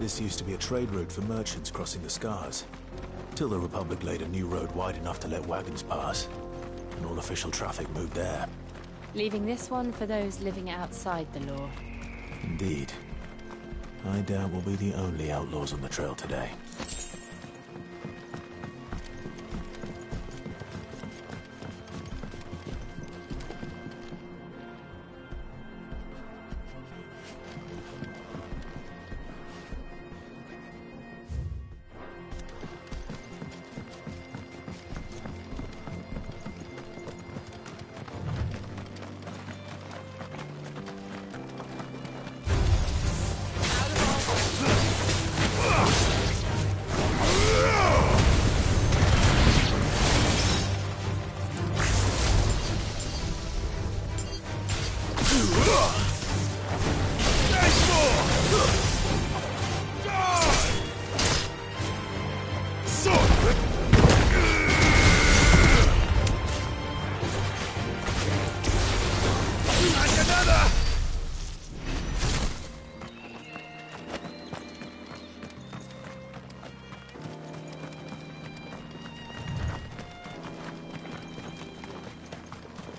This used to be a trade route for merchants crossing the Scars, till the Republic laid a new road wide enough to let wagons pass, and all official traffic moved there. Leaving this one for those living outside the law. Indeed. I doubt we'll be the only outlaws on the trail today.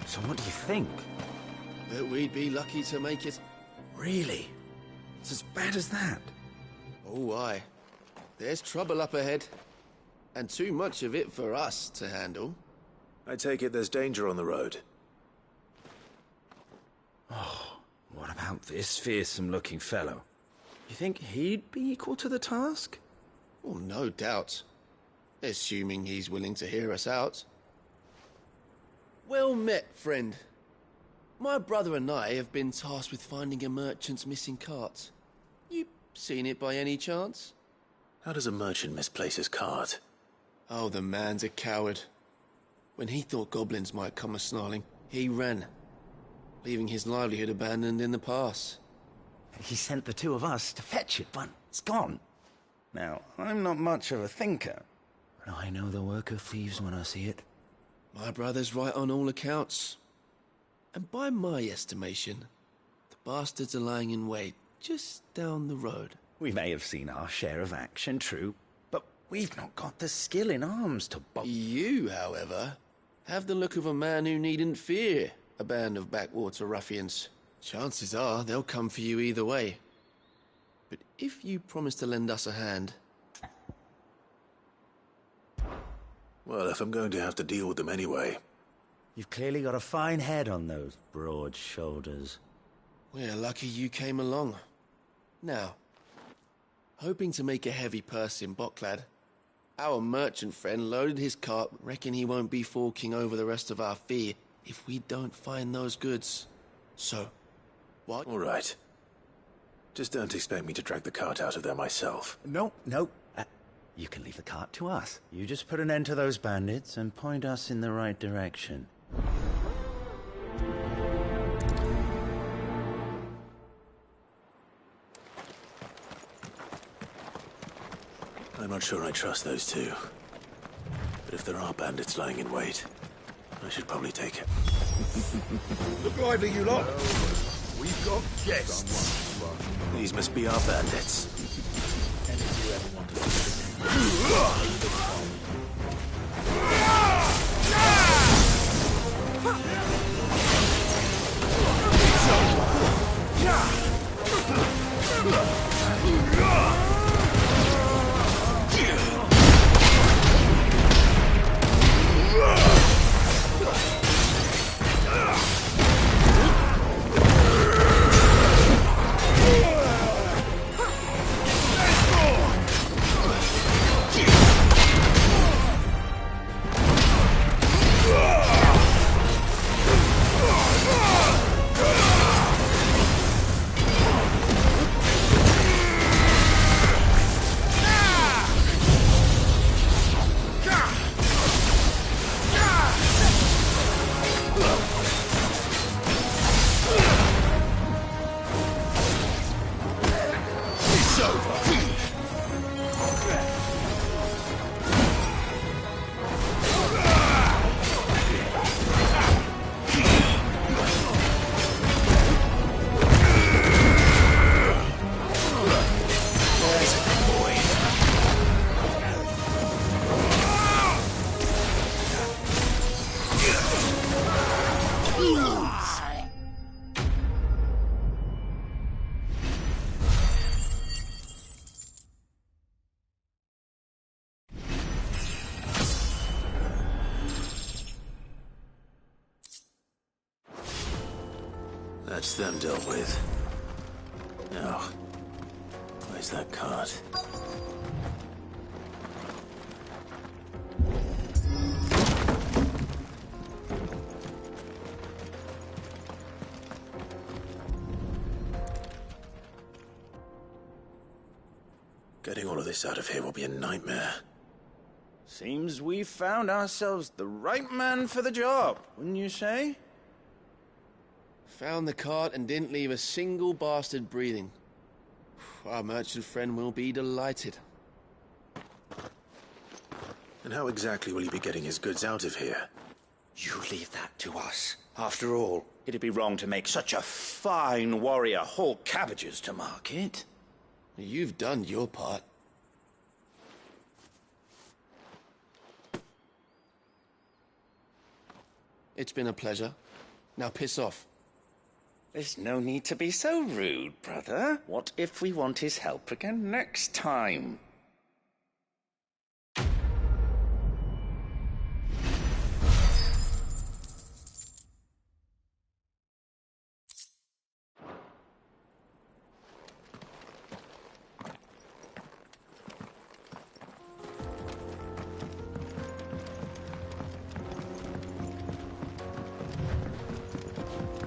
So what do you think? That we'd be lucky to make it. Really? It's as bad as that? Oh, aye. There's trouble up ahead. And too much of it for us to handle. I take it there's danger on the road. Oh, what about this fearsome-looking fellow? You think he'd be equal to the task? Oh, no doubt. Assuming he's willing to hear us out. Well met, friend. My brother and I have been tasked with finding a merchant's missing cart. You seen it by any chance? How does a merchant misplace his cart? Oh, the man's a coward. When he thought goblins might come a-snarling, he ran, leaving his livelihood abandoned in the pass. He sent the two of us to fetch it, but it's gone. Now, I'm not much of a thinker, but I know the work of thieves when I see it. My brother's right on all accounts. And by my estimation, the bastards are lying in wait just down the road. We may have seen our share of action, true, but we've not got the skill in arms to You, however, have the look of a man who needn't fear a band of backwater ruffians. Chances are they'll come for you either way. But if you promise to lend us a hand... Well, if I'm going to have to deal with them anyway. You've clearly got a fine head on those broad shoulders. We're lucky you came along. Now, hoping to make a heavy purse in Bocklad, our merchant friend loaded his cart, reckon he won't be forking over the rest of our fee if we don't find those goods. So, what? All right. Just don't expect me to drag the cart out of there myself. No. You can leave the cart to us. You just put an end to those bandits and point us in the right direction. I'm not sure I trust those two. But if there are bandits lying in wait, I should probably take it. Look lively, you lot! We've got guests! These must be our bandits. And if you ever want to... That's them dealt with. Now, where's that cart? Getting all of this out of here will be a nightmare. Seems we found ourselves the right man for the job, wouldn't you say? Found the cart and didn't leave a single bastard breathing. Our merchant friend will be delighted. And how exactly will he be getting his goods out of here? You leave that to us. After all, it'd be wrong to make such a fine warrior haul cabbages to market. You've done your part. It's been a pleasure. Now piss off. There's no need to be so rude, brother. What if we want his help again next time?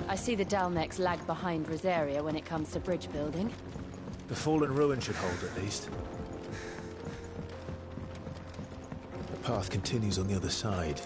I see the Dalmex lag behind Rosaria when it comes to bridge building. The fallen ruin should hold, at least. The path continues on the other side.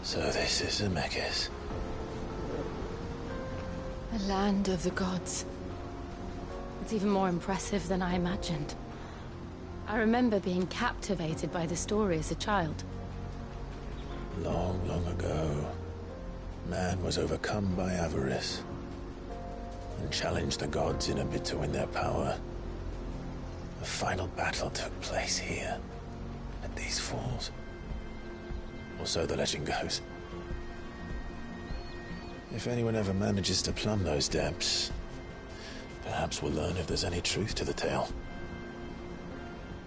So this is Zemeckis. The land of the gods. It's even more impressive than I imagined. I remember being captivated by the story as a child. Long, long ago, man was overcome by avarice and challenged the gods in a bid to win their power. The final battle took place here, at these falls. Or so the legend goes. If anyone ever manages to plumb those depths, perhaps we'll learn if there's any truth to the tale.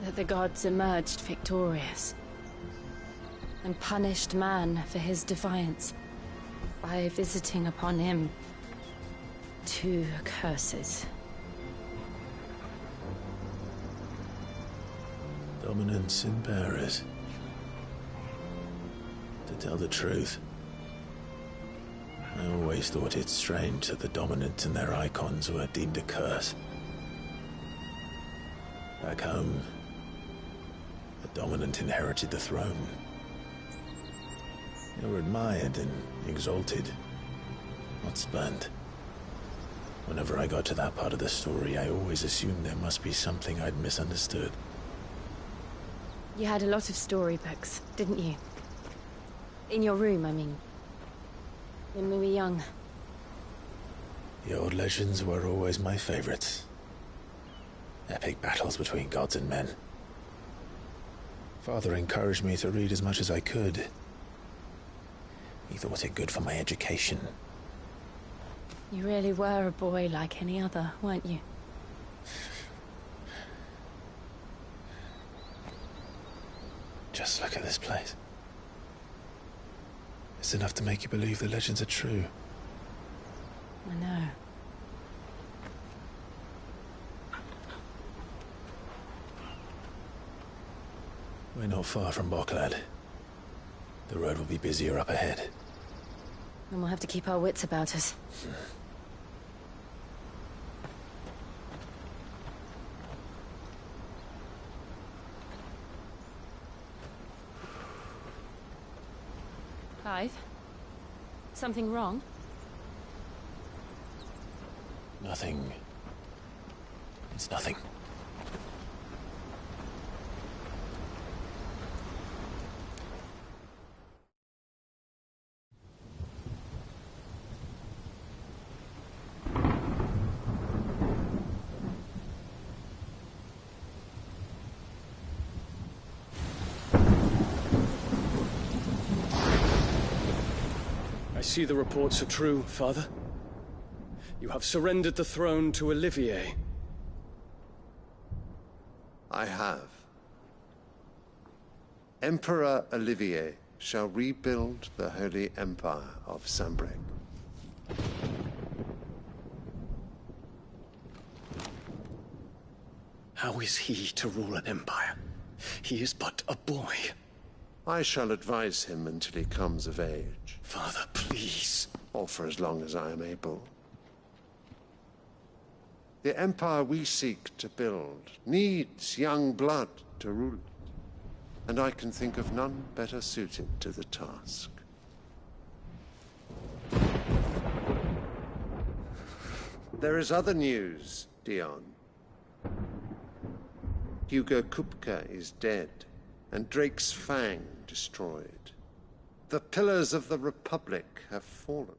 That the gods emerged victorious and punished man for his defiance by visiting upon him 2 curses. Dominance in bearers. To tell the truth, I always thought it strange that the dominant and their icons were deemed a curse. Back home, the dominant inherited the throne. They were admired and exalted, not spurned. Whenever I got to that part of the story, I always assumed there must be something I'd misunderstood. You had a lot of storybooks, didn't you? In your room, I mean. When we were young. The old legends were always my favorites. Epic battles between gods and men. Father encouraged me to read as much as I could. Neither was it good for my education. You really were a boy like any other, weren't you? Just look at this place. It's enough to make you believe the legends are true. I know. We're not far from Boklad. The road will be busier up ahead. And we'll have to keep our wits about us. Clive? Something wrong? Nothing. It's nothing. I see the reports are true, Father. You have surrendered the throne to Olivier. I have. Emperor Olivier shall rebuild the Holy Empire of Sanbreque. How is he to rule an empire? He is but a boy. I shall advise him until he comes of age, Father, please. or for as long as I am able. The empire we seek to build needs young blood to rule it, and I can think of none better suited to the task. There is other news, Dion. Hugo Kupka is dead, and Drake's Fang destroyed. The pillars of the Republic have fallen.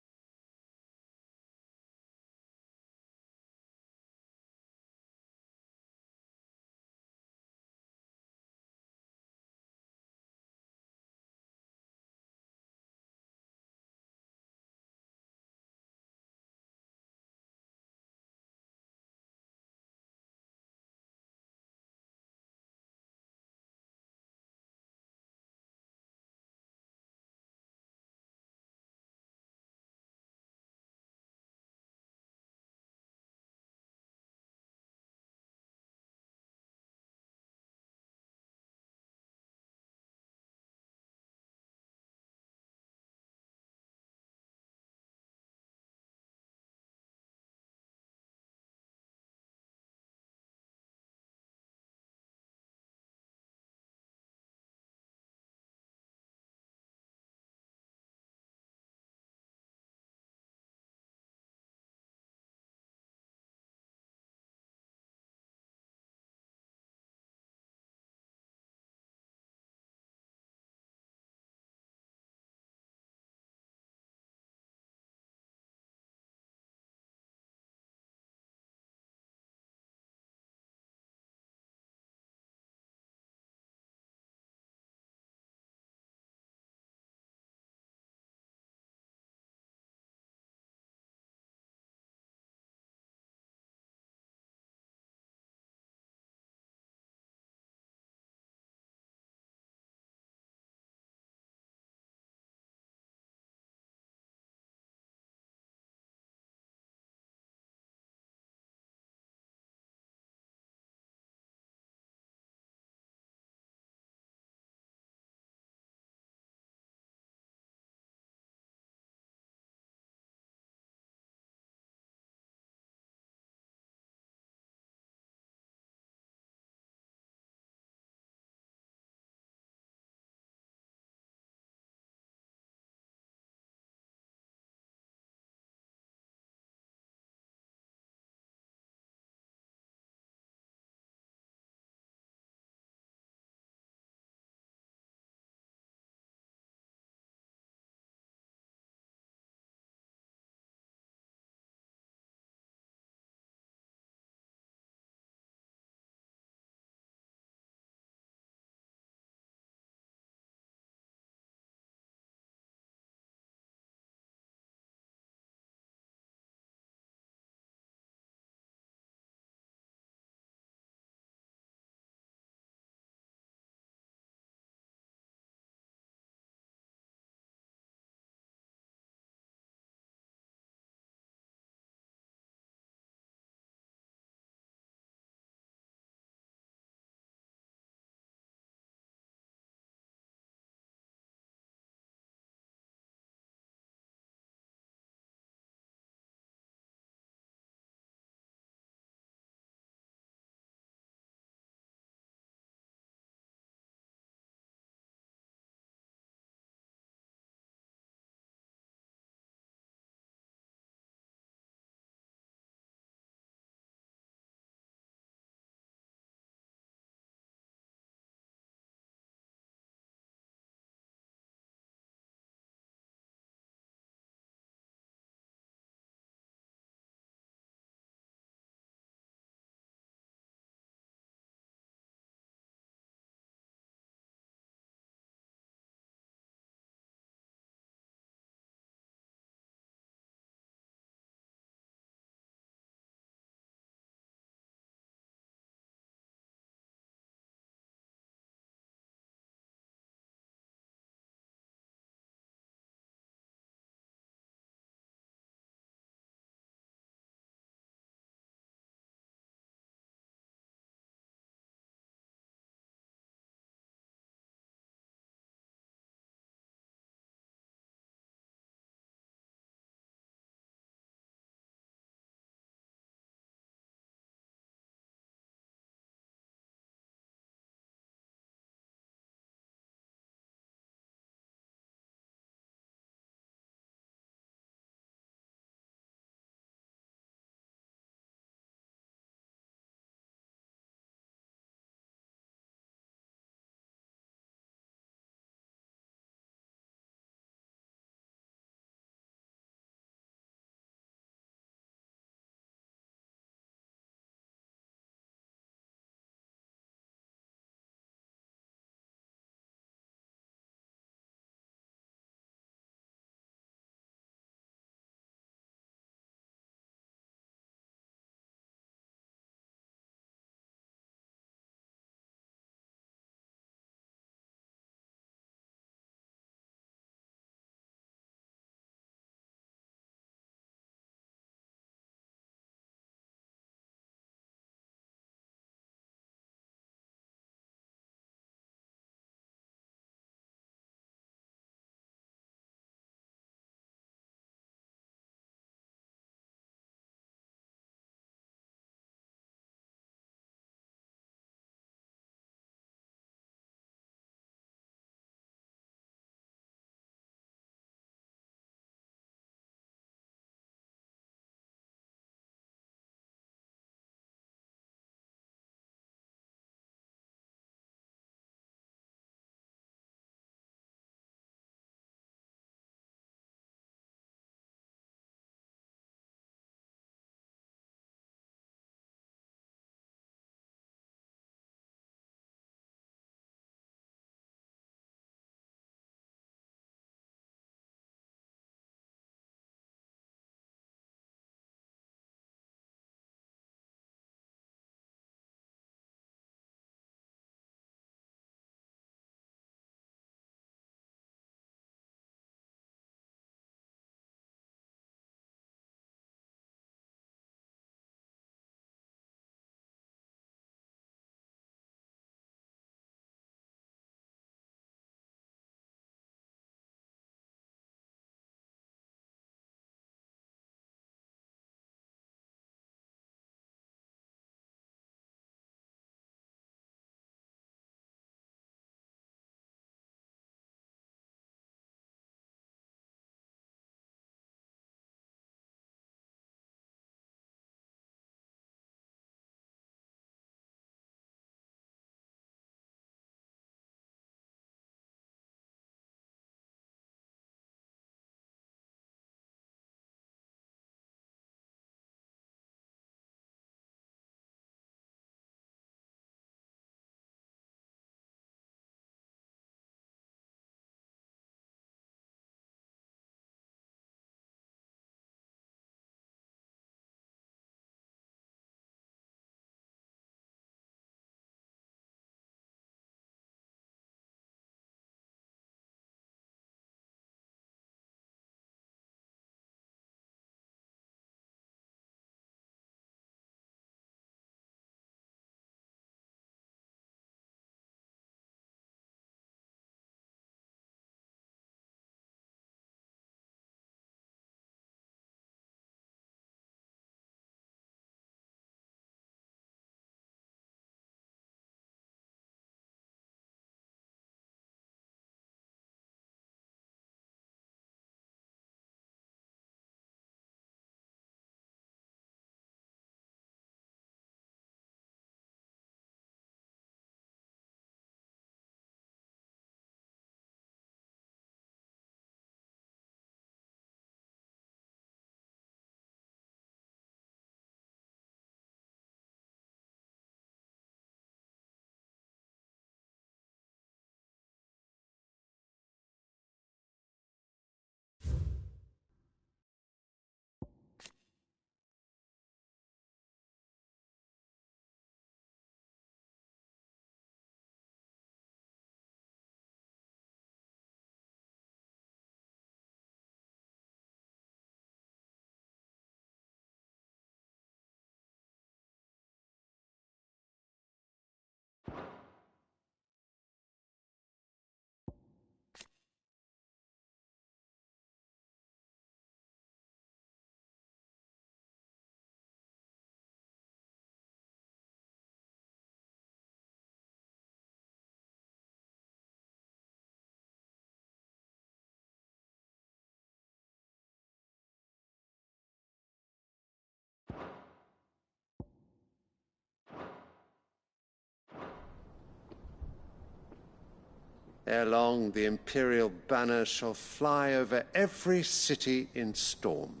Ere long, the Imperial banner shall fly over every city in Storm.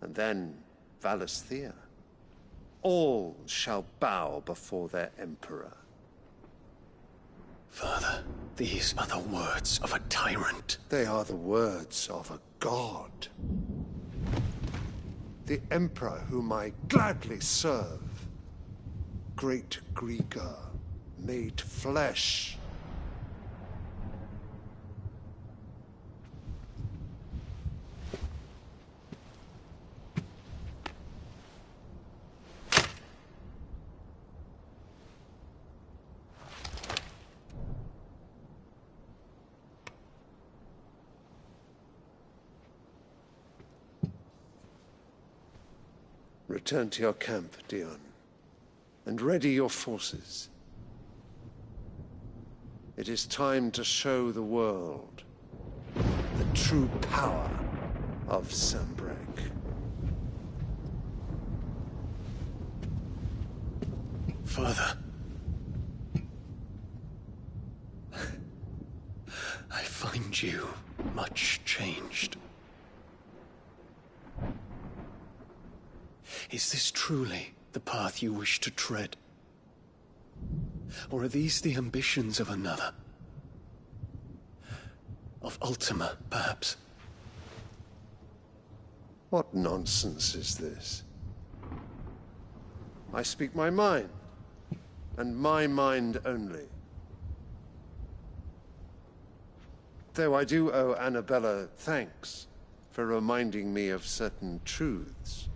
And then, Valisthea. All shall bow before their Emperor. Father, these are the words of a tyrant. They are the words of a god. The Emperor whom I gladly serve. Great Greager, made flesh. Return to your camp, Dion, and ready your forces. It is time to show the world the true power of Sanbreque. Father. I find you much changed. Is this truly the path you wish to tread? Or are these the ambitions of another? Of Ultima, perhaps? What nonsense is this? I speak my mind, and my mind only. Though I do owe Annabella thanks for reminding me of certain truths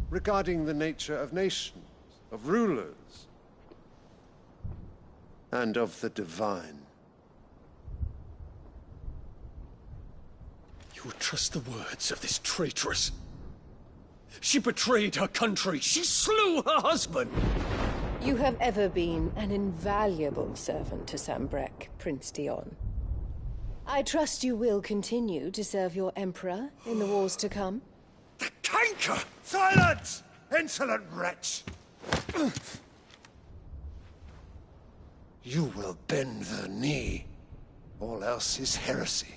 regarding the nature of nations, of rulers, and of the divine. You would trust the words of this traitress? She betrayed her country. She slew her husband. You have ever been an invaluable servant to Sanbreque, Prince Dion. I trust you will continue to serve your Emperor in the wars to come. The canker! Silence! Insolent wretch! You will bend the knee. All else is heresy.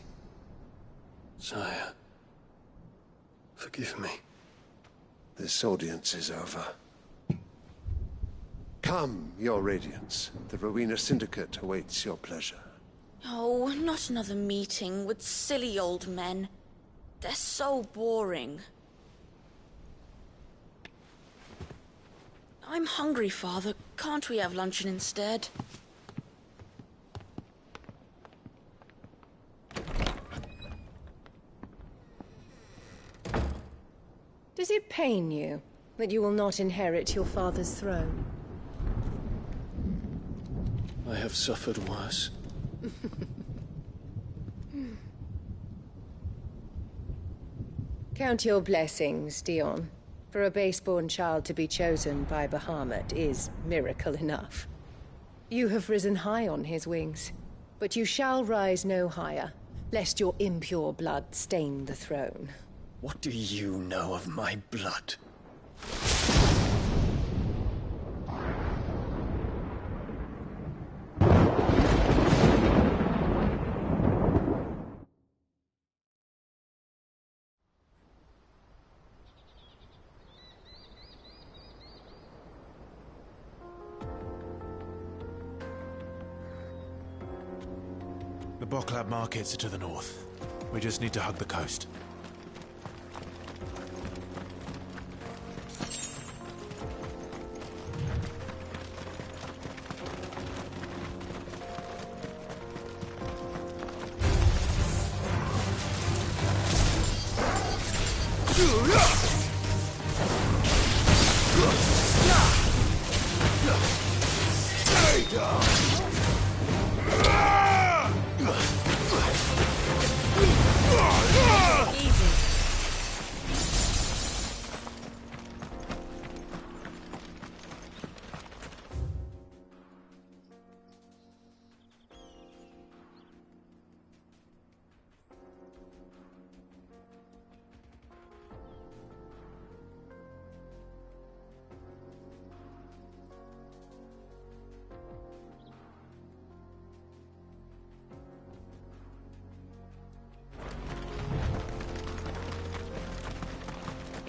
Sire, forgive me. This audience is over. Come, your Radiance. The Rowena Syndicate awaits your pleasure. Oh, not another meeting with silly old men. They're so boring. I'm hungry, Father. Can't we have luncheon instead? Does it pain you that you will not inherit your father's throne? I have suffered worse. Count your blessings, Dion. For a base-born child to be chosen by Bahamut is miracle enough. You have risen high on his wings, but you shall rise no higher, lest your impure blood stain the throne. What do you know of my blood? The Boklab markets are to the north. We just need to hug the coast.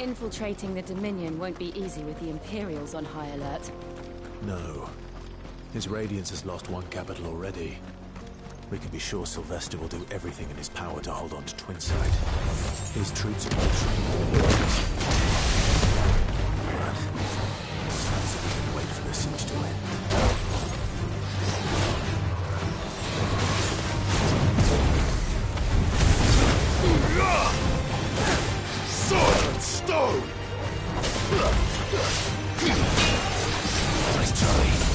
Infiltrating the Dominion won't be easy with the Imperials on high alert. No. His Radiance has lost one capital already. We can be sure Sylvester will do everything in his power to hold on to Twinside. His troops are all trained in the armies. But so we can wait for the siege to end. Sword and stone! Nice try.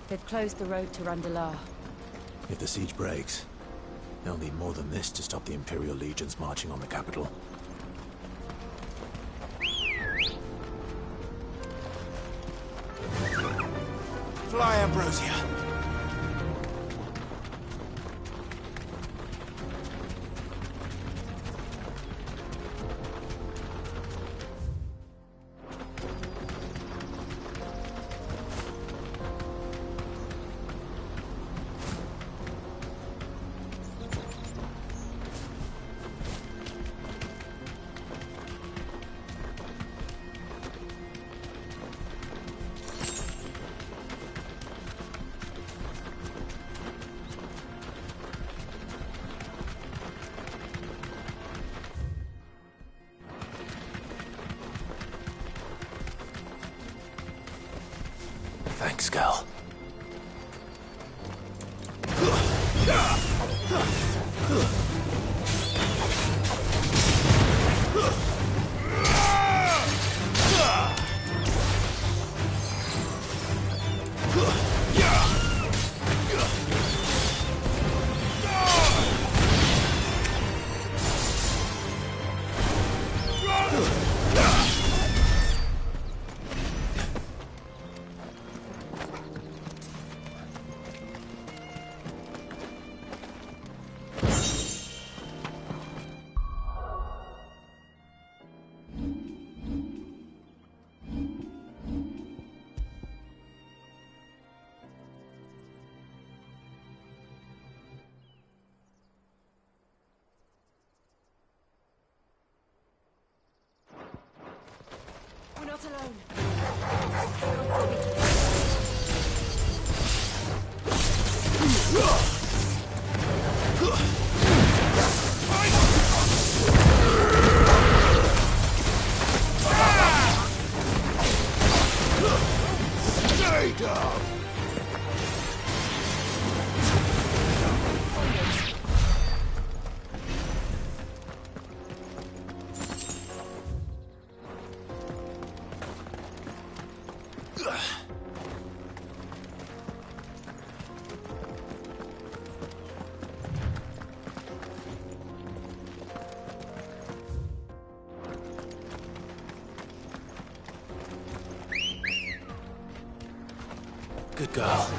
They've closed the road to Randalar. If the siege breaks, they'll need more than this to stop the Imperial legions marching on the capital. Fly, Ambrosia! Thanks, Gal. We're not alone. Stay down! Good girl.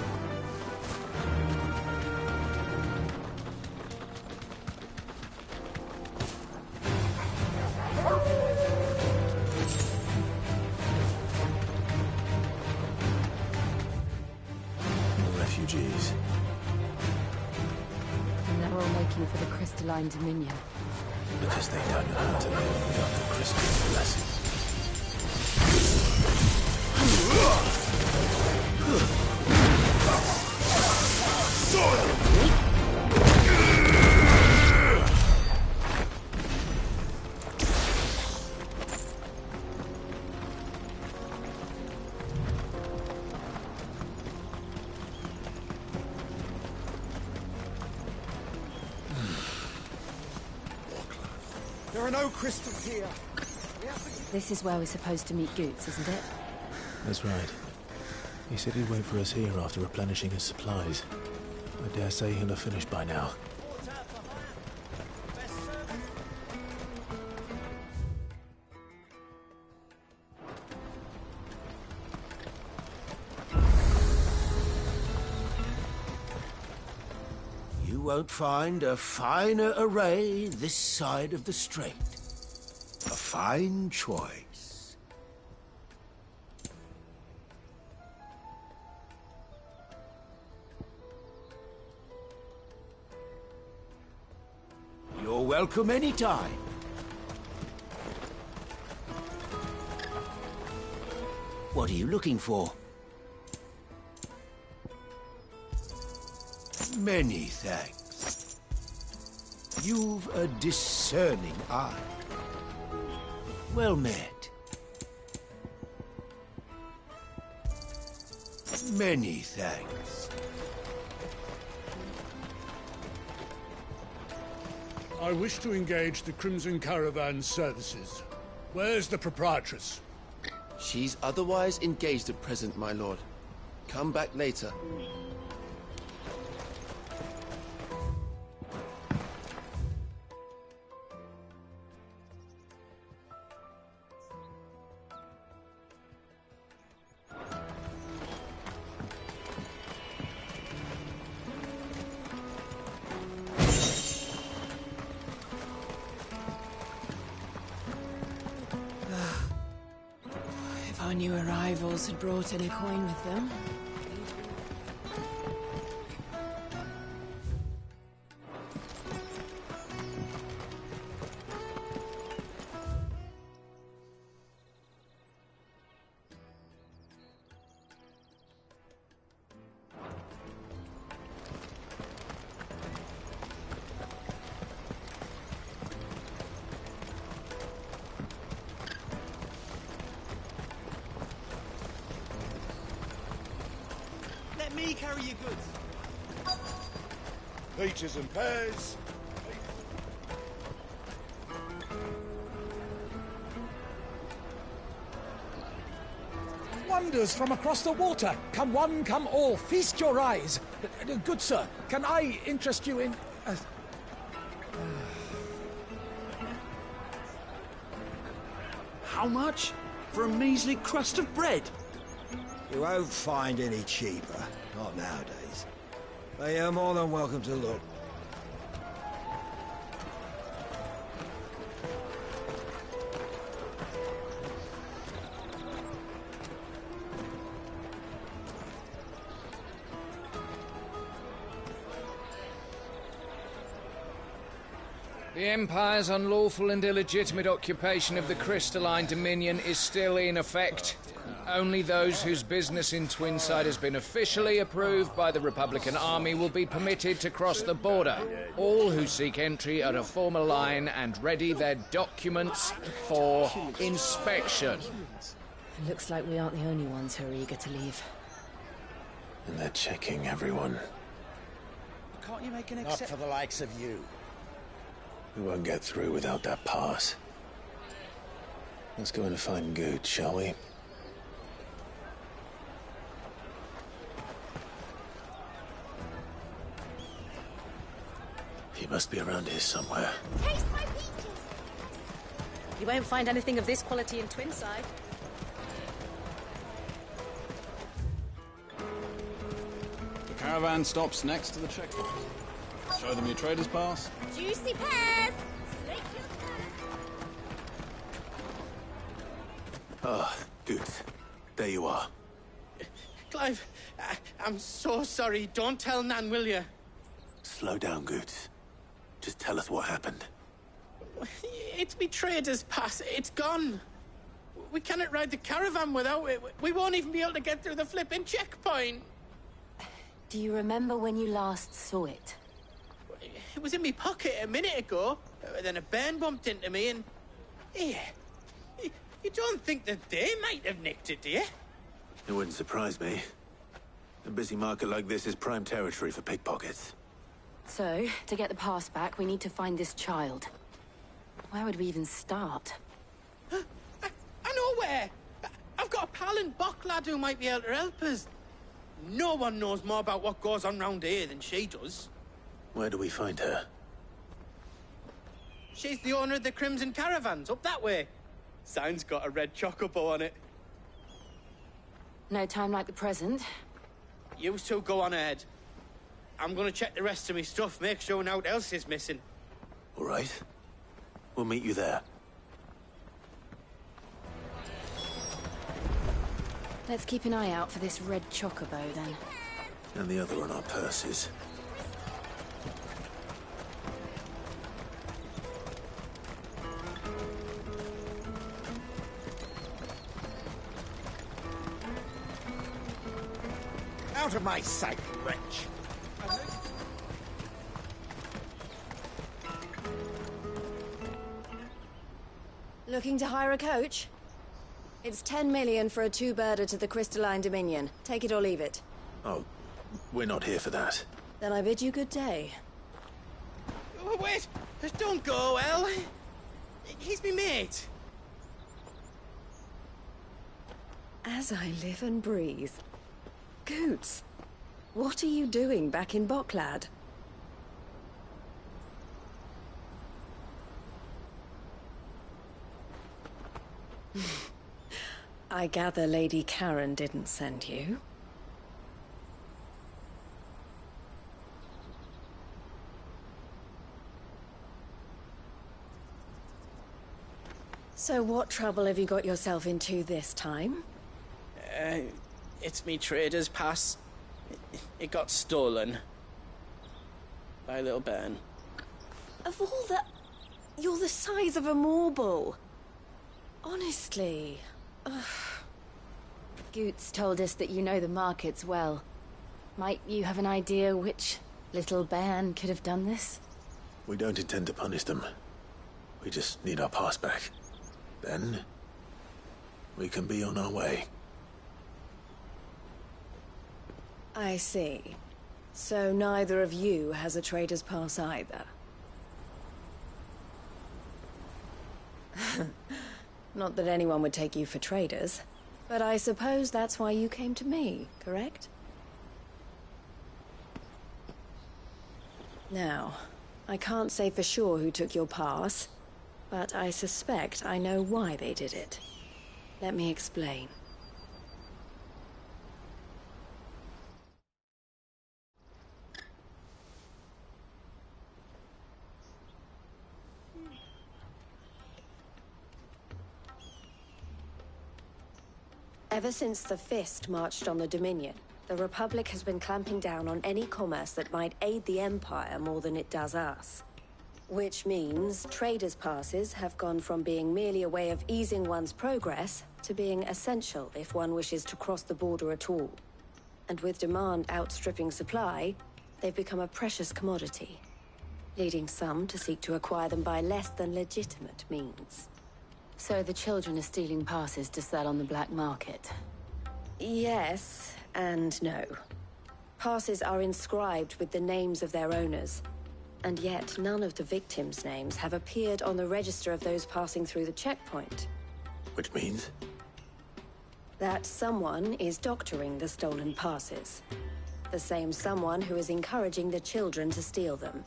More refugees. We're all making for the crystalline dominion. Because they don't know how to live without the crystal's blessing. There are no crystals here. This is where we're supposed to meet Goots, isn't it? That's right. He said he'd wait for us here after replenishing his supplies. I dare say he'll have finished by now. You won't find a finer array this side of the strait. A fine choice. You're welcome anytime. What are you looking for? Many thanks. You've a discerning eye. Well met. Many thanks. I wish to engage the Crimson Caravan's services. Where's the proprietress? She's otherwise engaged at present, my lord. Come back later. Our new arrivals had brought any coin with them. Let me carry your goods. Peaches and pears. Wonders from across the water. Come one, come all. Feast your eyes. Good sir, can I interest you in... How much? For a measly crust of bread? You won't find any cheaper. Not nowadays. But you're more than welcome to look. The Empire's unlawful and illegitimate occupation of the crystalline dominion is still in effect. Only those whose business in Twinside has been officially approved by the Republican Army will be permitted to cross the border. All who seek entry are to form a line and ready their documents for inspection. It looks like we aren't the only ones who are eager to leave. And they're checking everyone. Can't you make an exception? Not for the likes of you. We won't get through without that pass. Let's go in and find Good, shall we? He must be around here somewhere. Taste my peaches! You won't find anything of this quality in Twinside. The caravan stops next to the checkpoint. Show them your trader's pass. Juicy pears! Ah, Good. There you are. Clive, I'm so sorry. Don't tell Nan, will you? Slow down, Good. Just tell us what happened. It's me trader's pass. It's gone. We cannot ride the caravan without it. We won't even be able to get through the flipping checkpoint. Do you remember when you last saw it? It was in my pocket a minute ago. Then a bairn bumped into me and... Yeah. You don't think that they might have nicked it, do you? It wouldn't surprise me. A busy market like this is prime territory for pickpockets. So, to get the pass back, we need to find this child. Where would we even start? I know where! I've got a pal in Bocklad who might be able to help us. No one knows more about what goes on round here than she does. Where do we find her? She's the owner of the Crimson Caravans, up that way. Sign's got a red chocobo on it. No time like the present. You two go on ahead. I'm gonna check the rest of my stuff, make sure naught else is missing. All right. We'll meet you there. Let's keep an eye out for this red chocobo, then. And the other on our purses. Out of my sight, wretch! Looking to hire a coach? It's 10 million for a two-birder to the Crystalline Dominion. Take it or leave it. Oh, we're not here for that. Then I bid you good day. Oh, wait! Don't go, El! He's me mate. As I live and breathe. Goots, what are you doing back in Bocklad? I gather Lady Karen didn't send you. So what trouble have you got yourself into this time? It's me trader's pass. It got stolen. By a little bairn. Of all the... You're the size of a marble. Honestly. Ugh. Goots told us that you know the markets well. Might you have an idea which little bairn could have done this? We don't intend to punish them. We just need our pass back. Then, we can be on our way. I see. So neither of you has a trader's pass either. Not that anyone would take you for traders, but I suppose that's why you came to me, correct? Now, I can't say for sure who took your pass, but I suspect I know why they did it. Let me explain. Ever since the Fist marched on the Dominion, the Republic has been clamping down on any commerce that might aid the Empire more than it does us. Which means traders' passes have gone from being merely a way of easing one's progress to being essential if one wishes to cross the border at all. And with demand outstripping supply, they've become a precious commodity, leading some to seek to acquire them by less than legitimate means. So the children are stealing passes to sell on the black market? Yes, and no. Passes are inscribed with the names of their owners, and yet none of the victims' names have appeared on the register of those passing through the checkpoint. Which means? That someone is doctoring the stolen passes. The same someone who is encouraging the children to steal them.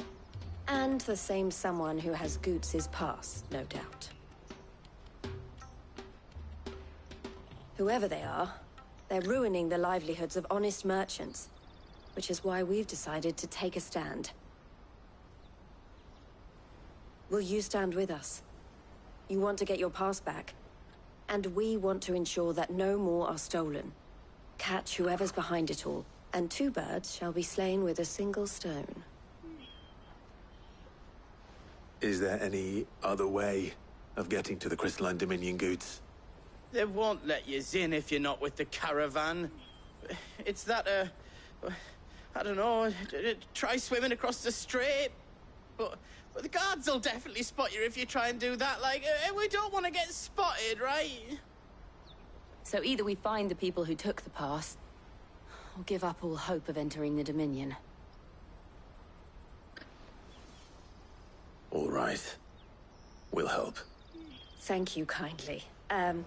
And the same someone who has Goots' pass, no doubt. Whoever they are, they're ruining the livelihoods of honest merchants, which is why we've decided to take a stand. Will you stand with us? You want to get your pass back, and we want to ensure that no more are stolen. Catch whoever's behind it all, and two birds shall be slain with a single stone. Is there any other way of getting to the Crystalline Dominion goods? They won't let you in if you're not with the caravan. It's that, I don't know, try swimming across the strait. But the guards will definitely spot you if you try and do that. Like, we don't want to get spotted, right? So either we find the people who took the pass, or give up all hope of entering the Dominion. All right. We'll help. Thank you kindly. But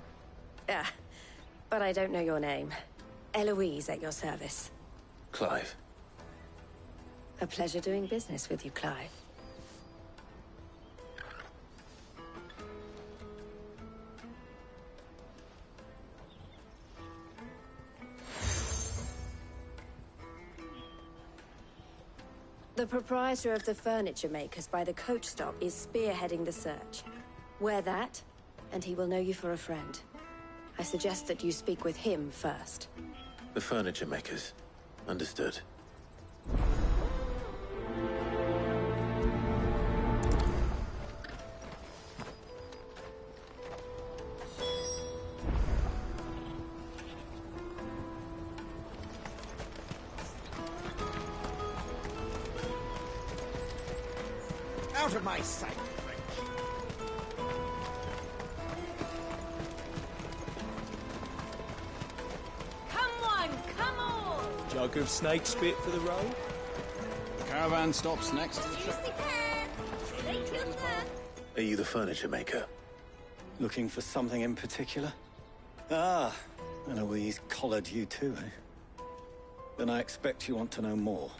I don't know your name. Eloise at your service. Clive. A pleasure doing business with you, Clive. The proprietor of the furniture makers by the coach stop is spearheading the search. Wear that, and he will know you for a friend. I suggest that you speak with him first. The furniture makers. Understood. Out of my sight! Come on, come on! Jug of snake spit for the road? The caravan stops next to the checkpoint. Are you the furniture maker? Looking for something in particular? Ah, Eloise collared you too, eh? Then I expect you want to know more.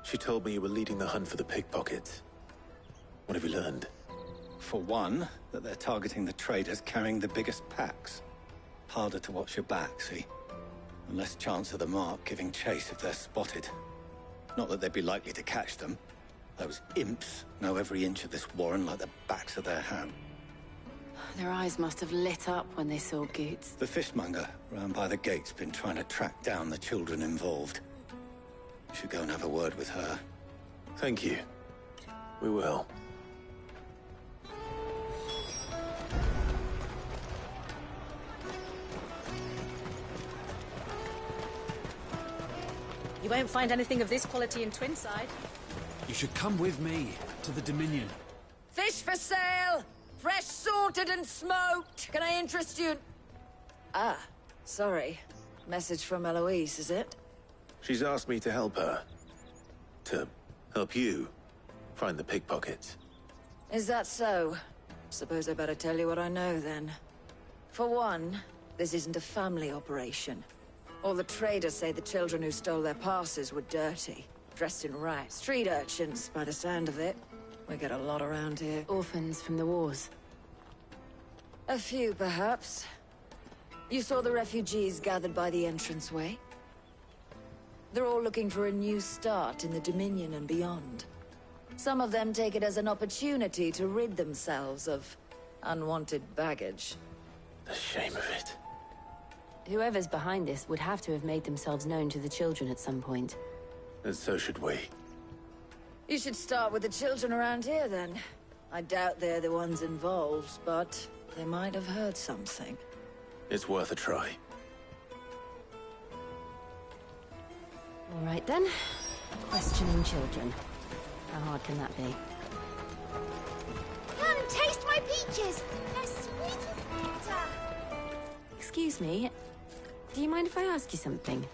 She told me you were leading the hunt for the pickpockets. What have you learned? For one, that they're targeting the traders carrying the biggest packs. Harder to watch your back, see? And less chance of the mark giving chase if they're spotted. Not that they'd be likely to catch them. Those imps know every inch of this warren like the backs of their hand. Their eyes must have lit up when they saw Goots. The fishmonger round by the gate's been trying to track down the children involved. You should go and have a word with her. Thank you. We will. You won't find anything of this quality in Twinside. You should come with me to the Dominion. Fish for sale! Fresh salted and smoked! Can I interest you? Ah, sorry. Message from Eloise, is it? She's asked me to help her. To help you find the pickpockets. Is that so? Suppose I better tell you what I know, then. For one, this isn't a family operation. All the traders say the children who stole their passes were dirty, dressed in rags. Street urchins, by the sound of it. We get a lot around here. Orphans from the wars. A few, perhaps. You saw the refugees gathered by the entranceway? They're all looking for a new start in the Dominion and beyond. Some of them take it as an opportunity to rid themselves of unwanted baggage. The shame of it. Whoever's behind this would have to have made themselves known to the children at some point. And so should we. You should start with the children around here, then. I doubt they're the ones involved, but they might have heard something. It's worth a try. All right, then. Questioning children. How hard can that be? Come, taste my peaches! They're sweet as nectar! Excuse me. Do you mind if I ask you something?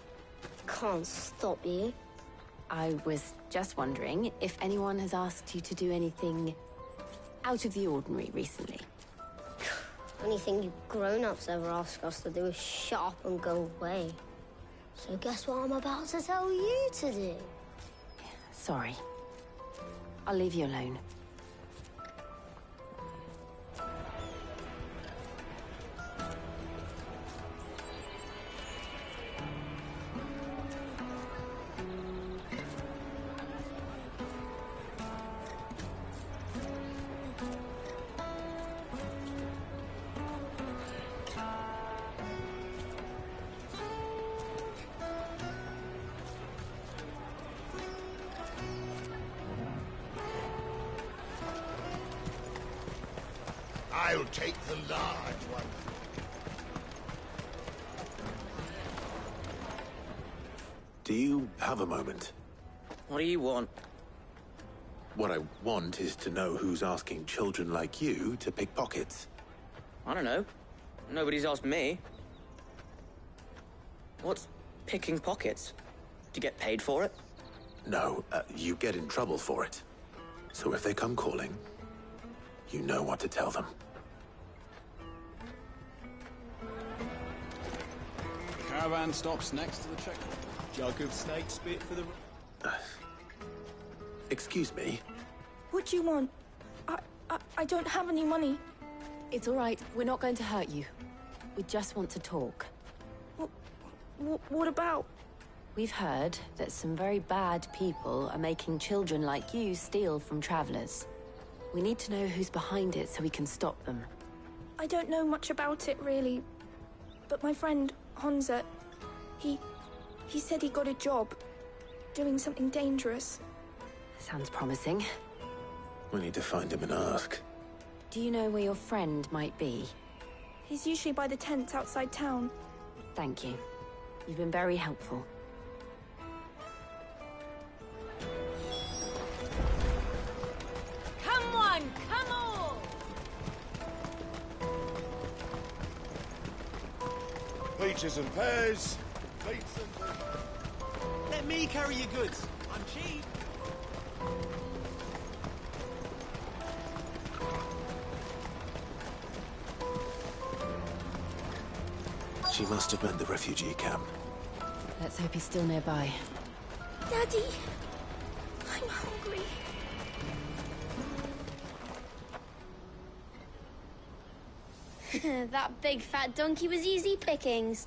Can't stop you. I was just wondering if anyone has asked you to do anything out of the ordinary recently. Anything you grown-ups ever ask us to do is shut up and go away. So guess what I'm about to tell you to do? Sorry. I'll leave you alone. I'll take the large one. Do you have a moment? What do you want? What I want is to know who's asking children like you to pick pockets. I don't know. Nobody's asked me. What's picking pockets? Do you get paid for it? No, you get in trouble for it. So if they come calling, you know what to tell them. The caravan stops next to the checkpoint. Jug of snake spit for the... Excuse me? What do you want? I don't have any money. It's all right. We're not going to hurt you. We just want to talk. What about? We've heard that some very bad people are making children like you steal from travelers. We need to know who's behind it so we can stop them. I don't know much about it, really. But my friend, Honza, he said he got a job doing something dangerous. Sounds promising. We need to find him and ask. Do you know where your friend might be? He's usually by the tents outside town. Thank you. You've been very helpful. Come on, come on! Peaches and pears. Plates and... Let me carry your goods. I'm cheap. She must have been the refugee camp. Let's hope he's still nearby. Daddy, I'm hungry. That big fat donkey was easy pickings.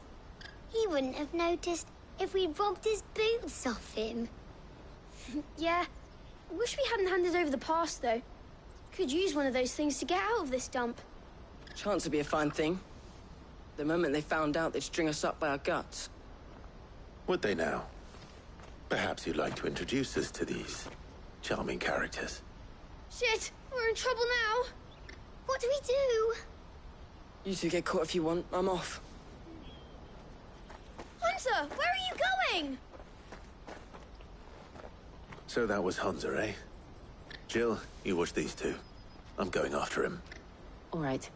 He wouldn't have noticed if we'd robbed his boots off him. Yeah. Wish we hadn't handed over the pass, though. Could use one of those things to get out of this dump. Chance would be a fine thing. The moment they found out, they'd string us up by our guts. Would they now? Perhaps you'd like to introduce us to these charming characters. Shit! We're in trouble now! What do we do? You two get caught if you want. I'm off. Hunter, where are you going? So that was Hunter, eh? Jill, you watch these two. I'm going after him. All right.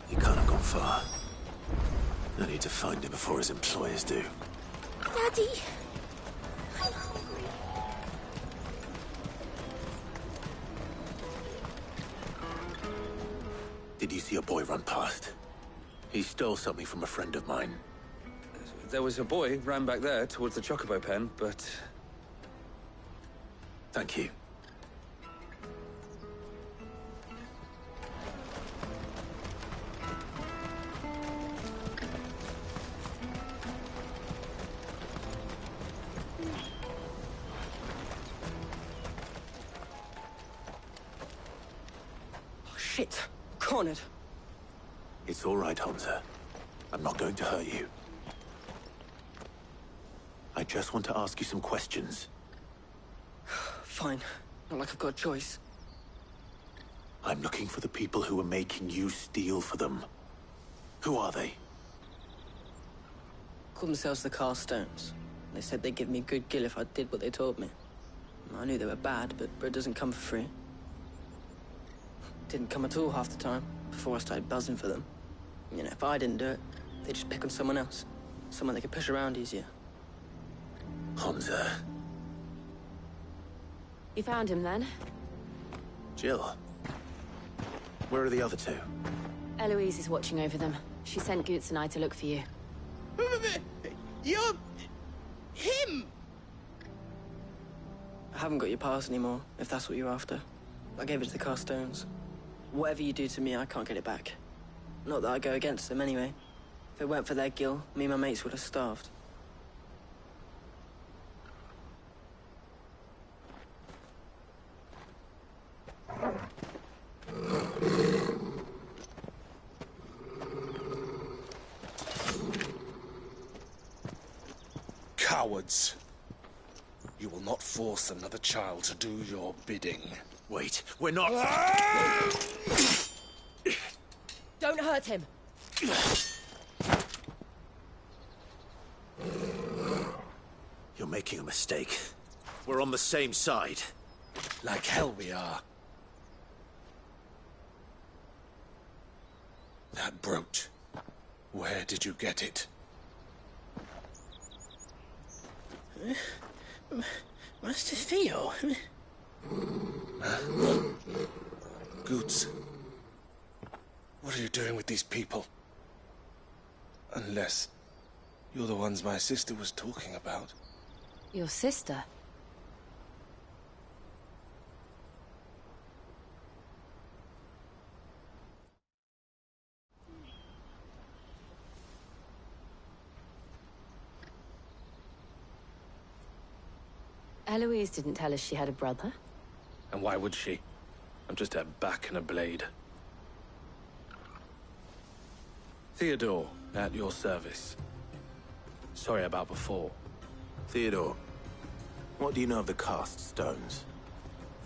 He can't have gone far. I need to find him before his employers do. Daddy, I'm hungry. Did you see a boy run past? He stole something from a friend of mine. There was a boy ran back there towards the Chocobo pen, but... Thank you. Oh, shit. Cornered. It's all right, Hunter. I'm not going to hurt you. I just want to ask you some questions. Fine. Not like I've got a choice. I'm looking for the people who are making you steal for them. Who are they? Called themselves the Carstones. They said they'd give me good gill if I did what they told me. I knew they were bad, but bread doesn't come for free. Didn't come at all half the time, before I started buzzing for them. You know, if I didn't do it, they'd just pick on someone else. Someone they could push around easier. Hunter. You found him, then? Jill. Where are the other two? Eloise is watching over them. She sent Goots and I to look for you. You're... him! I haven't got your pass anymore, if that's what you're after. I gave it to the Carstones. Whatever you do to me, I can't get it back. Not that I go against them, anyway. If it weren't for their gill, me and my mates would have starved. Cowards. You will not force another child to do your bidding. Wait, we're not... Don't hurt him. You're making a mistake. We're on the same side. Like hell we are. That brooch. Where did you get it? Master Theo? Goots. What are you doing with these people? Unless you're the ones my sister was talking about. Your sister? Eloise didn't tell us she had a brother. And why would she? I'm just her back and a blade. Theodore, at your service. Sorry about before. Theodore, what do you know of the cast stones?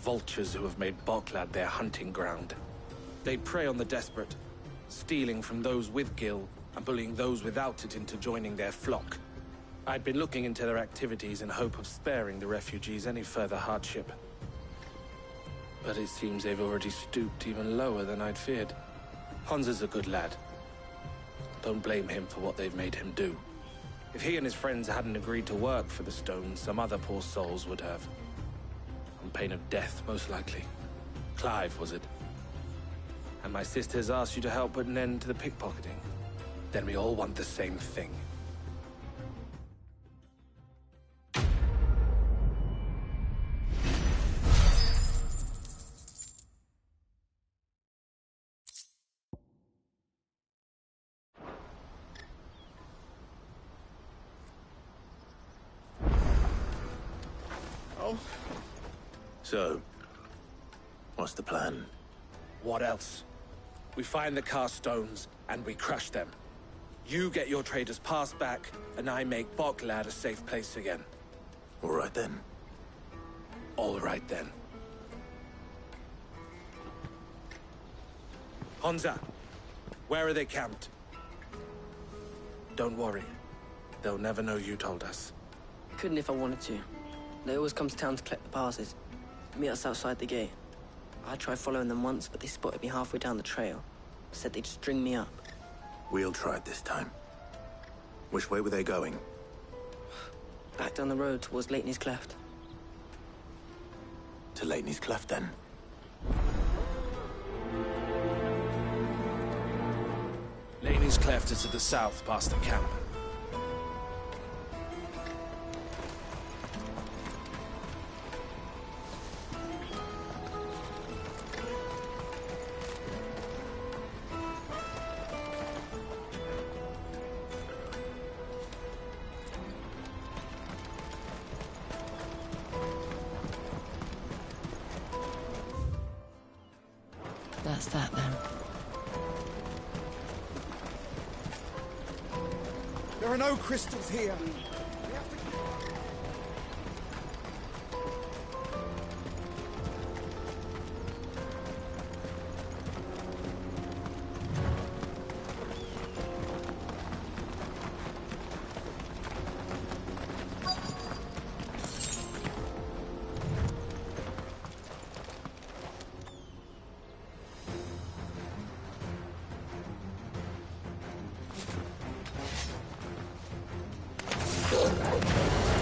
Vultures who have made Boklad their hunting ground. They prey on the desperate, stealing from those with gil and bullying those without it into joining their flock. I'd been looking into their activities in hope of sparing the refugees any further hardship. But it seems they've already stooped even lower than I'd feared. Hans is a good lad. Don't blame him for what they've made him do. If he and his friends hadn't agreed to work for the stones, some other poor souls would have. On pain of death, most likely. Clive, was it? And my sisters asked you to help put an end to the pickpocketing. Then we all want the same thing. So, what's the plan? What else? We find the cast stones, and we crush them. You get your traders pass back, and I make Boklad a safe place again. All right then. All right then. Honza, where are they camped? Don't worry. They'll never know you told us. Couldn't if I wanted to. They always come to town to collect the passes. Meet us outside the gate. I tried following them once, but they spotted me halfway down the trail. Said they'd string me up. We'll try it this time. Which way were they going? Back down the road towards Leighton's Cleft. To Leighton's Cleft, then? Leighton's Cleft is to the south, past the camp. That's that, then. There are no crystals here.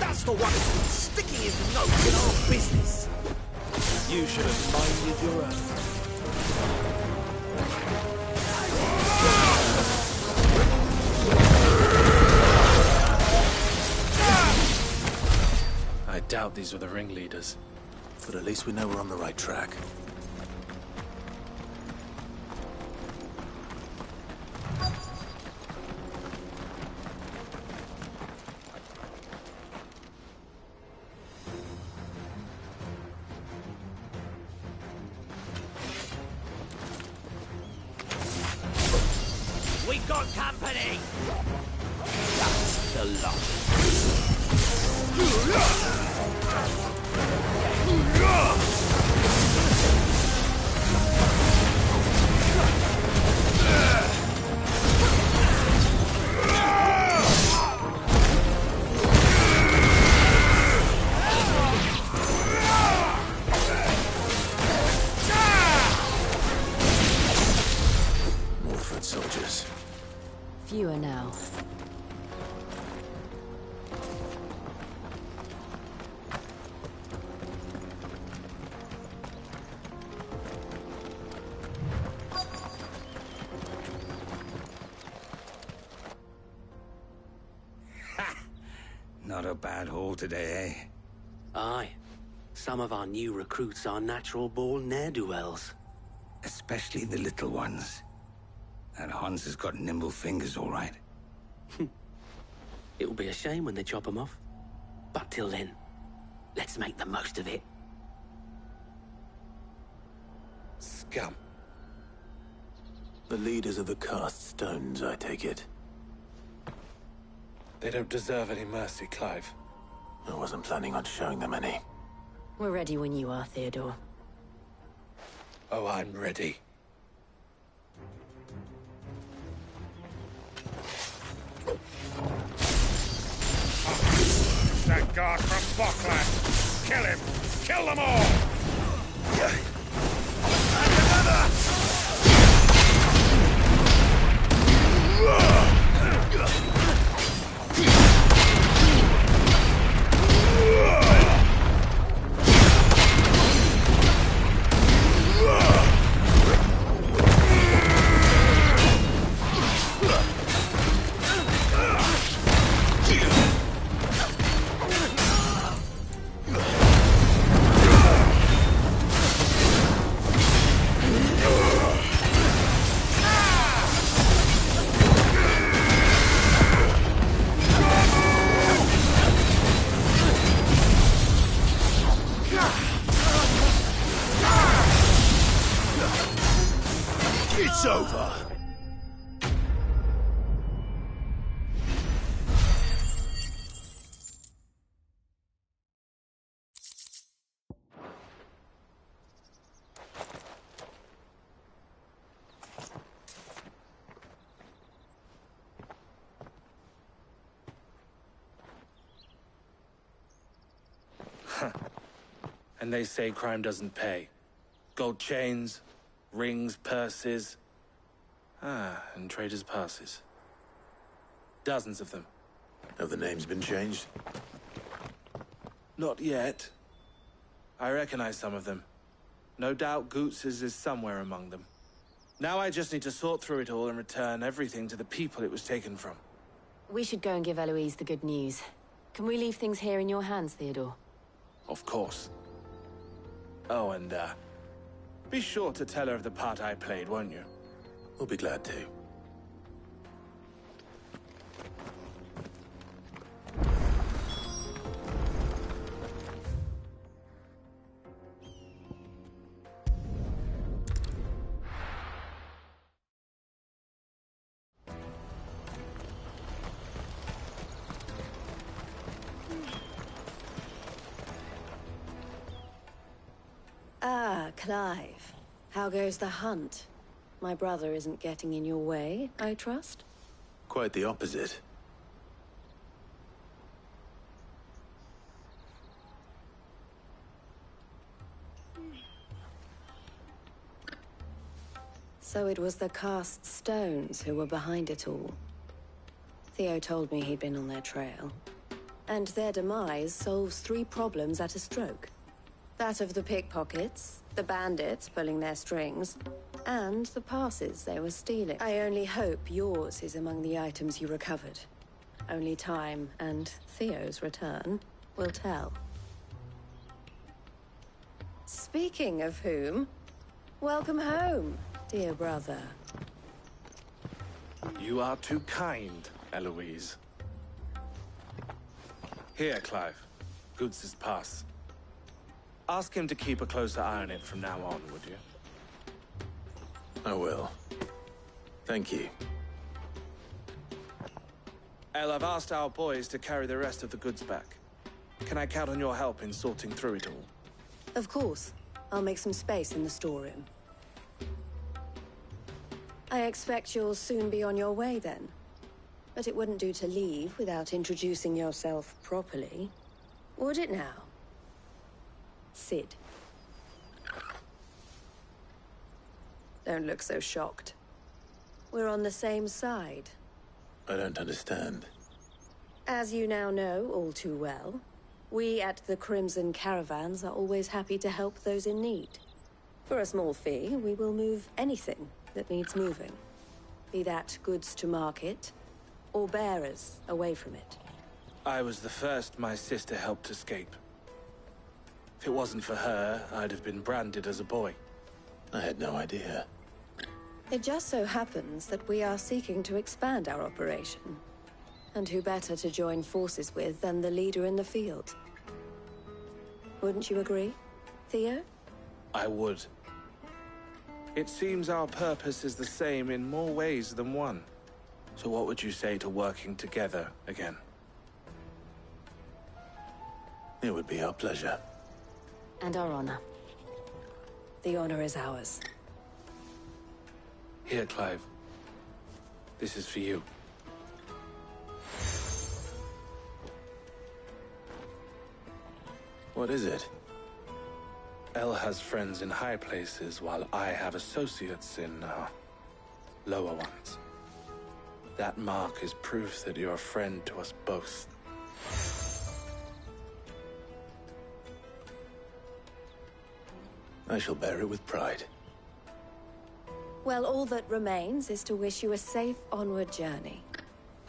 That's the one who's been sticking his nose in our business. You should have minded your own. I doubt these were the ringleaders. But at least we know we're on the right track. We got company! That's the lot. Not a bad haul today, eh? Aye. Some of our new recruits are natural-born ne'er-do-wells. Especially the little ones. That Hans has got nimble fingers, all right. It'll be a shame when they chop them off. But till then, let's make the most of it. Scum. The leaders of the cast stones, I take it. They don't deserve any mercy, Clive. I wasn't planning on showing them any. We're ready when you are, Theodore. Oh, I'm ready. That guard from Bockland! Kill him! Kill them all! And another! It's over. And they say crime doesn't pay. Gold chains, rings, purses. And traders' passes. Dozens of them. Have the names been changed? Not yet. I recognize some of them. No doubt Goots's is somewhere among them. Now I just need to sort through it all and return everything to the people it was taken from. We should go and give Eloise the good news. Can we leave things here in your hands, Theodore? Of course. Oh, and, be sure to tell her of the part I played, won't you? We'll be glad to. Ah, Clive. How goes the hunt? My brother isn't getting in your way, I trust? Quite the opposite. So it was the cast stones who were behind it all. Theo told me he'd been on their trail. And their demise solves 3 problems at a stroke. That of the pickpockets, the bandits pulling their strings, and the passes they were stealing. I only hope yours is among the items you recovered. Only time and Theo's return will tell. Speaking of whom, welcome home, dear brother. You are too kind, Eloise. Here, Clive. Goods' pass. Ask him to keep a closer eye on it from now on, would you? I will. Thank you. El, I've asked our boys to carry the rest of the goods back. Can I count on your help in sorting through it all? Of course. I'll make some space in the storeroom. I expect you'll soon be on your way then. But it wouldn't do to leave without introducing yourself properly. Would it now? Sid. Don't look so shocked. We're on the same side. I don't understand. As you now know all too well, we at the Crimson Caravans are always happy to help those in need. For a small fee, we will move anything that needs moving. Be that goods to market, or bearers away from it. I was the first my sister helped escape. If it wasn't for her, I'd have been branded as a boy. I had no idea. It just so happens that we are seeking to expand our operation. And who better to join forces with than the leader in the field? Wouldn't you agree, Theo? I would. It seems our purpose is the same in more ways than one. So what would you say to working together again? It would be our pleasure. And our honor. The honor is ours. Here, Clive. This is for you. What is it? Elle has friends in high places, while I have associates in, lower ones. That mark is proof that you're a friend to us both. I shall bear it with pride. Well, all that remains is to wish you a safe onward journey.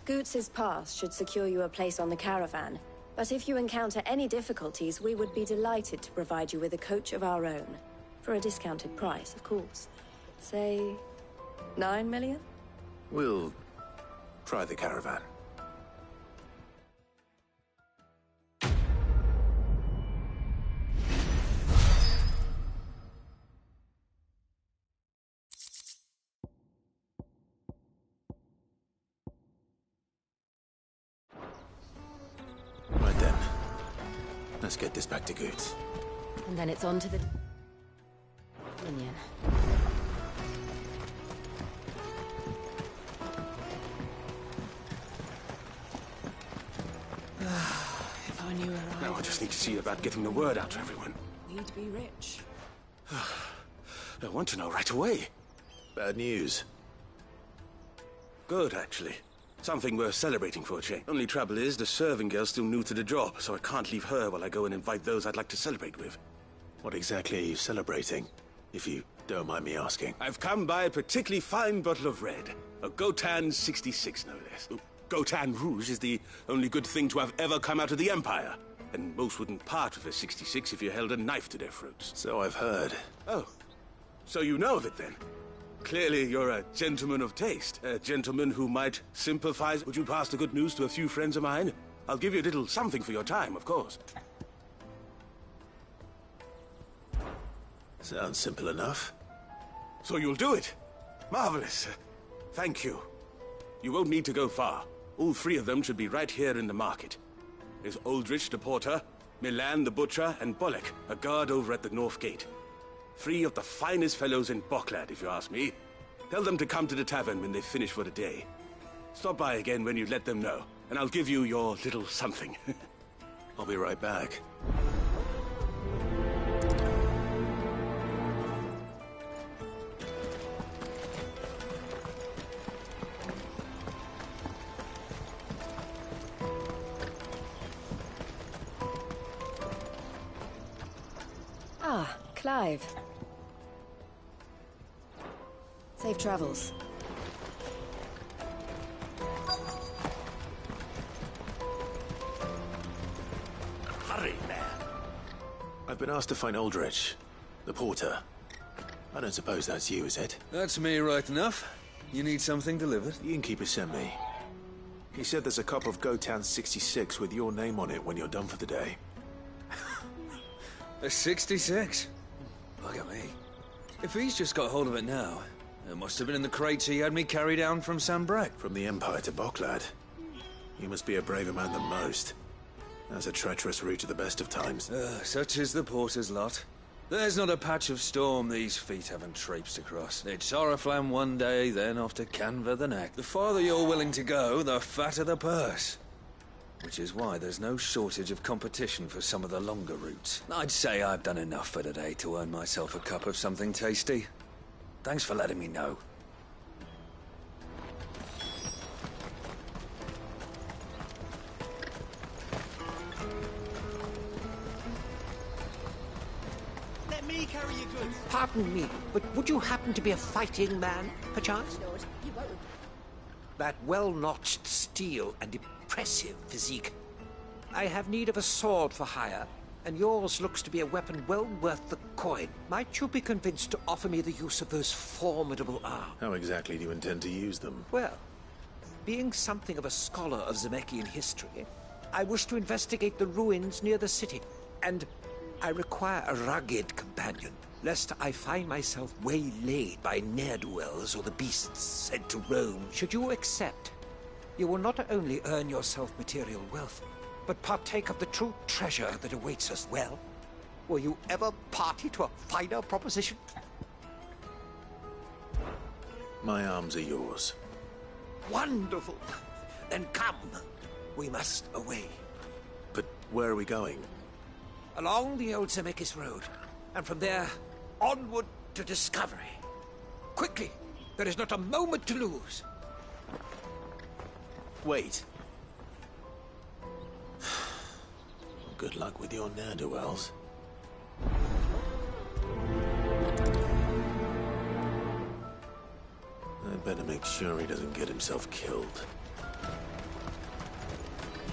Goots's pass should secure you a place on the caravan, but if you encounter any difficulties, we would be delighted to provide you with a coach of our own. For a discounted price, of course. Say, 9 million? We'll try the caravan. Right then. Let's get this back to Goots. And then it's on to the Minion. If I knew where Now I just need to see about getting the word out to everyone. we'd be rich. I want to know right away. Bad news. Good, actually. Something worth celebrating for a change. Only trouble is, the serving girl's still new to the job, so I can't leave her while I go and invite those I'd like to celebrate with. What exactly are you celebrating, if you don't mind me asking? I've come by a particularly fine bottle of red. A Gotan 66, no less. Gotan Rouge is the only good thing to have ever come out of the Empire. And most wouldn't part with a 66 if you held a knife to their throats. So I've heard. Oh. So you know of it, then? Clearly you're a gentleman of taste. A gentleman who might sympathize. Would you pass the good news to a few friends of mine? I'll give you a little something for your time, of course. Sounds simple enough. So you'll do it? Marvelous. Thank you. You won't need to go far. All three of them should be right here in the market. There's Aldrich the porter, Milan the butcher, and Bolek, a guard over at the north gate. Three of the finest fellows in Boklad, if you ask me. Tell them to come to the tavern when they've finished for the day. Stop by again when you let them know, and I'll give you your little something. I'll be right back. Ah, Clive. Safe travels. Hurry, man. I've been asked to find Aldrich, the porter. I don't suppose that's you, is it? That's me right enough. You need something delivered? The innkeeper sent me. He said there's a cup of Gotan 66 with your name on it when you're done for the day. A 66? Look at me. If he's just got hold of it now, it must have been in the crates he had me carry down from Sambrek. From the Empire to Boklad. You must be a braver man than most. That's a treacherous route at the best of times. Such is the porter's lot. There's not a patch of storm these feet haven't traipsed across. It's Oriflamme one day, then off to Canva the next. The farther you're willing to go, the fatter the purse. Which is why there's no shortage of competition for some of the longer routes. I'd say I've done enough for today to earn myself a cup of something tasty. Thanks for letting me know. Let me carry your goods. Pardon me, but would you happen to be a fighting man, perchance? Lord, you won't. That well-notched steel and impressive physique. I have need of a sword for hire, and yours looks to be a weapon well worth the coin. Might you be convinced to offer me the use of those formidable arms? How exactly do you intend to use them? Well, being something of a scholar of Zemeckis history, I wish to investigate the ruins near the city, and I require a rugged companion, lest I find myself waylaid by ne'er-do-wells or the beasts sent to Rome. Should you accept, you will not only earn yourself material wealth, but partake of the true treasure that awaits us. Well, were you ever party to a finer proposition? My arms are yours. Wonderful! Then come. We must away. But where are we going? Along the old Zemeckis Road, and from there, onward to discovery. Quickly! There is not a moment to lose. Wait. Good luck with your ne'er-do-wells. I'd better make sure he doesn't get himself killed.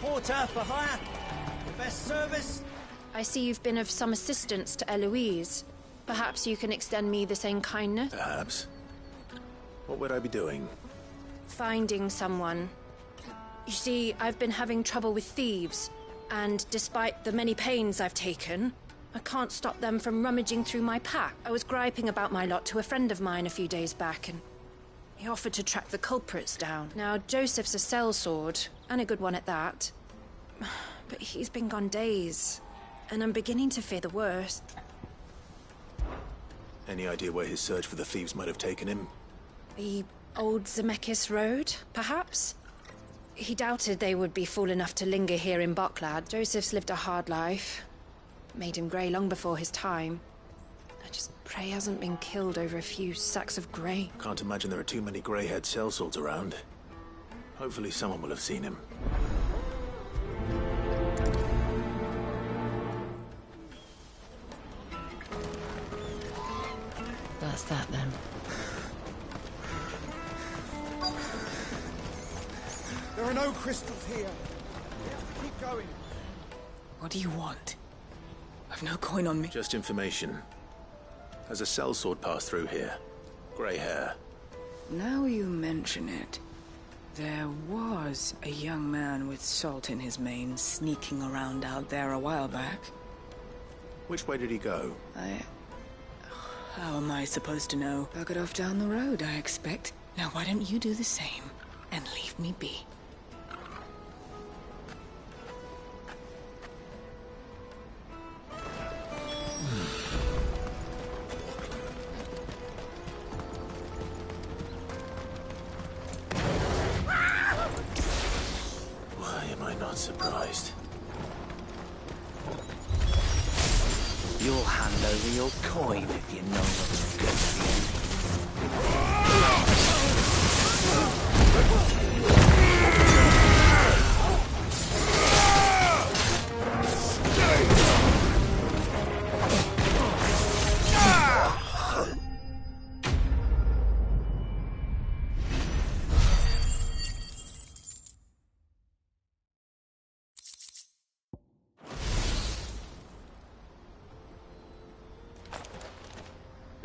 Porter for hire. Best service. I see you've been of some assistance to Eloise. Perhaps you can extend me the same kindness? Perhaps. What would I be doing? Finding someone. You see, I've been having trouble with thieves, and despite the many pains I've taken, I can't stop them from rummaging through my pack. I was griping about my lot to a friend of mine a few days back, and he offered to track the culprits down. Now, Joseph's a sellsword, and a good one at that. But he's been gone days, and I'm beginning to fear the worst. Any idea where his search for the thieves might have taken him? The old Zemeckis Road, perhaps? He doubted they would be fool enough to linger here in Boklad. Joseph's lived a hard life. Made him grey long before his time. I just pray he hasn't been killed over a few sacks of grain. Can't imagine there are too many grey-haired sellswords around. Hopefully someone will have seen him. That's that then. There are no crystals here. We have to keep going. What do you want? I've no coin on me. Just information. Has a sellsword passed through here? Grey hair. Now you mention it, there was a young man with salt in his mane sneaking around out there a while back. Which way did he go? How am I supposed to know? Buggered off down the road, I expect. Now why don't you do the same and leave me be? Why am I not surprised? You'll hand over your coin if you know what's good for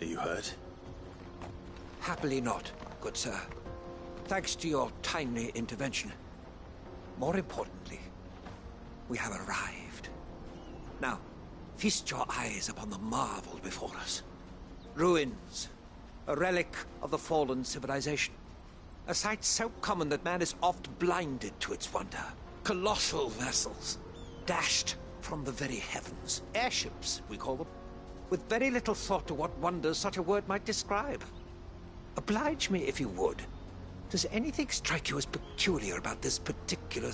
Are you hurt? Happily not, good sir. Thanks to your timely intervention. More importantly, we have arrived. Now, feast your eyes upon the marvel before us. Ruins, a relic of the fallen civilization. A sight so common that man is oft blinded to its wonder. Colossal vessels, dashed from the very heavens. Airships, we call them. With very little thought to what wonders such a word might describe. Oblige me if you would. Does anything strike you as peculiar about this particular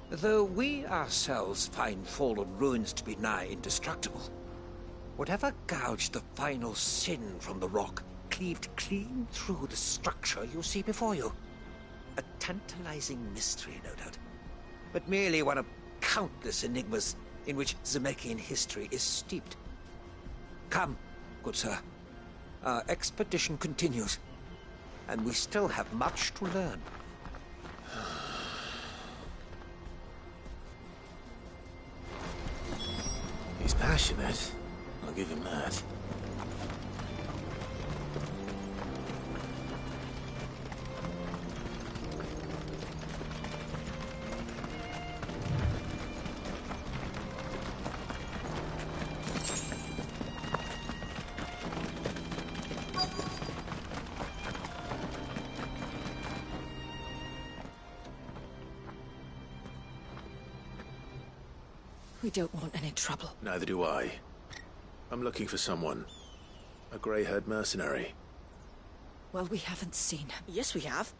Though we ourselves find fallen ruins to be nigh indestructible, whatever gouged the final sin from the rock cleaved clean through the structure you see before you. A tantalizing mystery, no doubt, but merely one of countless enigmas in which Zemeckis history is steeped. Come, good sir. Our expedition continues, and we still have much to learn. passionate. I'll give him that. We don't want any trouble. Neither do I. I'm looking for someone. A grey-haired mercenary. Well, we haven't seen him. Yes, we have.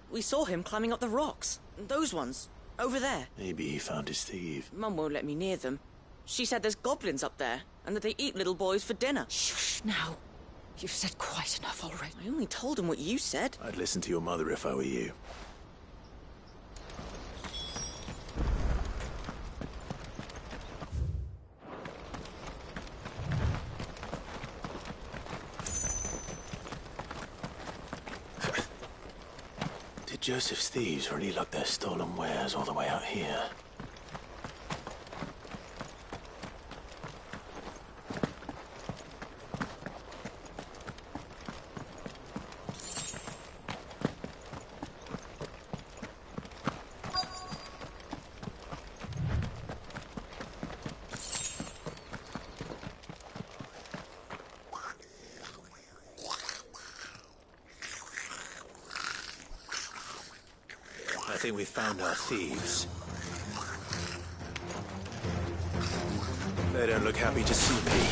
We saw him climbing up the rocks. Those ones. Over there. Maybe he found his thief. Mum won't let me near them. She said there's goblins up there, and that they eat little boys for dinner. Shush, now. You've said quite enough already. I only told him what you said. I'd listen to your mother if I were you. Did Joseph's thieves really lug their stolen wares all the way out here? I think we've found our thieves. They don't look happy to see me.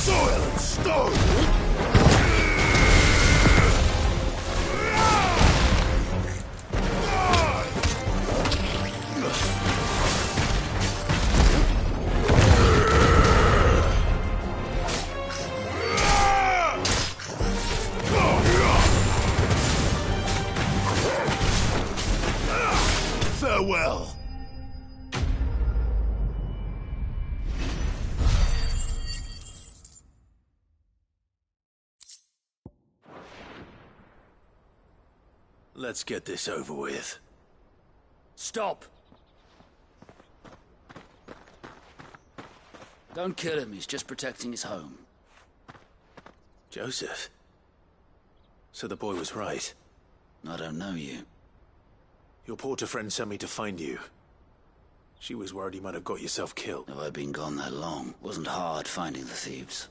Soil and stone! Farewell! Let's get this over with. Stop! Don't kill him, he's just protecting his home. Joseph? So the boy was right. I don't know you. Your porter friend sent me to find you. She was worried you might have got yourself killed. Have I been gone that long? It wasn't hard finding the thieves.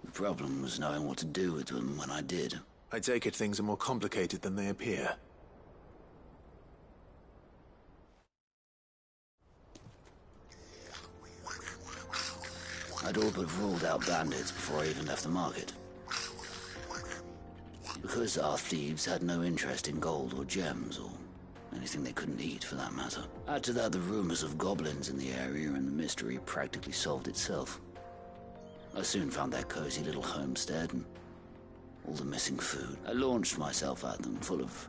The problem was knowing what to do with them when I did. I take it things are more complicated than they appear. I'd all but ruled out bandits before I even left the market. Because our thieves had no interest in gold or gems, or anything they couldn't eat for that matter. Add to that the rumors of goblins in the area, and the mystery practically solved itself. I soon found their cozy little homestead, and all the missing food. I launched myself at them, full of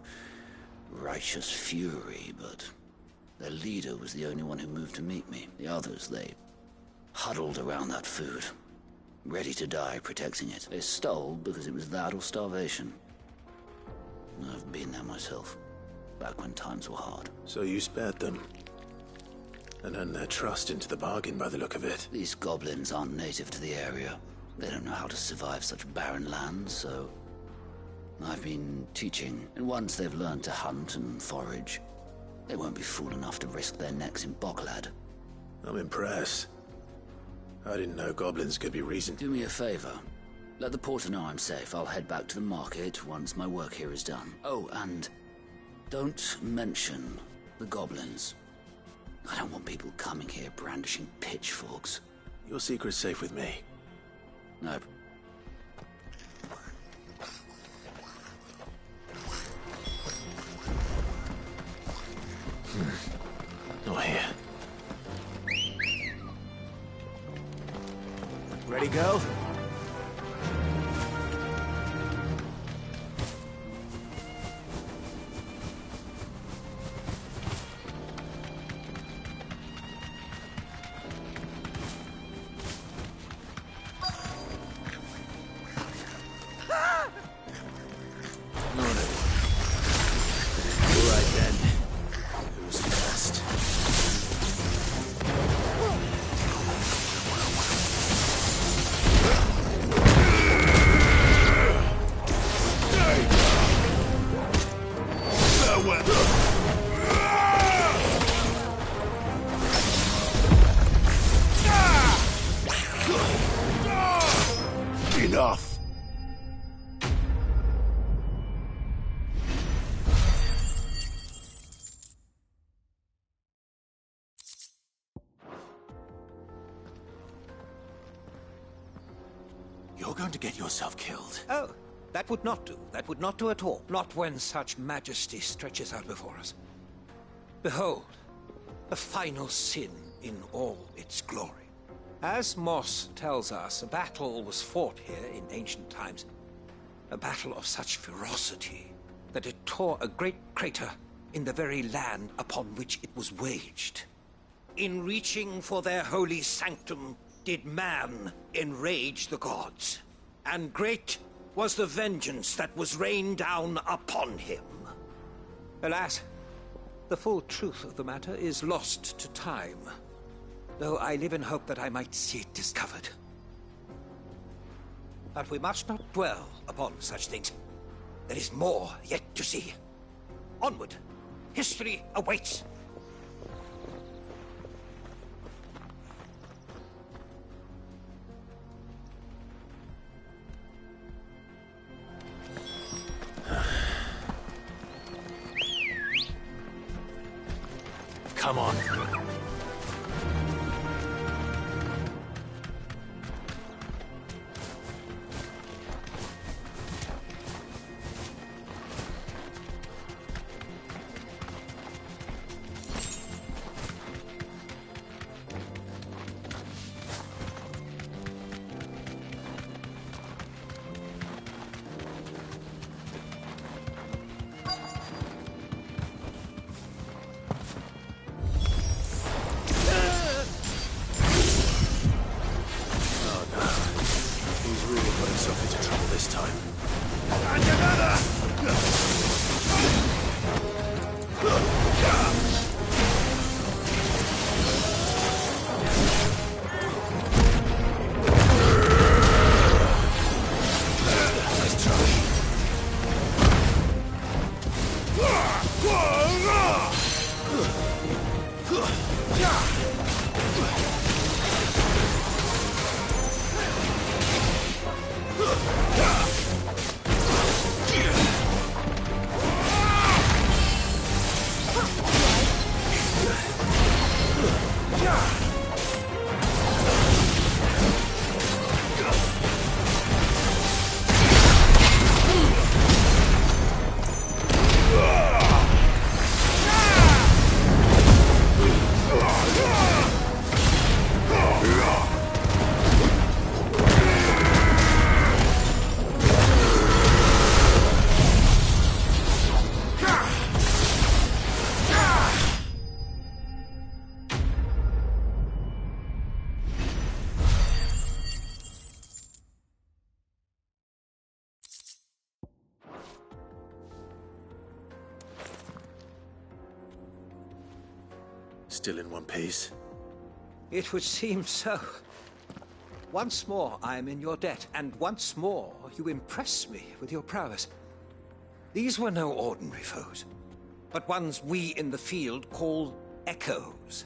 righteous fury, but their leader was the only one who moved to meet me. The others, they huddled around that food, ready to die protecting it. They stole because it was that or starvation. I've been there myself, back when times were hard. So you spared them, and earned their trust into the bargain by the look of it. These goblins aren't native to the area. They don't know how to survive such barren lands, so I've been teaching. And once they've learned to hunt and forage, they won't be fool enough to risk their necks in Boklad. I'm impressed. I didn't know goblins could be reasoned. Do me a favor. Let the porter know I'm safe. I'll head back to the market once my work here is done. Oh, and don't mention the goblins. I don't want people coming here brandishing pitchforks. Your secret's safe with me. No. Not here. Ready, girl? Enough! You're going to get yourself killed. Oh, that would not do. That would not do at all. Not when such majesty stretches out before us. Behold, the final sin in all its glory. As Moss tells us, a battle was fought here in ancient times. A battle of such ferocity that it tore a great crater in the very land upon which it was waged. In reaching for their holy sanctum, did man enrage the gods, and great was the vengeance that was rained down upon him. Alas, the full truth of the matter is lost to time, though I live in hope that I might see it discovered. But we must not dwell upon such things. There is more yet to see. Onward! History awaits! Come on. Still in one piece? It would seem so. Once more I am in your debt, and once more you impress me with your prowess. These were no ordinary foes, but ones we in the field call echoes.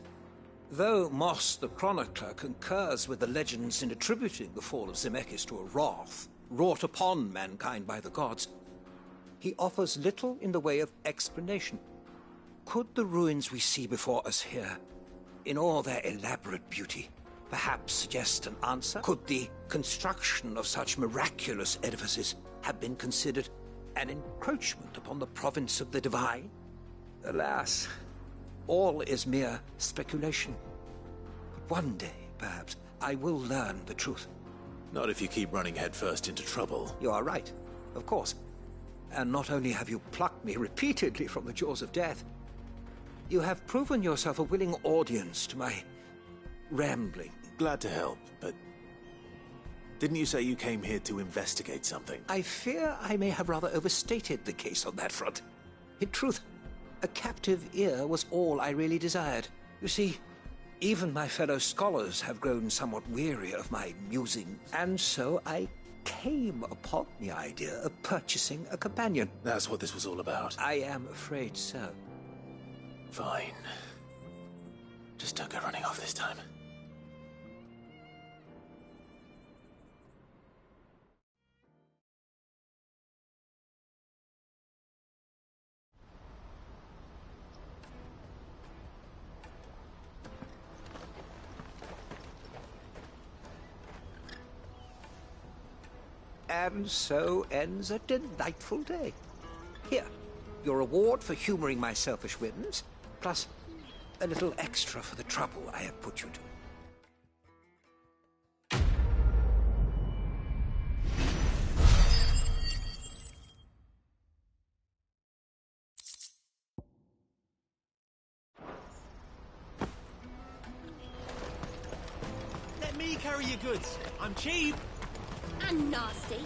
Though Moss the Chronicler concurs with the legends in attributing the fall of Zemeckis to a wrath wrought upon mankind by the gods, he offers little in the way of explanation. Could the ruins we see before us here, in all their elaborate beauty, perhaps suggest an answer? Could the construction of such miraculous edifices have been considered an encroachment upon the province of the divine? Alas, all is mere speculation. But one day, perhaps, I will learn the truth. Not if you keep running headfirst into trouble. You are right, of course. And not only have you plucked me repeatedly from the jaws of death, you have proven yourself a willing audience to my rambling. Glad to help, but didn't you say you came here to investigate something? I fear I may have rather overstated the case on that front. In truth, a captive ear was all I really desired. You see, even my fellow scholars have grown somewhat weary of my musings, and so I came upon the idea of purchasing a companion. That's what this was all about. I am afraid so. Fine. Just don't go running off this time. And so ends a delightful day. Here, your reward for humoring my selfish whims, plus a little extra for the trouble I have put you to. Let me carry your goods. I'm cheap. And nasty.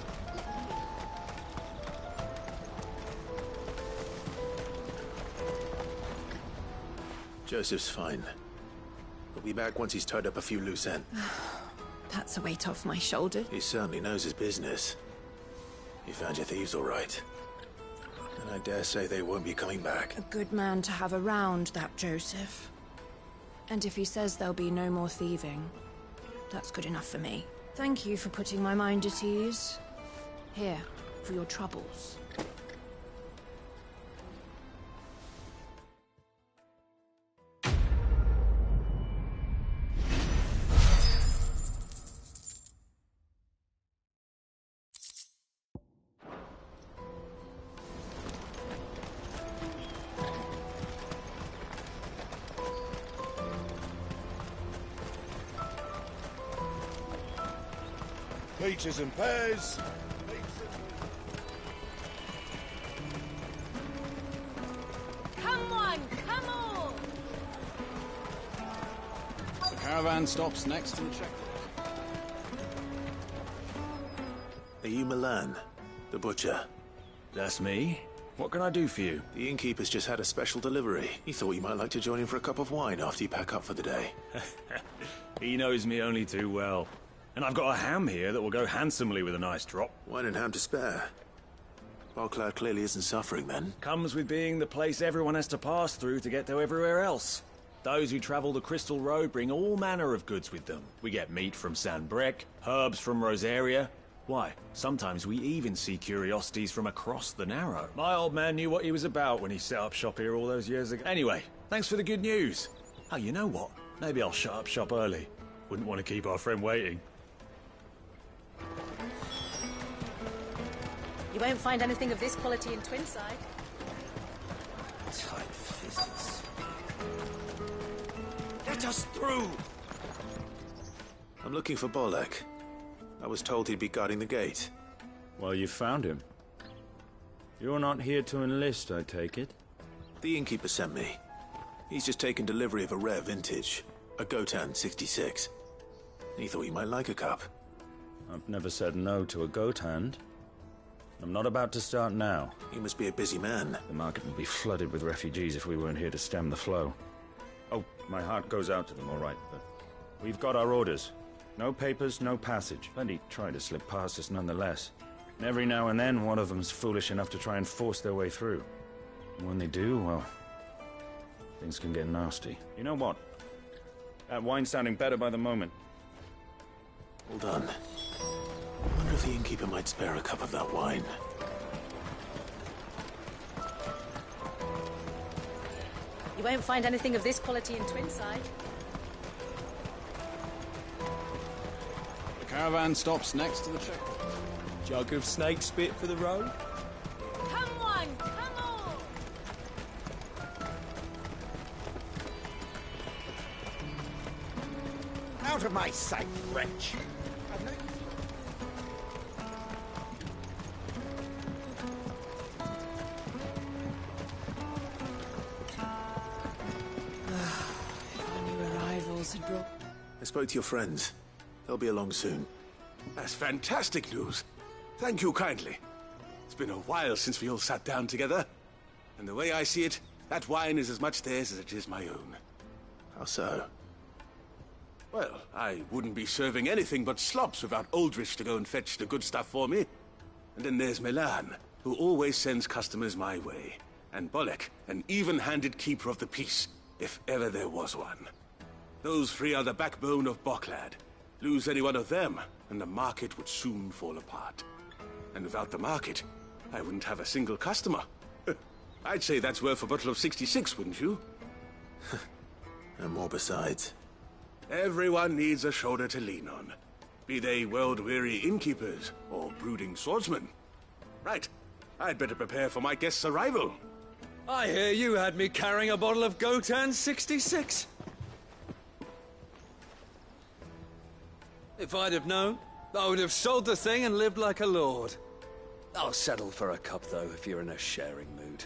Joseph's fine. He'll be back once he's tied up a few loose ends. That's a weight off my shoulder. He certainly knows his business. You found your thieves all right. And I dare say they won't be coming back. A good man to have around, that Joseph. And if he says there'll be no more thieving, that's good enough for me. Thank you for putting my mind at ease. Here, for your troubles. Peaches and pears. Come one, come all. The caravan stops next to the checkpoint. Are you Milan, the butcher? That's me. What can I do for you? The innkeeper's just had a special delivery. He thought you might like to join him for a cup of wine after you pack up for the day. He knows me only too well. And I've got a ham here that will go handsomely with a nice drop. Wine and ham to spare. Bocklad clearly isn't suffering then. Comes with being the place everyone has to pass through to get to everywhere else. Those who travel the Crystal Road bring all manner of goods with them. We get meat from San Brec, herbs from Rosaria. Why, sometimes we even see curiosities from across the Narrow. My old man knew what he was about when he set up shop here all those years ago. Anyway, thanks for the good news. Oh, you know what? Maybe I'll shut up shop early. Wouldn't want to keep our friend waiting. You won't find anything of this quality in Twinside. Tight fists. Let us through! I'm looking for Bolek. I was told he'd be guarding the gate. Well, you found him. You're not here to enlist, I take it? The innkeeper sent me. He's just taken delivery of a rare vintage, a Gotan 66. He thought you might like a cup. I've never said no to a goat hand. I'm not about to start now. You must be a busy man. The market would be flooded with refugees if we weren't here to stem the flow. Oh, my heart goes out to them, all right, but we've got our orders. No papers, no passage. Plenty try to slip past us nonetheless. And every now and then, one of them's foolish enough to try and force their way through. And when they do, well, things can get nasty. You know what? That wine's sounding better by the moment. Hold on. I wonder if the innkeeper might spare a cup of that wine. You won't find anything of this quality in Twinside. The caravan stops next to the checkpoint. Jug of snake spit for the road. Come one, come all. Out of my sight, wretch! I spoke to your friends. They'll be along soon. That's fantastic news. Thank you kindly. It's been a while since we all sat down together. And the way I see it, that wine is as much theirs as it is my own. How so? Well, I wouldn't be serving anything but slops without Aldrich to go and fetch the good stuff for me. And then there's Milan, who always sends customers my way. And Bolek, an even-handed keeper of the peace, if ever there was one. Those three are the backbone of Bocklad. Lose any one of them, and the market would soon fall apart. And without the market, I wouldn't have a single customer. I'd say that's worth a bottle of 66, wouldn't you? And more besides. Everyone needs a shoulder to lean on. Be they world-weary innkeepers or brooding swordsmen. Right. I'd better prepare for my guest's arrival. I hear you had me carrying a bottle of Gotan 66. If I'd have known, I would have sold the thing and lived like a lord. I'll settle for a cup, though, if you're in a sharing mood.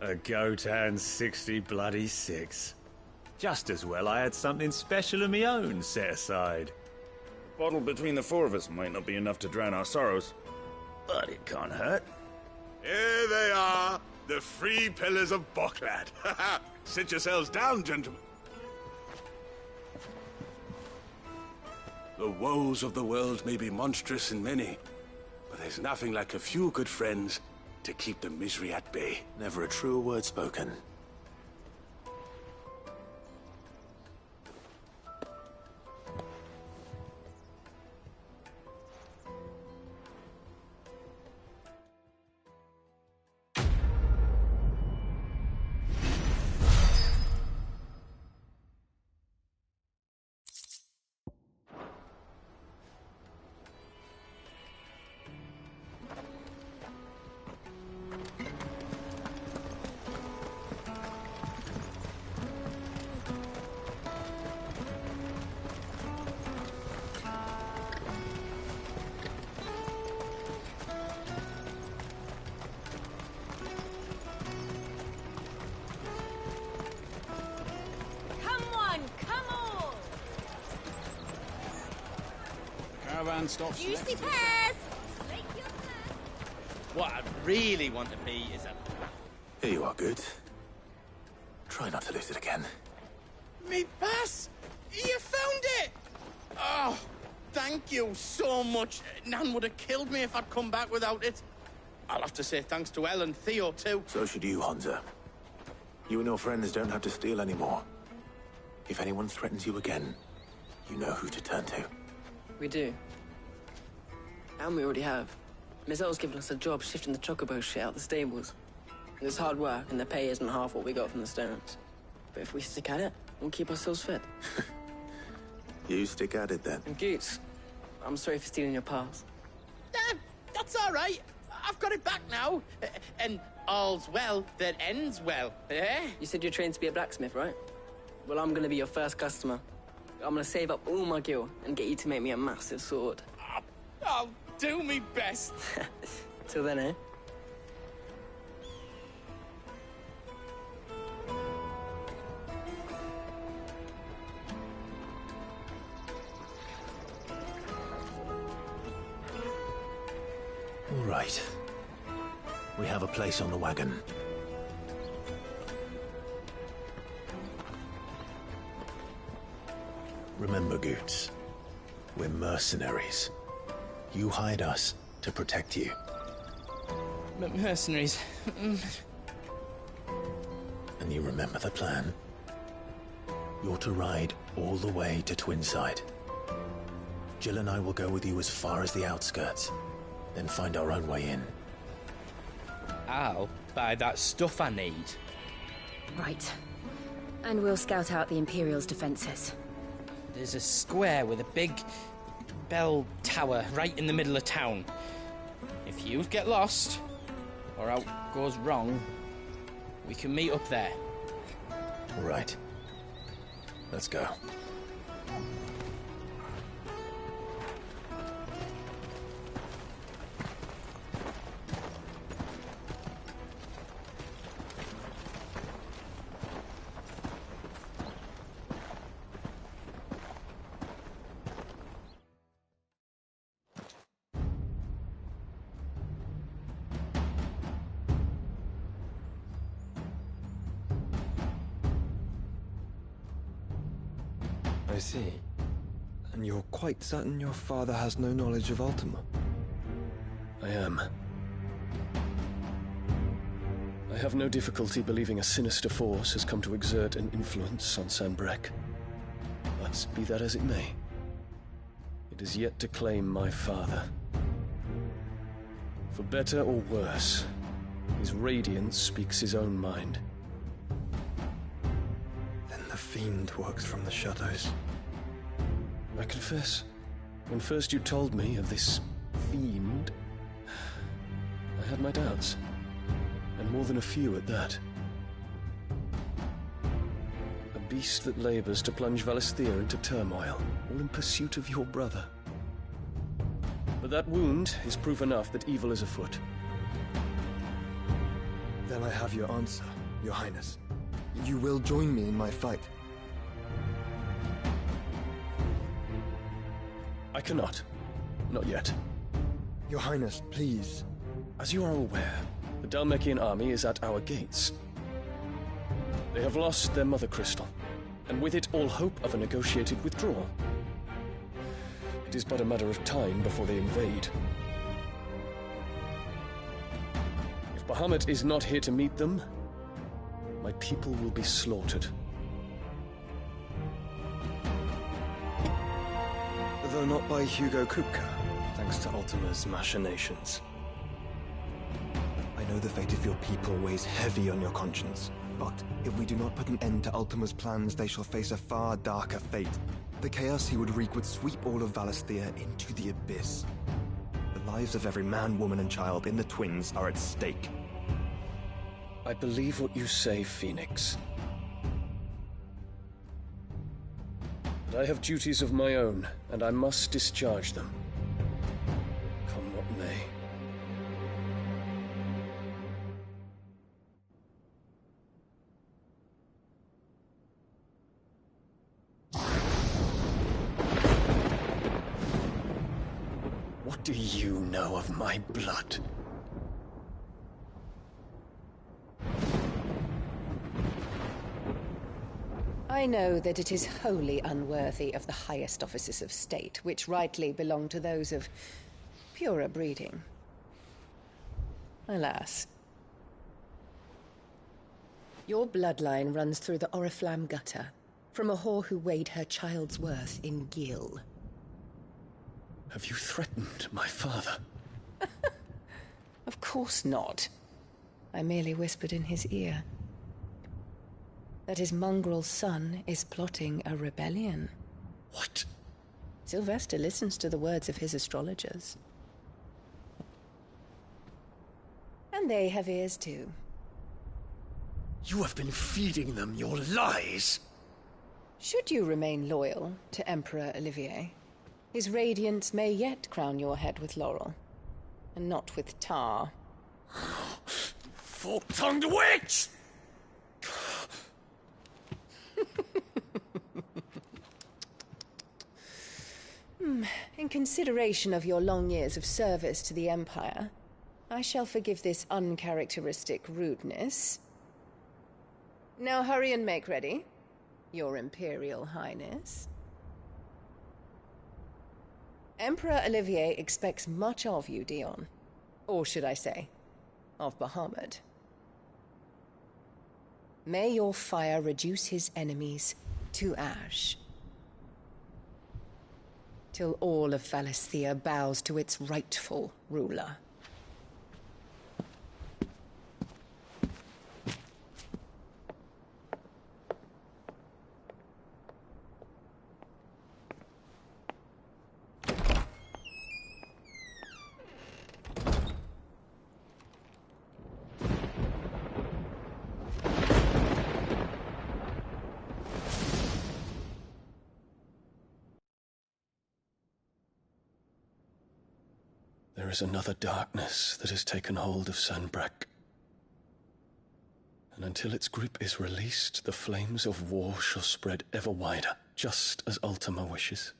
A Gotan 66. Just as well I had something special of my own set aside. A bottle between the four of us might not be enough to drown our sorrows, but it can't hurt. Here they are, the free pillars of Boklad. Sit yourselves down, gentlemen. The woes of the world may be monstrous and many, but there's nothing like a few good friends to keep the misery at bay. Never a truer word spoken. Caravan stops Juicy next. pears! What I really want to be is a... Here you are, good. Try not to lose it again. Me pass! You found it! Oh, thank you so much. Nan would have killed me if I'd come back without it. I'll have to say thanks to Elle and Theo, too. So should you, Hansa. You and your friends don't have to steal anymore. If anyone threatens you again, you know who to turn to. We do. And we already have. Mizelle's given us a job shifting the chocobo shit out the stables. It's hard work, and the pay isn't half what we got from the Stones. But if we stick at it, we'll keep ourselves fit. You stick at it, then. And Goots, I'm sorry for stealing your pass. That's all right. I've got it back now. And all's well that ends well, eh? You said you're trained to be a blacksmith, right? Well, I'm gonna be your first customer. I'm gonna save up all my gil and get you to make me a massive sword. I'll do me best. Till then, eh? All right. We have a place on the wagon. Remember, Goots, we're mercenaries. You hired us to protect you. Mercenaries. And you remember the plan? You're to ride all the way to Twinside. Jill and I will go with you as far as the outskirts, then find our own way in. I'll buy that stuff I need. Right. And we'll scout out the Imperial's defenses. There's a square with a big bell tower right in the middle of town. If you get lost, or out goes wrong, we can meet up there. All right. Let's go. I see. And you're quite certain your father has no knowledge of Ultima? I am. I have no difficulty believing a sinister force has come to exert an influence on Sanbreque. But be that as it may, it is yet to claim my father. For better or worse, his radiance speaks his own mind. Then the fiend works from the shadows. I confess, When first you told me of this fiend, I had my doubts. And more than a few at that. A beast that labors to plunge Valisthea into turmoil, all in pursuit of your brother. But that wound is proof enough that evil is afoot. Then I have your answer, Your Highness. You will join me in my fight. I cannot. Not yet. Your Highness, please. As you are aware, the Dhalmekian army is at our gates. They have lost their mother crystal, and with it all hope of a negotiated withdrawal. It is but a matter of time before they invade. If Bahamut is not here to meet them, my people will be slaughtered. Though not by Hugo Kupka, thanks to Ultima's machinations. I know the fate of your people weighs heavy on your conscience, but if we do not put an end to Ultima's plans, they shall face a far darker fate. The chaos he would wreak would sweep all of Valisthea into the abyss. The lives of every man, woman, and child in the Twins are at stake. I believe what you say, Phoenix. But I have duties of my own, and I must discharge them. Come what may. What do you know of my blood? I know that it is wholly unworthy of the highest offices of state, which rightly belong to those of purer breeding. Alas. Your bloodline runs through the Oriflamme gutter, from a whore who weighed her child's worth in gil. Have you threatened my father? Of course not. I merely whispered in his ear that his mongrel son is plotting a rebellion. What? Sylvester listens to the words of his astrologers. And they have ears too. You have been feeding them your lies! Should you remain loyal to Emperor Olivier, his radiance may yet crown your head with laurel, and not with tar. Fork-tongued witch! In consideration of your long years of service to the Empire, I shall forgive this uncharacteristic rudeness. Now hurry and make ready, Your Imperial Highness. Emperor Olivier expects much of you, Dion. Or should I say, of Bahamut. May your fire reduce his enemies to ash, till all of Valisthea bows to its rightful ruler. There is another darkness that has taken hold of Sanbreque. And until its grip is released, the flames of war shall spread ever wider, just as Ultima wishes.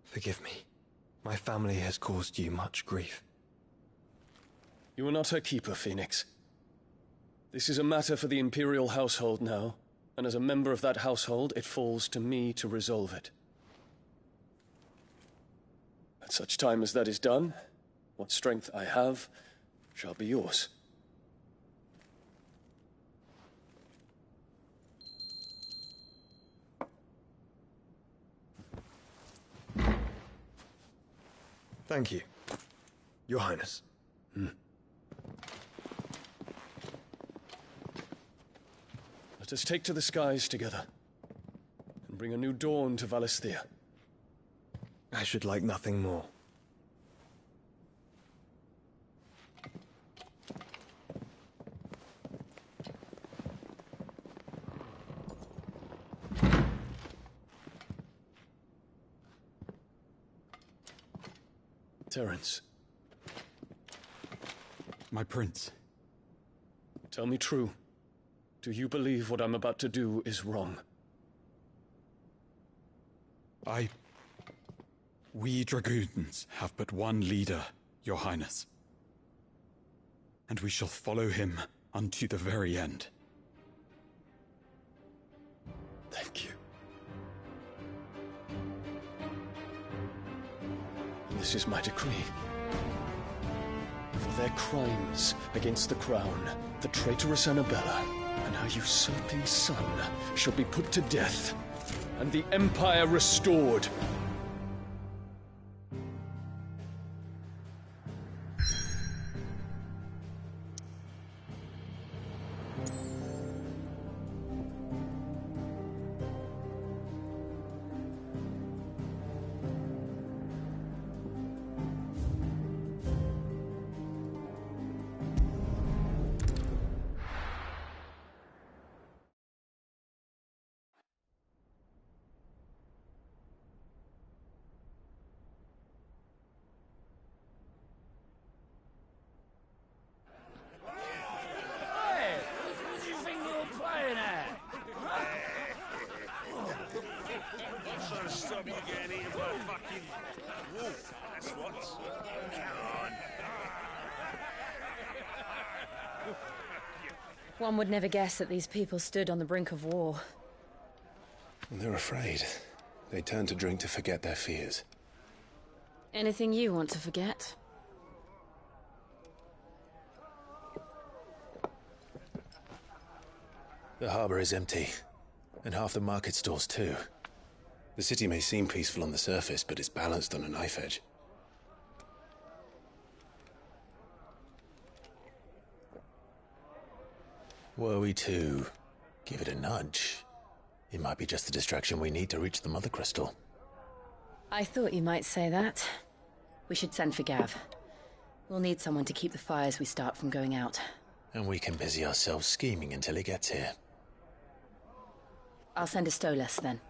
Forgive me. My family has caused you much grief. You are not her keeper, Phoenix. This is a matter for the Imperial household now, and as a member of that household, it falls to me to resolve it. At such time as that is done, what strength I have shall be yours. Thank you, Your Highness. Let us take to the skies together, and bring a new dawn to Valisthea. I should like nothing more. Terence. My prince. Tell me true. Do you believe what I'm about to do is wrong? We dragoons have but one leader, your highness. And we shall follow him unto the very end. Thank you. This is my decree. For their crimes against the crown, the traitorous Annabella and her usurping son shall be put to death, and the Empire restored. One would never guess that these people stood on the brink of war. They're afraid. They turn to drink to forget their fears. Anything you want to forget? The harbor is empty, and half the market stalls too. The city may seem peaceful on the surface, but it's balanced on a knife edge. Were we to give it a nudge, it might be just the distraction we need to reach the Mother Crystal. I thought you might say that. We should send for Gav. We'll need someone to keep the fires we start from going out. And we can busy ourselves scheming until he gets here. I'll send a Stolas then.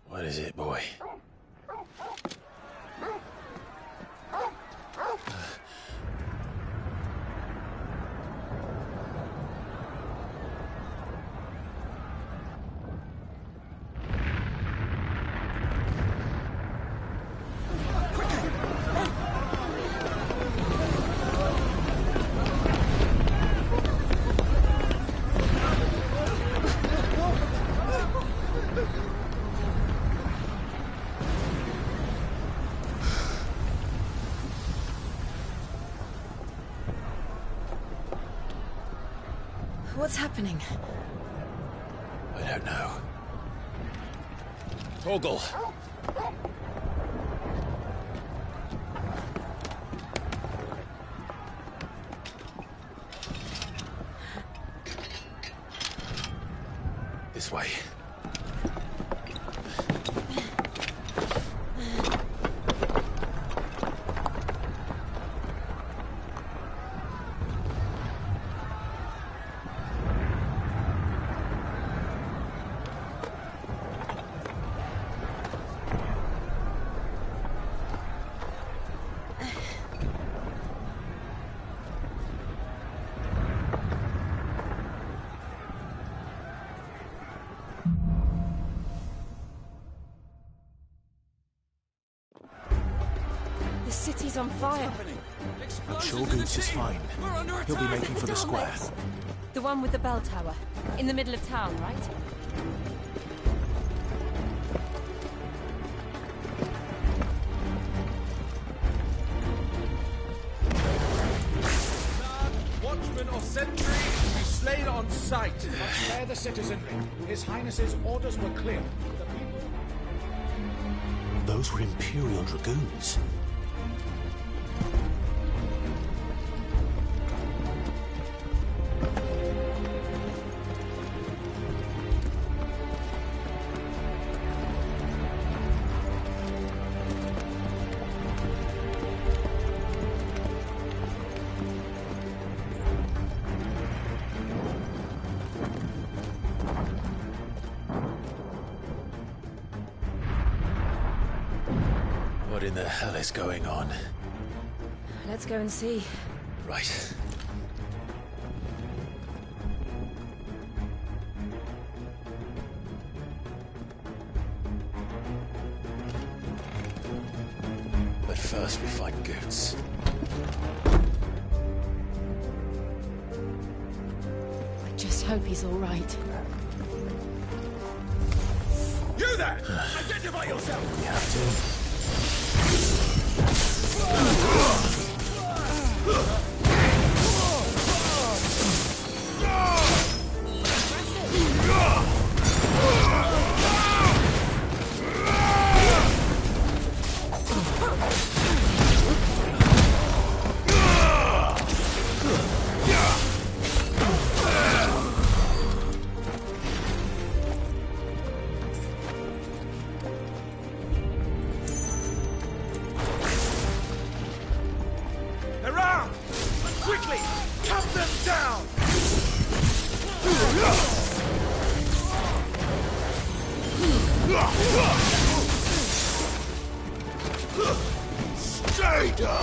What is it, boy? What's happening? I don't know. Torgal! This way. The city's on fire. I'm sure Goots is fine. He'll be making for the square. The one with the bell tower. In the middle of town, right? sight, but spare the citizenry. His Highness's orders were clear. The people... Those were Imperial Dragoons. What in the hell is going on? Let's go and see. Right. But first we find Goots. I just hope he's all right. You there! Identify yourself! We have to. Stay down!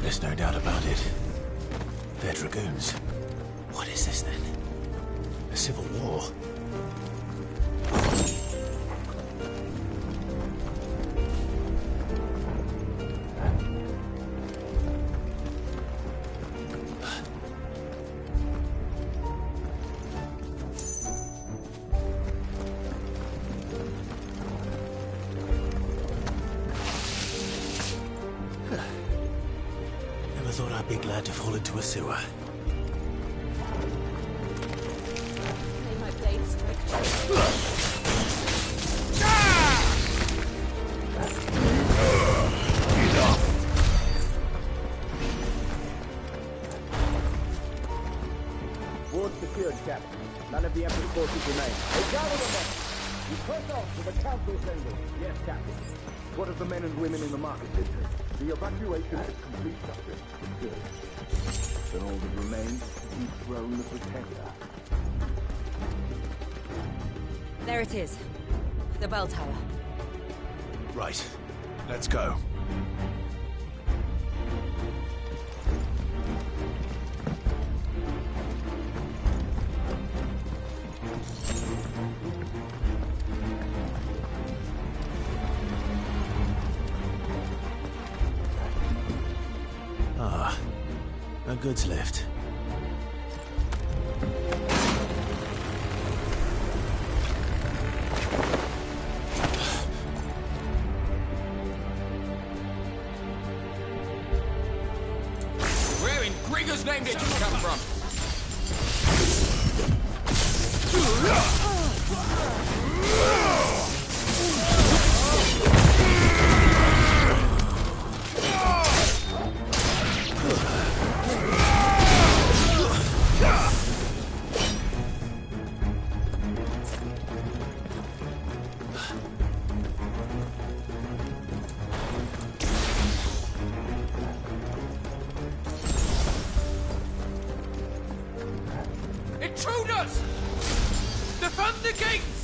There's no doubt about it. They're Dragoons. What is this then? A civil war? Never thought I'd be glad to fall into a sewer. My blades Ward secured, Captain. None of the Emperor's forces remain. Hey, gather them up! You press on to the council assembly. Yes, Captain. What of the men and women in the market district? The evacuation is complete, Captain. Good. Then all that remains is to dethrone the Protector. There it is. The bell tower. Right. Let's go. Ah, a goods lift. Gringer's name did you come from? Intruders! Defend the gates!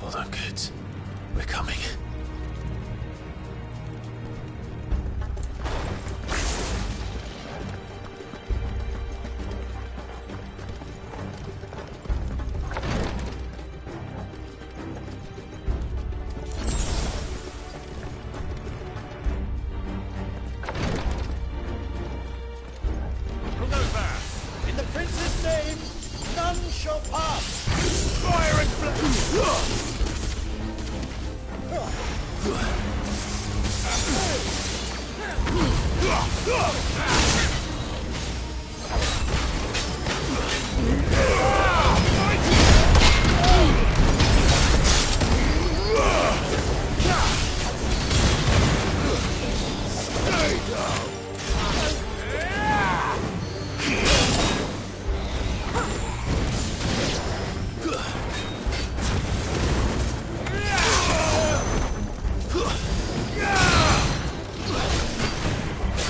Hold on, kids. We're coming. Who goes there? In the prince's name, none shall pass! Fire and flame!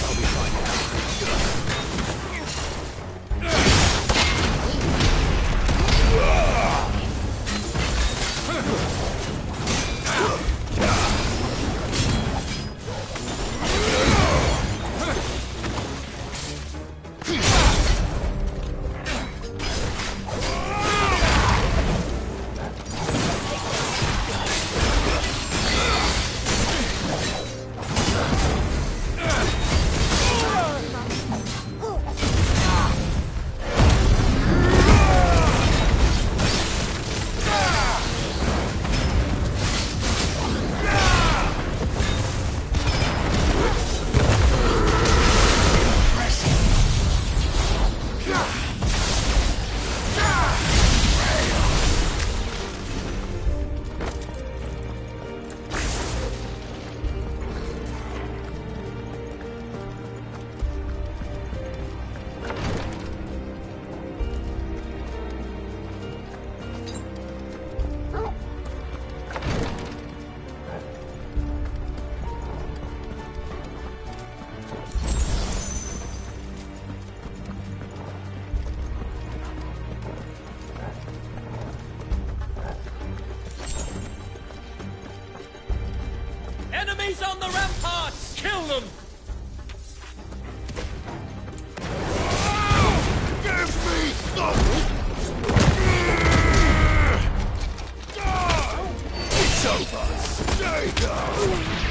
I'll be fine now. Enemies on the ramparts! Kill them! Give me It's over! Stay down!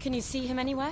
Can you see him anywhere?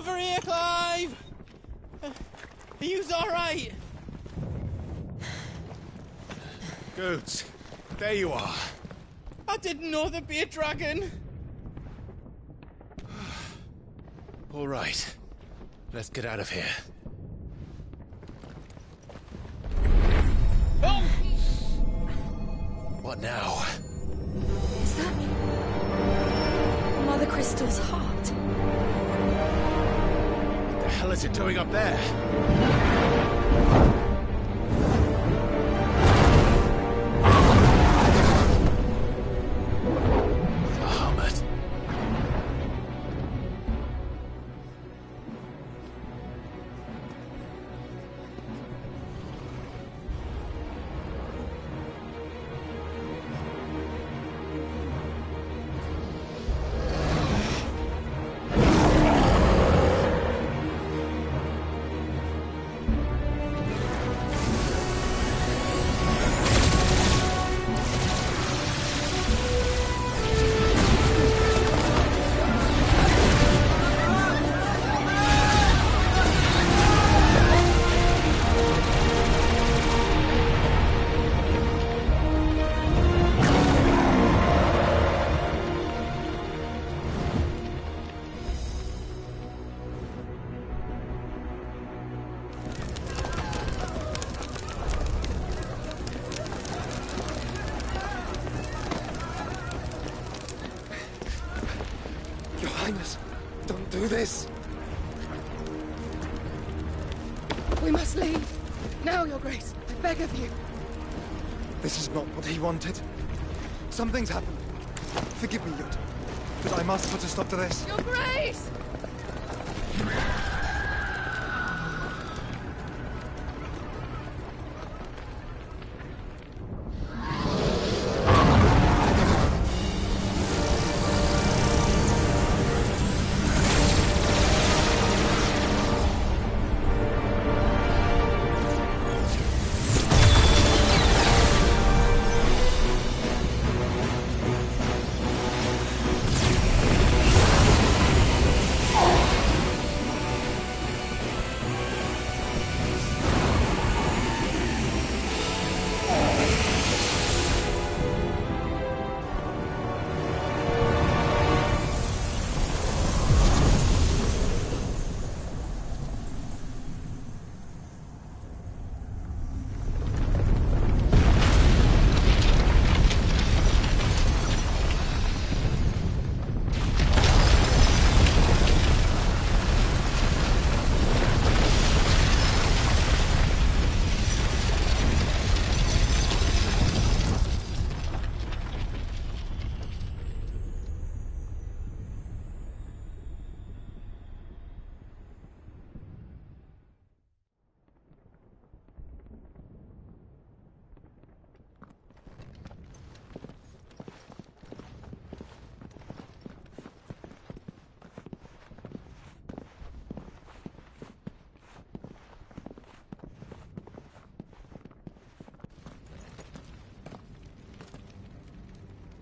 over here, Clive! Are you alright? Goods, there you are. I didn't know there'd be a dragon. All right. Let's get out of here. Oh! What now? Is that Mother Crystal's heart? What the hell is it doing up there? Bahamut. Your Highness, don't do this. We must leave. Now, Your Grace. I beg of you. This is not what he wanted. Something's happened. Forgive me, Yod, but I must put a stop to this. Your Grace!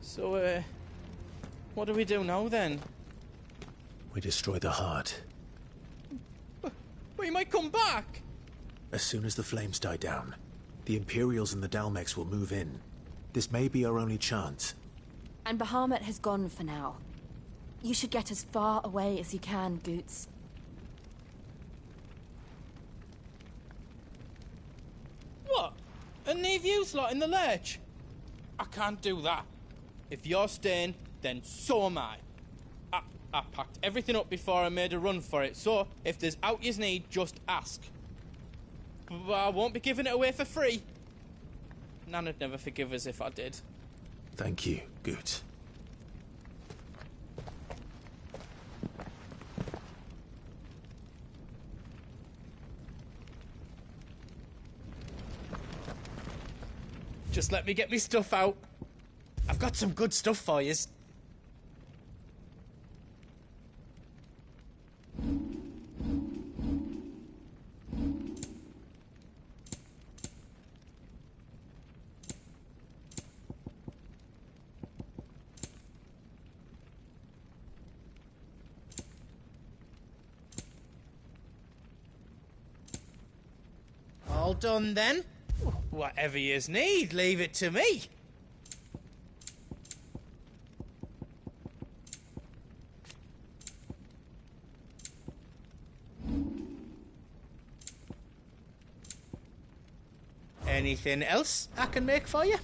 So, what do we do now, then? We destroy the heart. But he might come back! As soon as the flames die down, the Imperials and the Dalmex will move in. This may be our only chance. And Bahamut has gone for now. You should get as far away as you can, Goots. What? And leave you lot in the lurch? I can't do that. If you're staying, then so am I. I packed everything up before I made a run for it, so if there's out you need, just ask. But I won't be giving it away for free. Nana'd never forgive us if I did. Thank you, Goots. Just let me get me stuff out. I've got some good stuff for yous. All done then? Whatever yous need, leave it to me. Anything else I can make for you?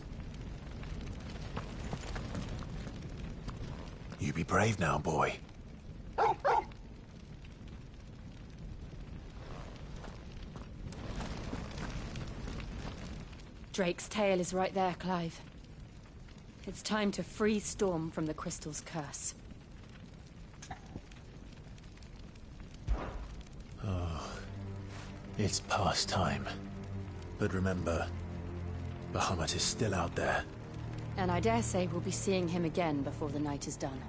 You be brave now, boy. Drake's tail is right there, Clive. It's time to free Storm from the Crystal's curse. Oh, it's past time. But remember, Bahamut is still out there. And I dare say we'll be seeing him again before the night is done.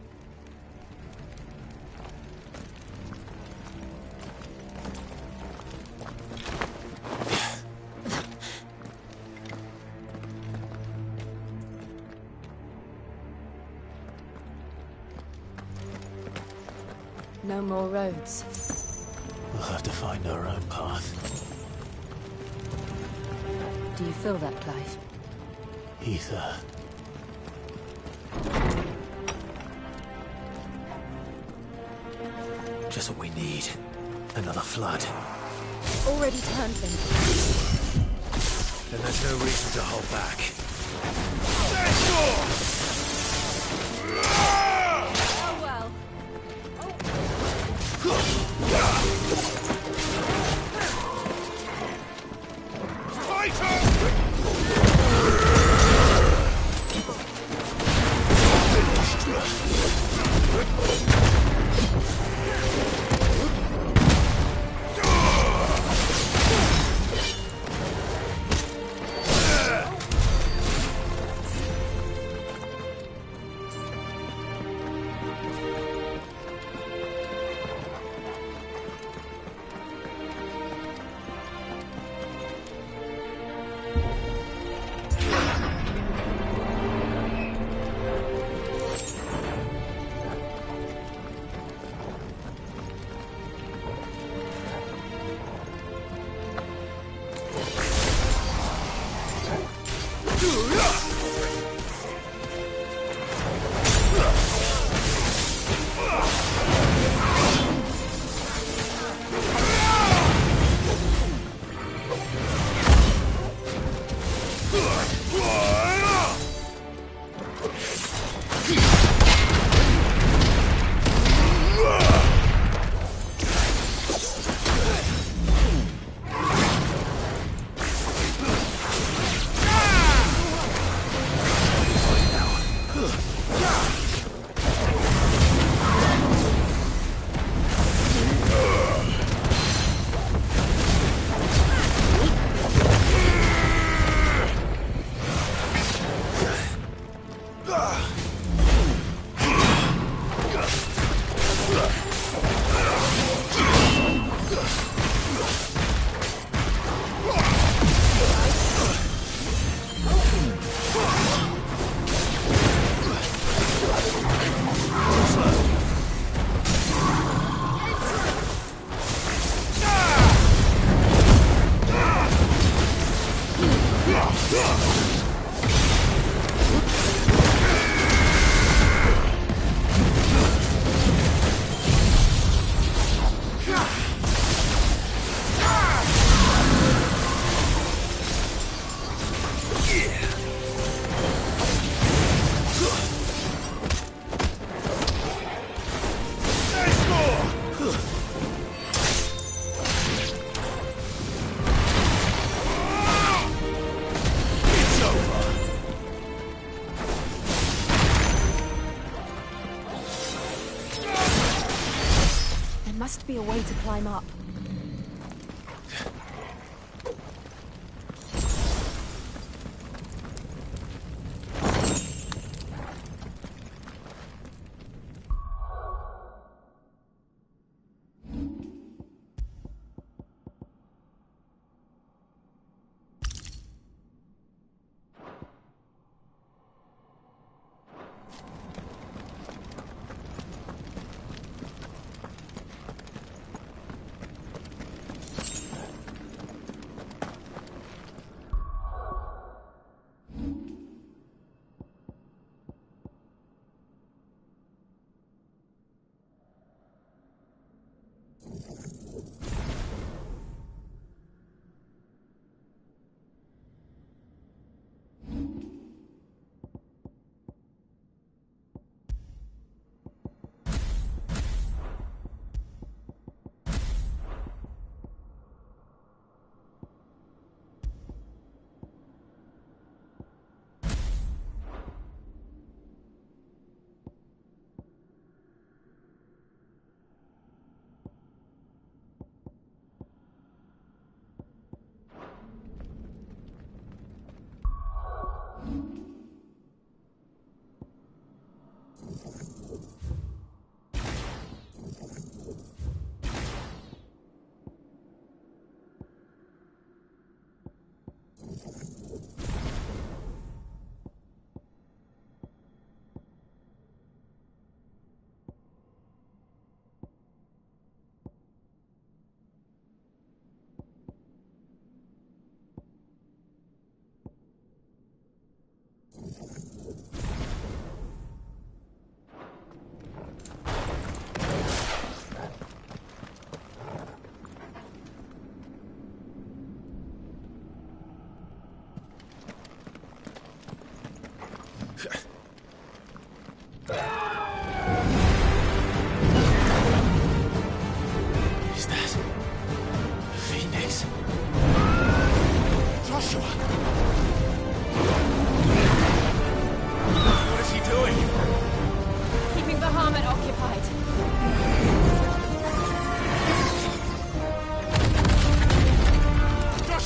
No more roads. We'll have to find our own path. Do you feel that, Clive? Ether. Just what we need. Another flood. Already turned them. Then there's no reason to hold back. Let's go! Oh well. Must be a way to climb up.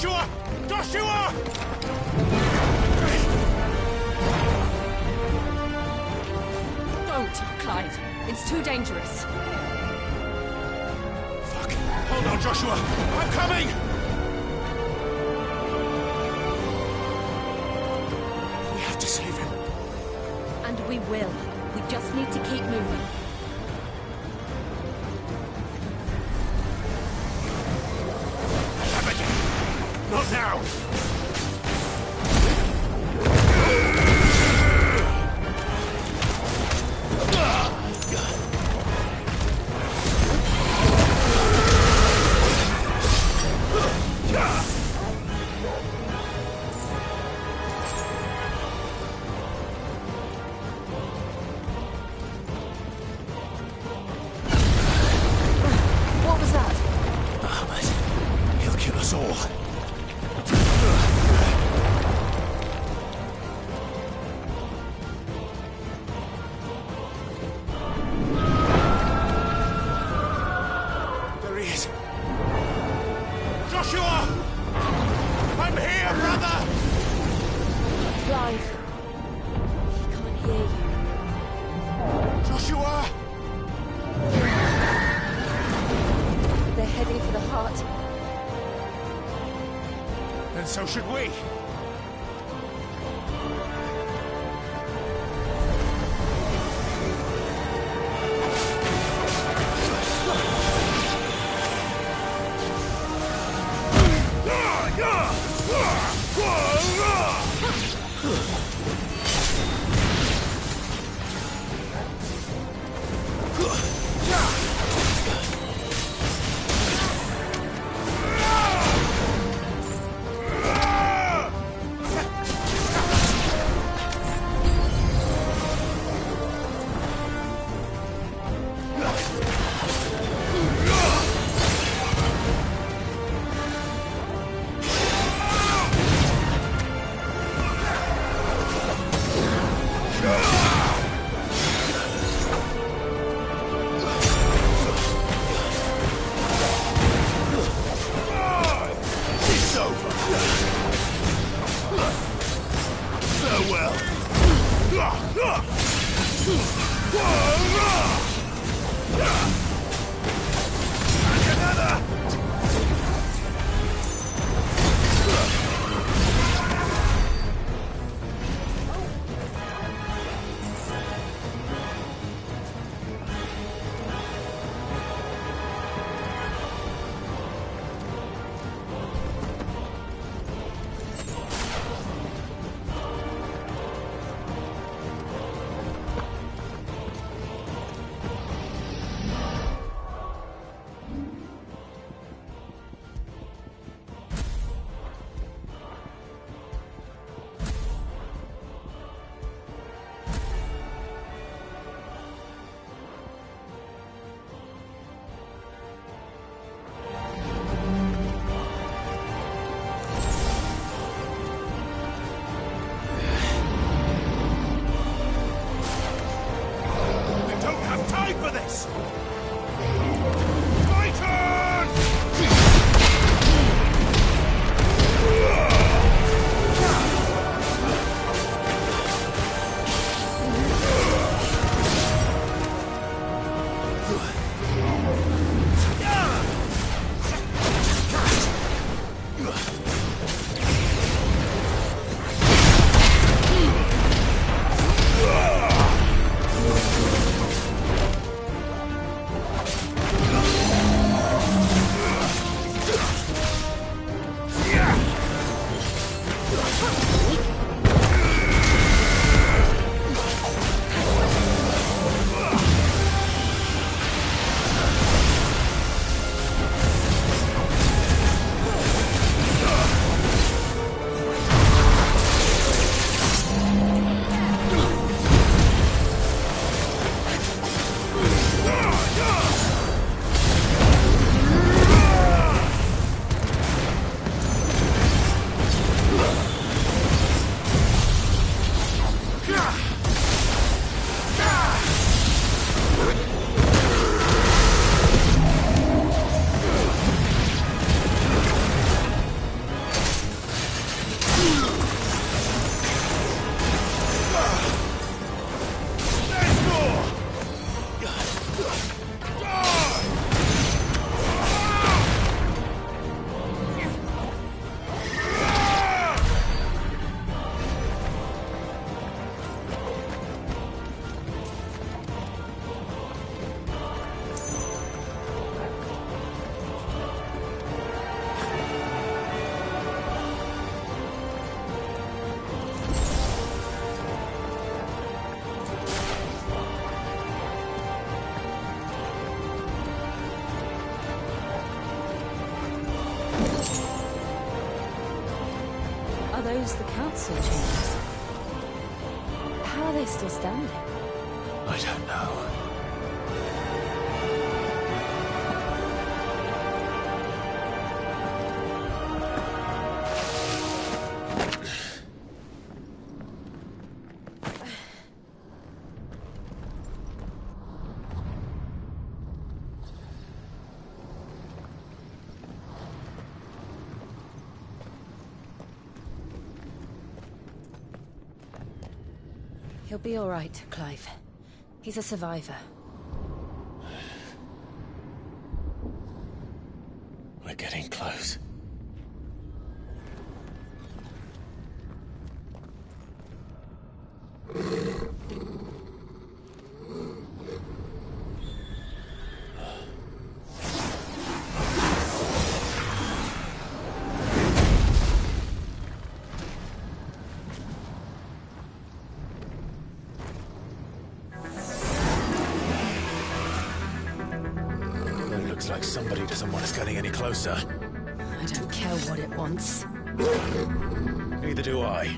Joshua! Joshua! Don't, Clive. It's too dangerous. Fuck. Hold on, Joshua. I'm coming! We have to save him. And we will. We just need to keep moving. Not now! What was that? Ahmed, he'll kill us all. There he is. Joshua! I'm here, brother! Clive. He can't hear you. Joshua! They're heading for the heart. Then so should we. those the council chambers? How are they still standing? I don't know. He'll be all right, Clive. He's a survivor. We're getting close. Looks like somebody doesn't want us getting any closer. I don't care what it wants. Neither do I.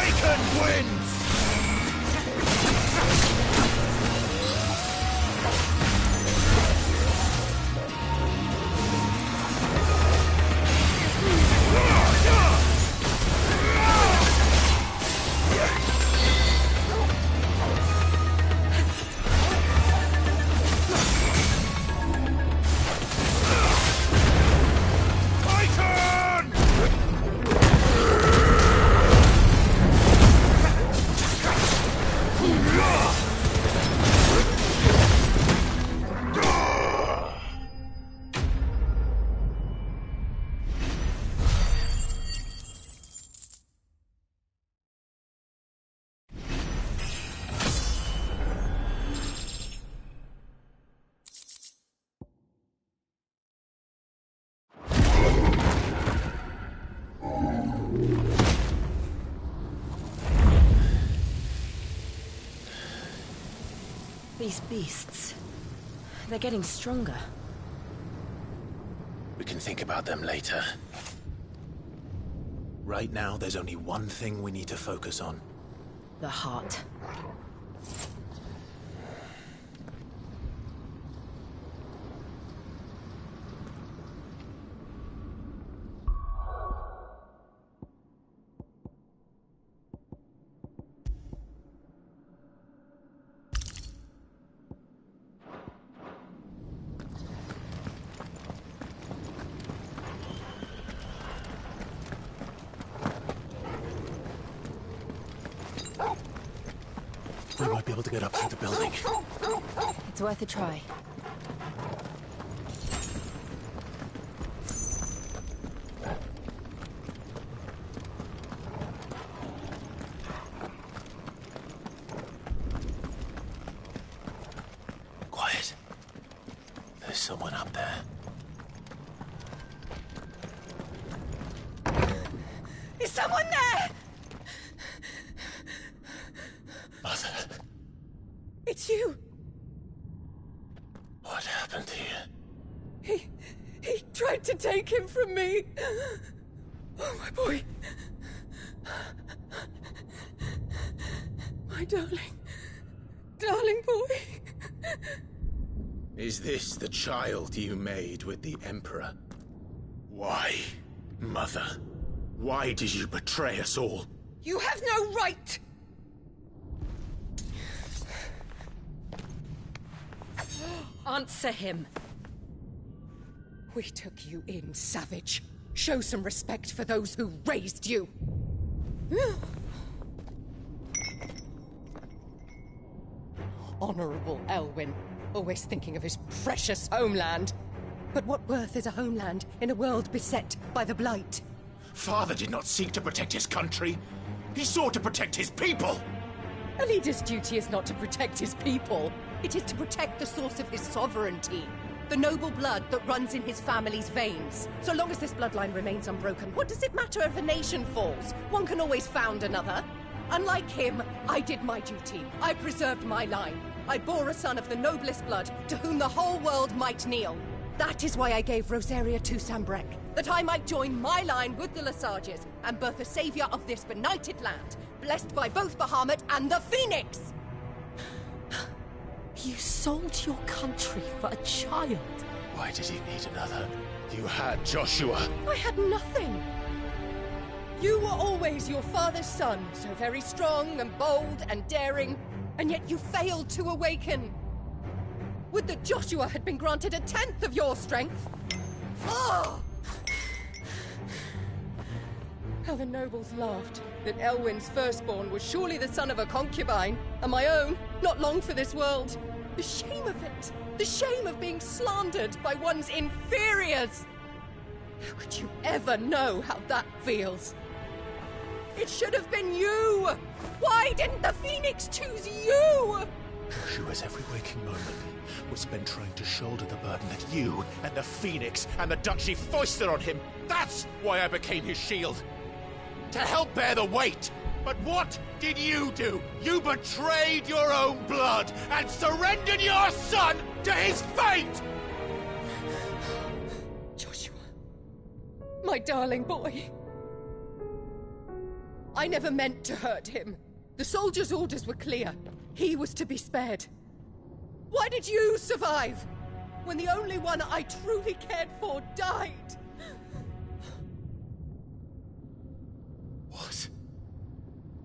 Awakened winds! These beasts, they're getting stronger. We can think about them later. Right now, there's only one thing we need to focus on. The heart. We might be able to get up through the building. It's worth a try. Quiet. There's someone up there. Is someone there? Mother. It's you. What happened here? He tried to take him from me. Oh, my boy. My darling boy. Is this the child you made with the Emperor? Why, Mother? Why did you betray us all? You have no right! Answer him. We took you in, savage. Show some respect for those who raised you. Honorable Elwyn, always thinking of his precious homeland. But what worth is a homeland in a world beset by the Blight? Father did not seek to protect his country. He sought to protect his people. A leader's duty is not to protect his people. It is to protect the source of his sovereignty. The noble blood that runs in his family's veins. So long as this bloodline remains unbroken, what does it matter if a nation falls? One can always found another. Unlike him, I did my duty. I preserved my line. I bore a son of the noblest blood, to whom the whole world might kneel. That is why I gave Rosaria to Sambrek, that I might join my line with the Lesages and birth a savior of this benighted land, blessed by both Bahamut and the Phoenix! You sold your country for a child. Why did he need another? You had Joshua. I had nothing. You were always your father's son, so very strong and bold and daring, and yet you failed to awaken. Would that Joshua had been granted 1/10 of your strength? Oh! How the nobles laughed that Elwyn's firstborn was surely the son of a concubine, and my own, not long for this world. The shame of it! The shame of being slandered by one's inferiors! How could you ever know how that feels? It should have been you! Why didn't the Phoenix choose you? Joshua's every waking moment was spent trying to shoulder the burden that you and the Phoenix and the Duchy foisted on him. That's why I became his shield. To help bear the weight. But what did you do? You betrayed your own blood and surrendered your son to his fate! Joshua, my darling boy. I never meant to hurt him. The soldiers' orders were clear. He was to be spared. Why did you survive? When the only one I truly cared for died? What?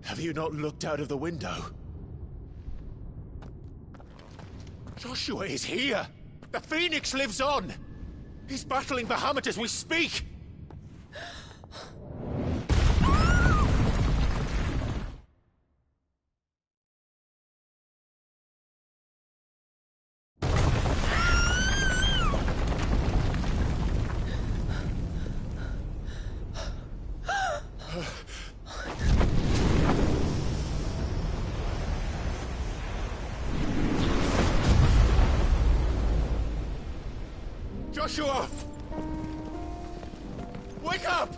Have you not looked out of the window? Joshua is here! The Phoenix lives on! He's battling Bahamut as we speak! Joshua! Wake up!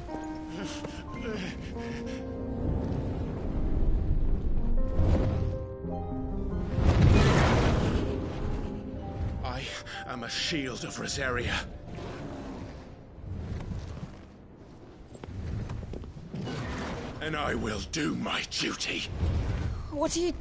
I am a shield of Rosaria. And I will do my duty. What are you...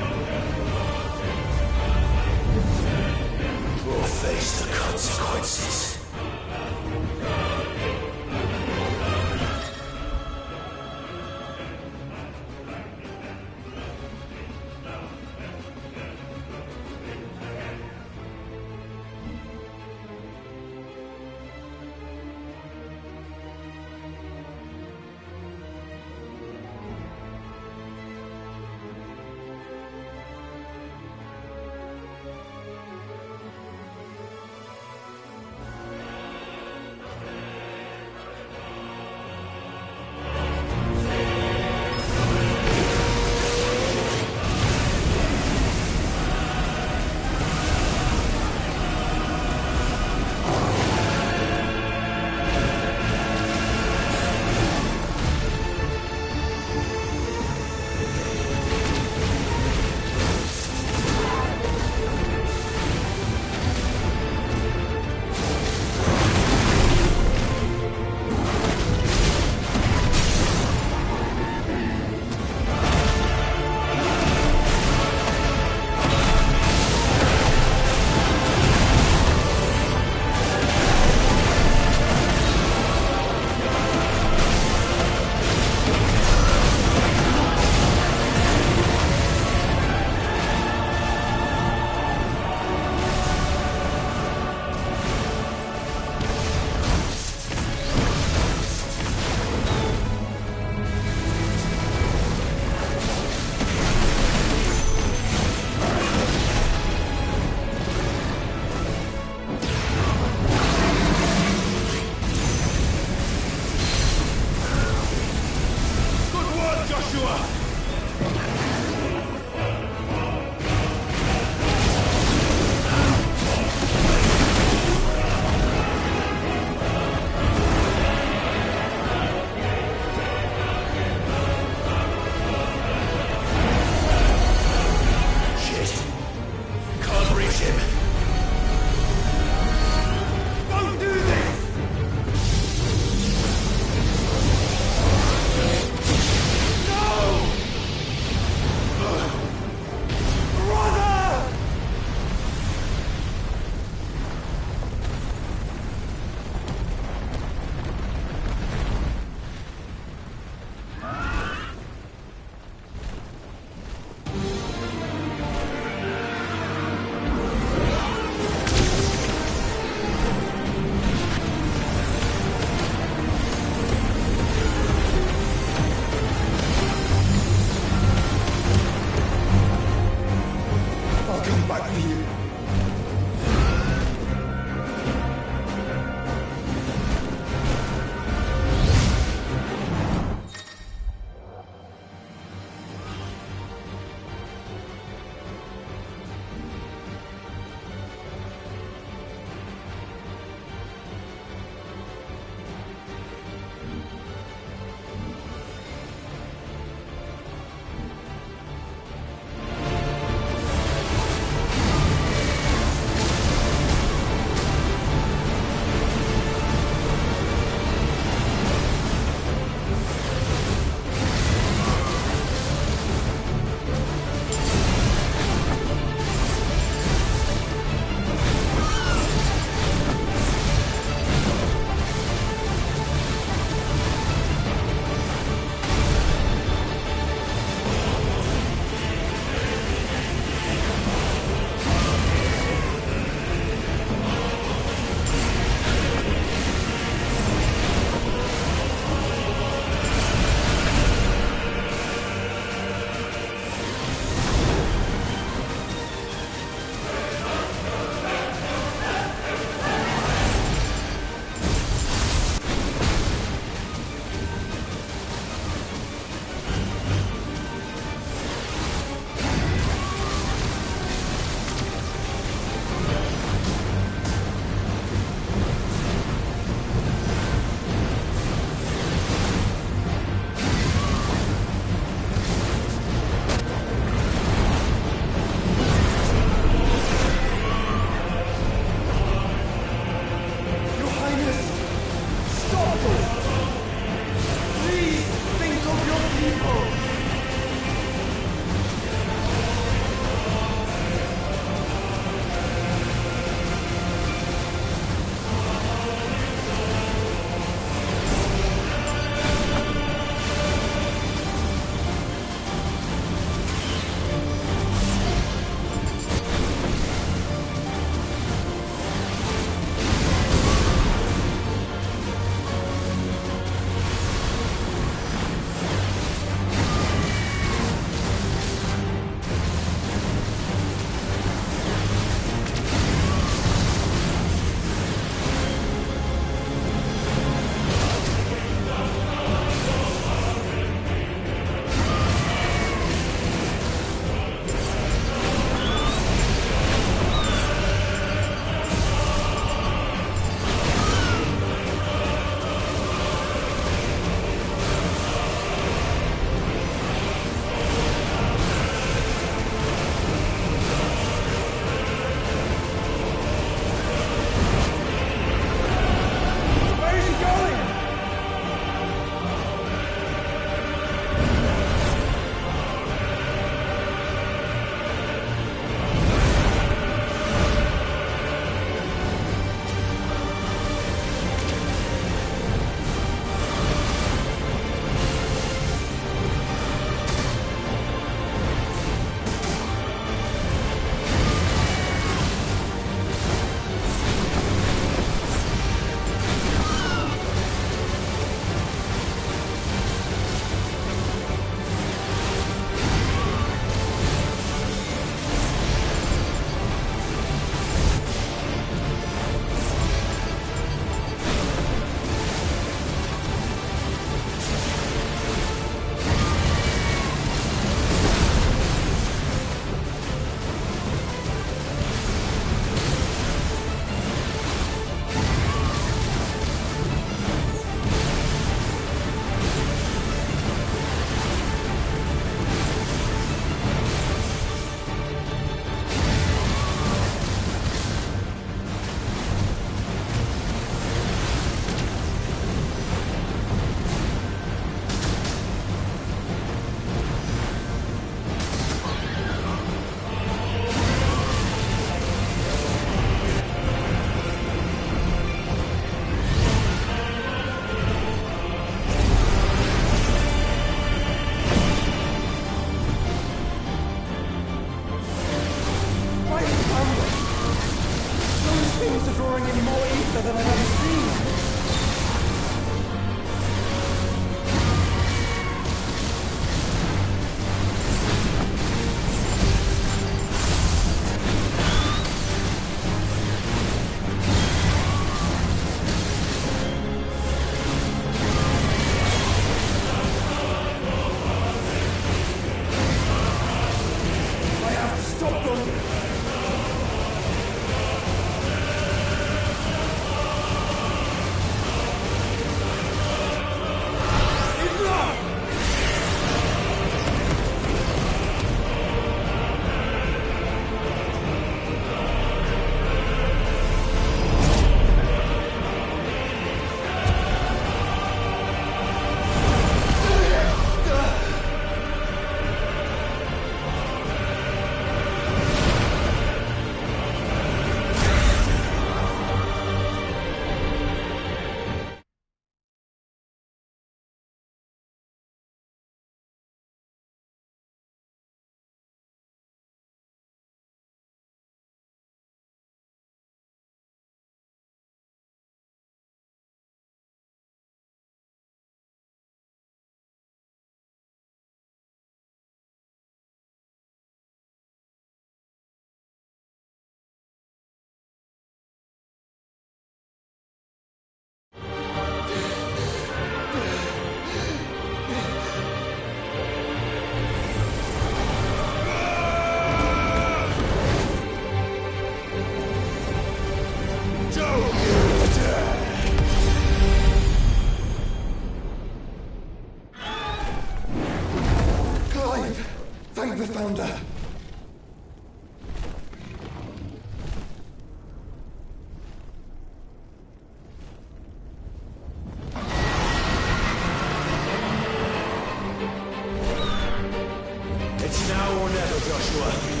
Now or never, Joshua.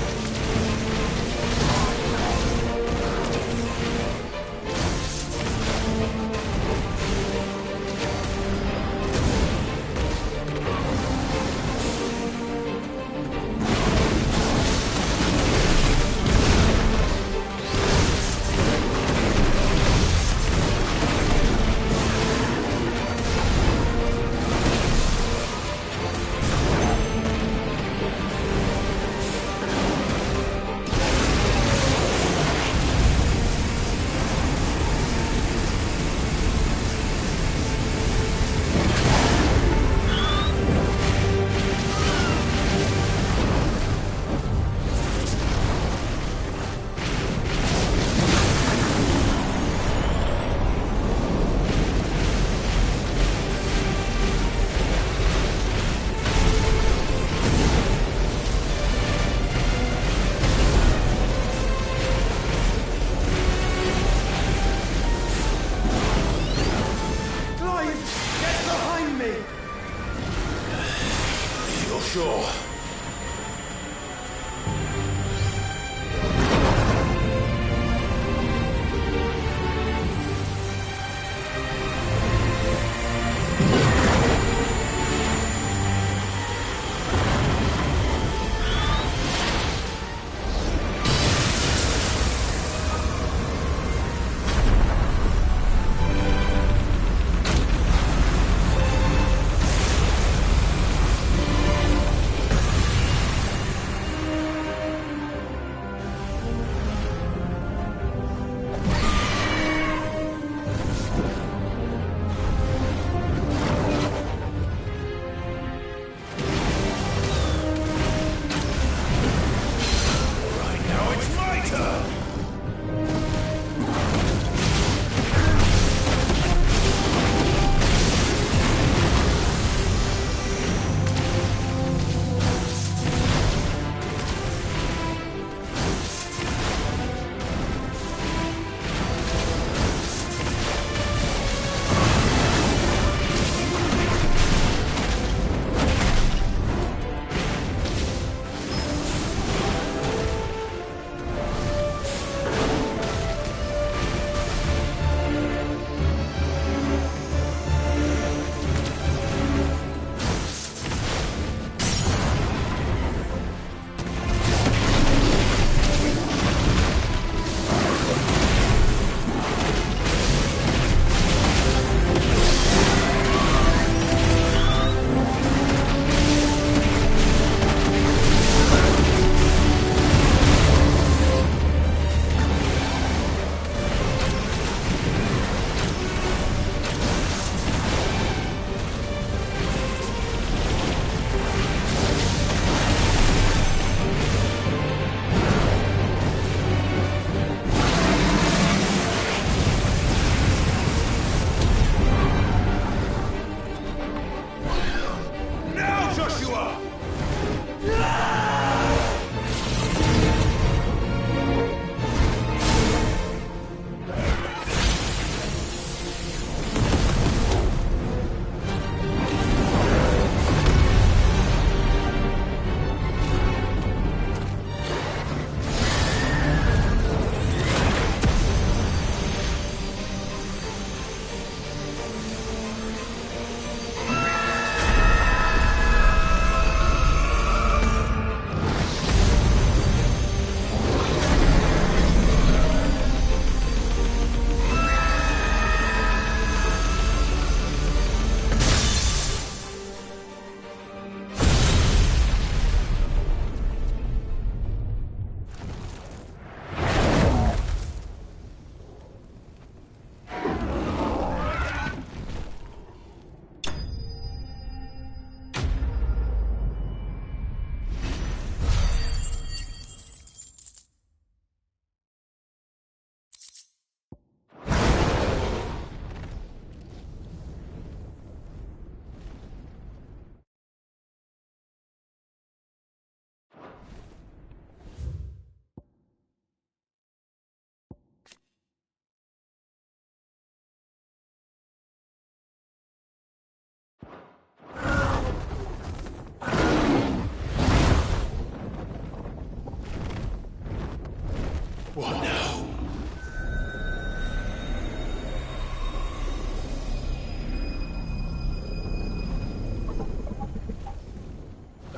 Sure.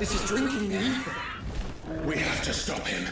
This is drinking me. We have to stop him.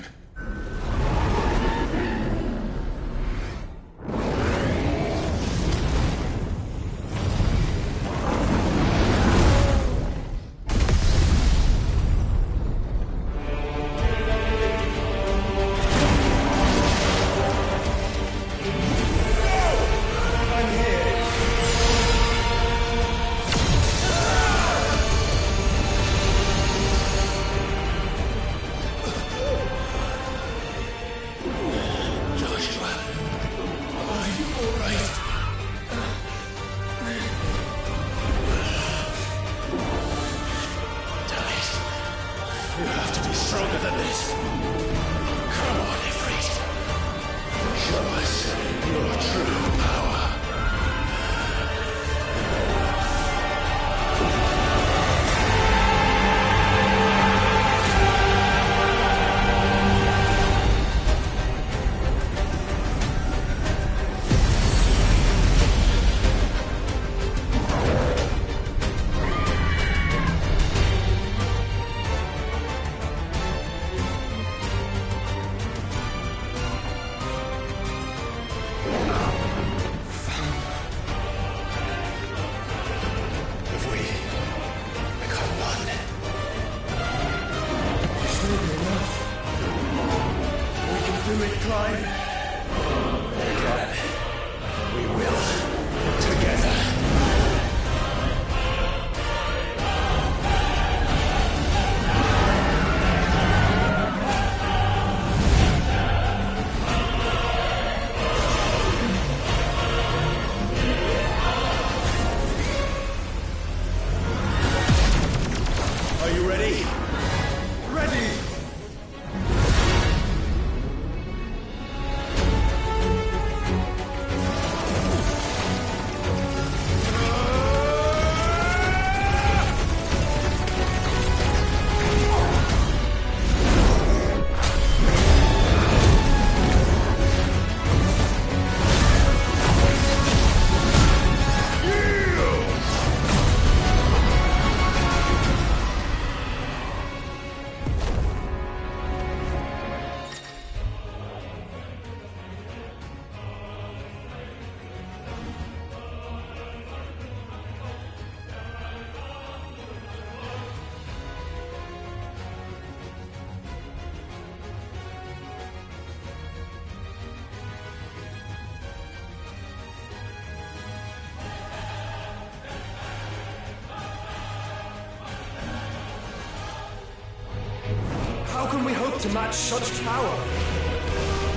How can we hope to match such power?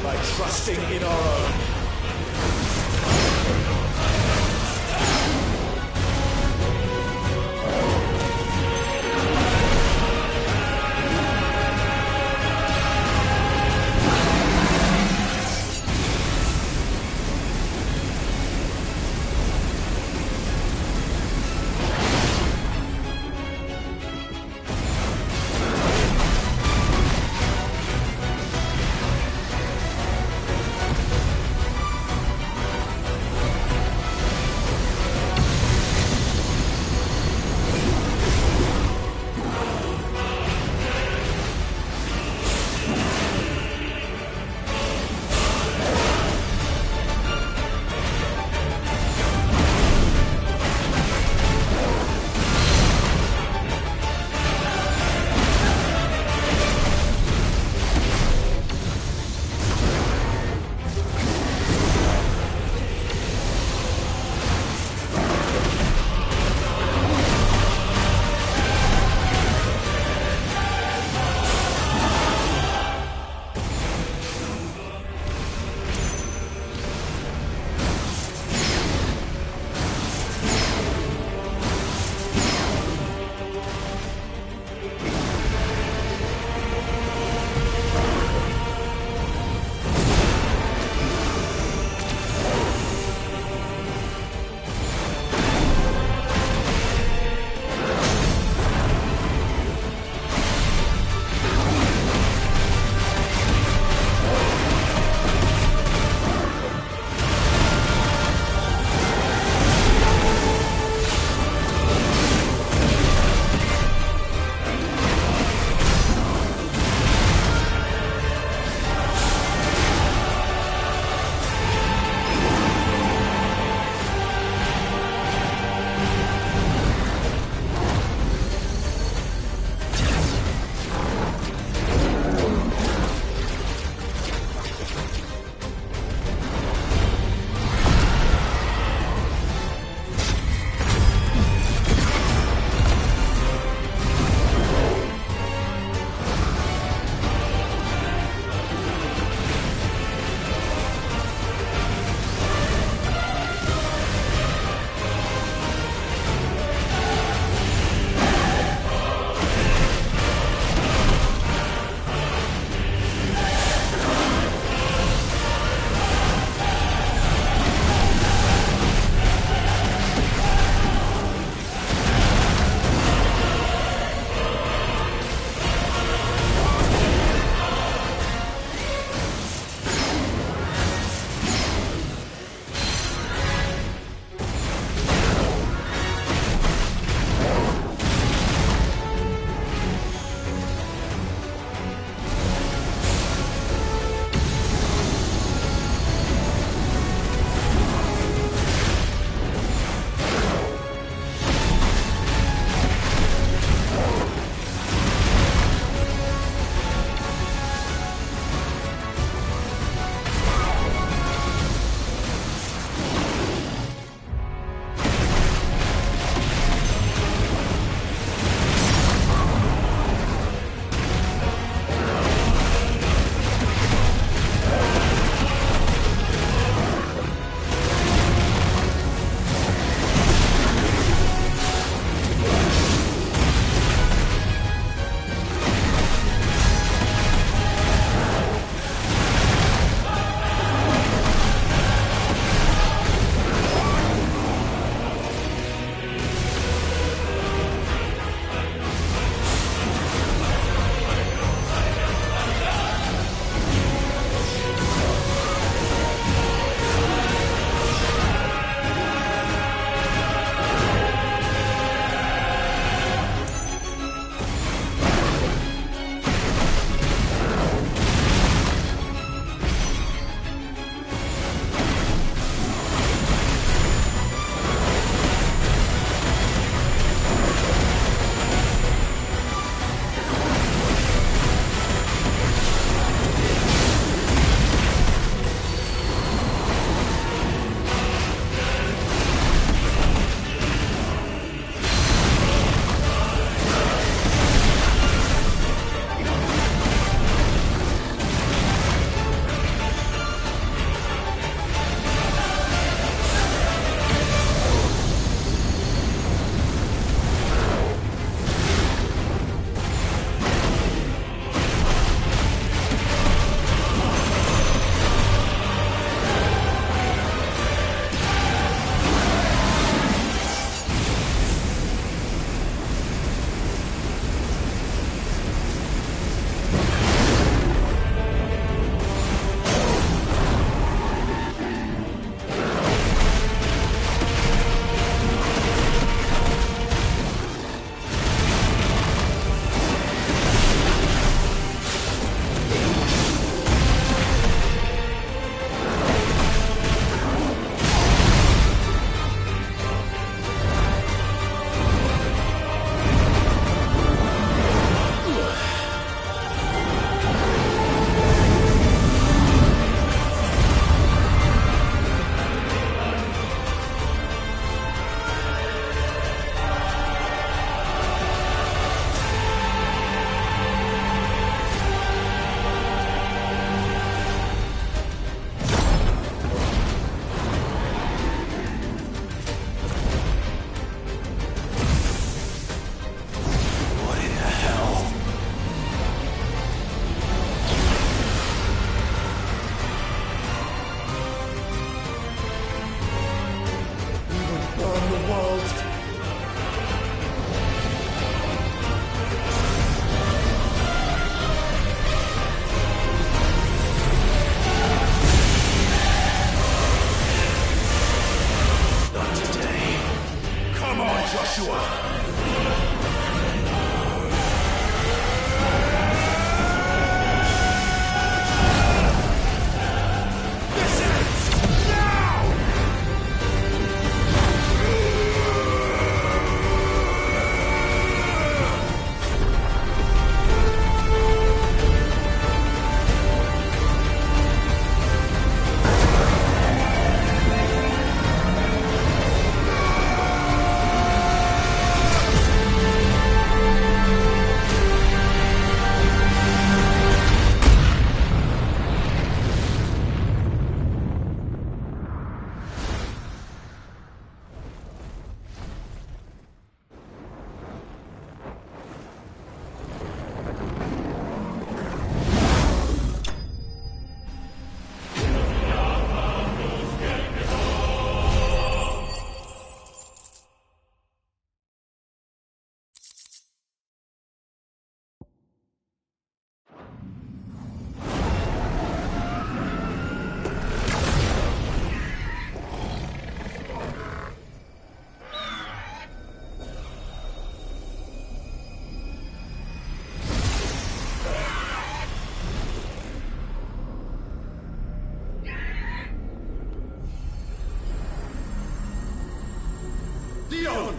By trusting in our own. Dion!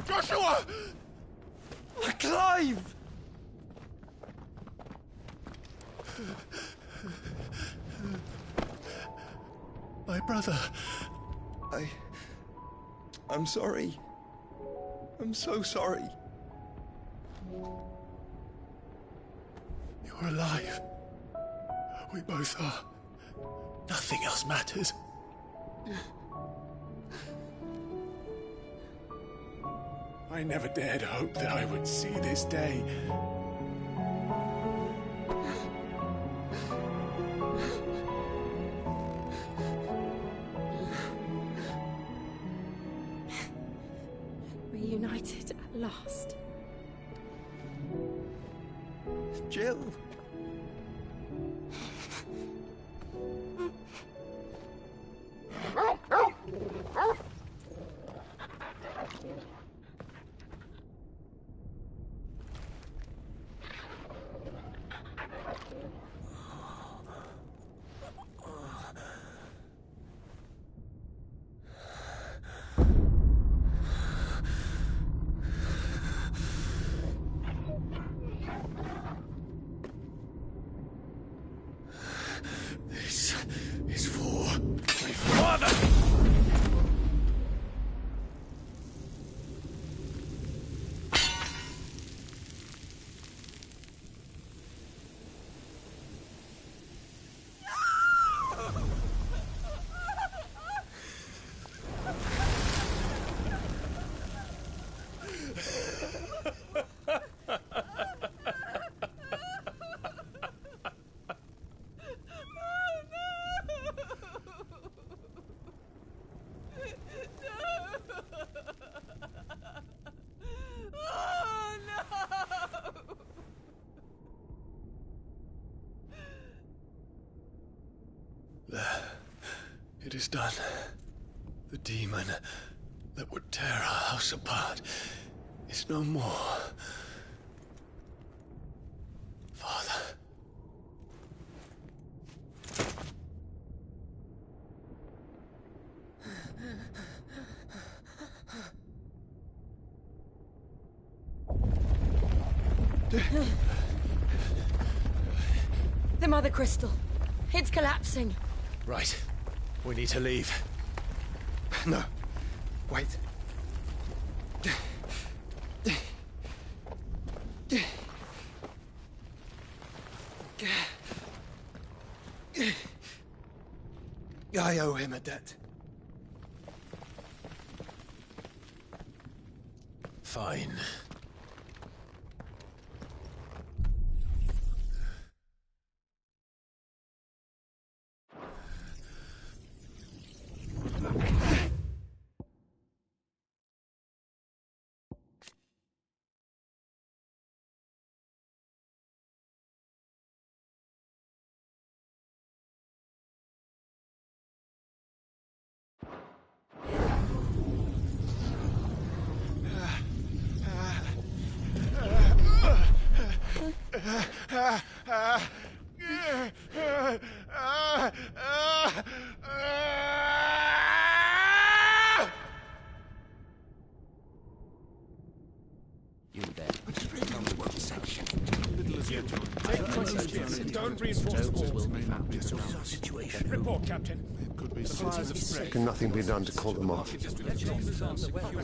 Joshua! Clive! My brother. I'm sorry. I'm so sorry. You're alive. We both are. Nothing else matters. I never dared hope that I would see this day. Reunited at last. Jill. This is for my father! It is done. The demon that would tear our house apart is no more. Father. The Mother Crystal. It's collapsing. Right. We need to leave. No. Wait. I owe him a debt. Fine. You there. Don't reinforce the walls. Report, Captain. Can nothing be done to call them off?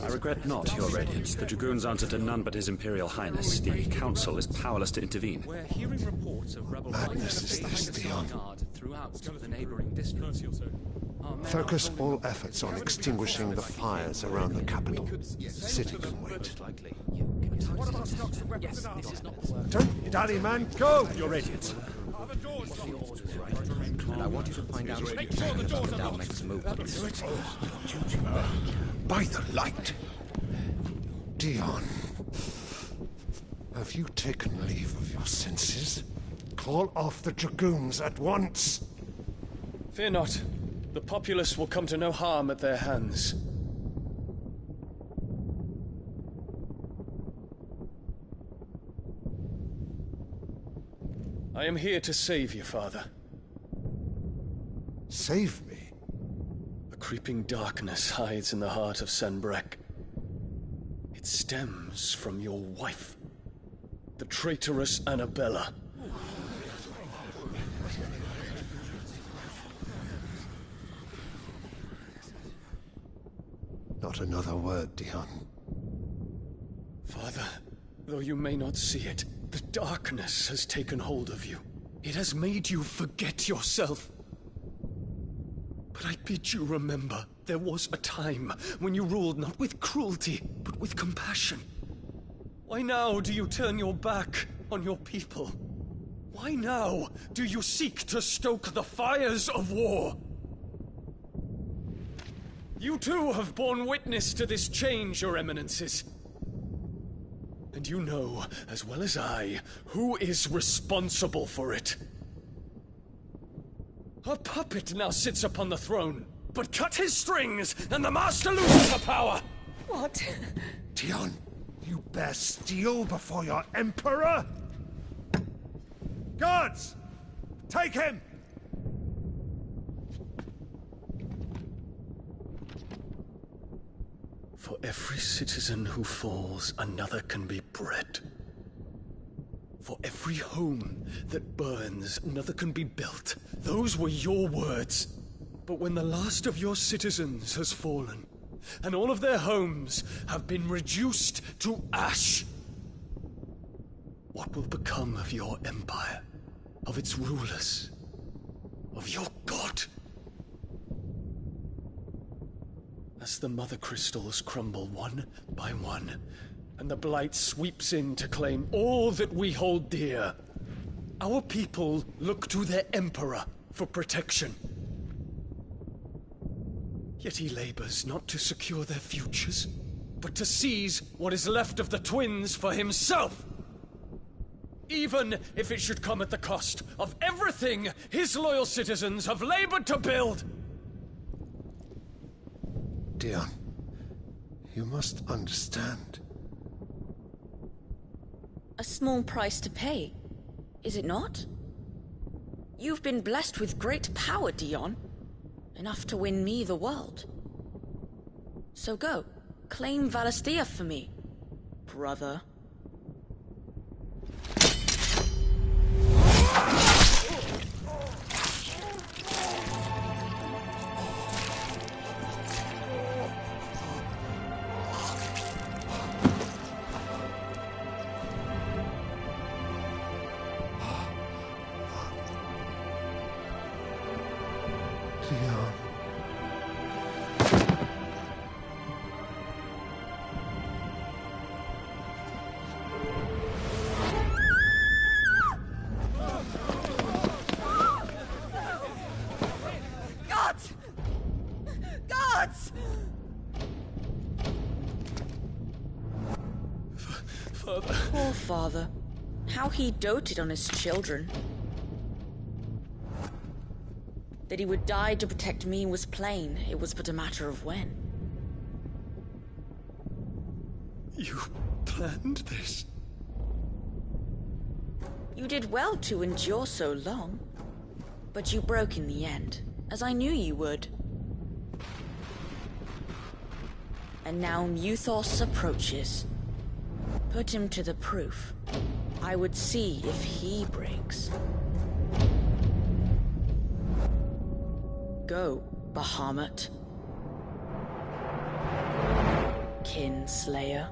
I regret not, Your Radiance. The Dragoons answer to none but His Imperial Highness. The Council is powerless to intervene. We're hearing reports of rebel Madness is this, Dion. throughout the neighboring districts. Focus all efforts on extinguishing the fires around the capital. The city can wait. What about stocks of weapons and armor? Don't dally, man. Go! Your Radiance. And I want you to find out Make sure the doors are locked. makes a move. By the light! Dion, have you taken leave of your senses? Call off the Dragoons at once! Fear not. The populace will come to no harm at their hands. I am here to save you, Father. Save me? A creeping darkness hides in the heart of Sanbrek. It stems from your wife, the traitorous Annabella. Not another word, Dion. Father, though you may not see it, the darkness has taken hold of you. It has made you forget yourself. But I bid you remember, there was a time when you ruled not with cruelty, but with compassion. Why now do you turn your back on your people? Why now do you seek to stoke the fires of war? You too have borne witness to this change, Your Eminences. And you know, as well as I, who is responsible for it. A puppet now sits upon the throne, but cut his strings, and the master loses the power! What? Dion, you bear steel before your Emperor? Guards! Take him! For every citizen who falls, another can be bred. For every home that burns, another can be built. Those were your words. But when the last of your citizens has fallen, and all of their homes have been reduced to ash, what will become of your empire, of its rulers, of your god? As the mother crystals crumble one by one, and the blight sweeps in to claim all that we hold dear, our people look to their emperor for protection. Yet he labors not to secure their futures, but to seize what is left of the twins for himself. Even if it should come at the cost of everything his loyal citizens have labored to build. Dion, you must understand. A small price to pay, is it not? You've been blessed with great power, Dion. Enough to win me the world. So go, claim Valisthea for me, brother. Dion. Gods! Gods! Father. Poor father. How he doted on his children. That he would die to protect me was plain. It was but a matter of when. You planned this? You did well to endure so long. But you broke in the end, as I knew you would. And now Muthos approaches. Put him to the proof. I would see if he breaks. Go, Bahamut. Kinslayer.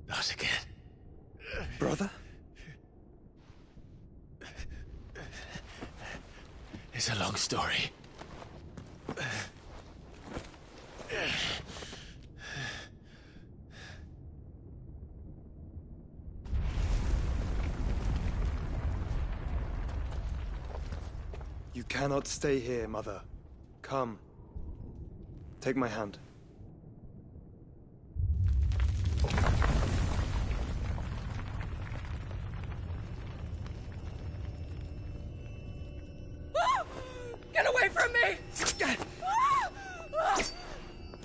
Not again. Brother? It's a long story. You cannot stay here, Mother. Come. Take my hand. Get away from me!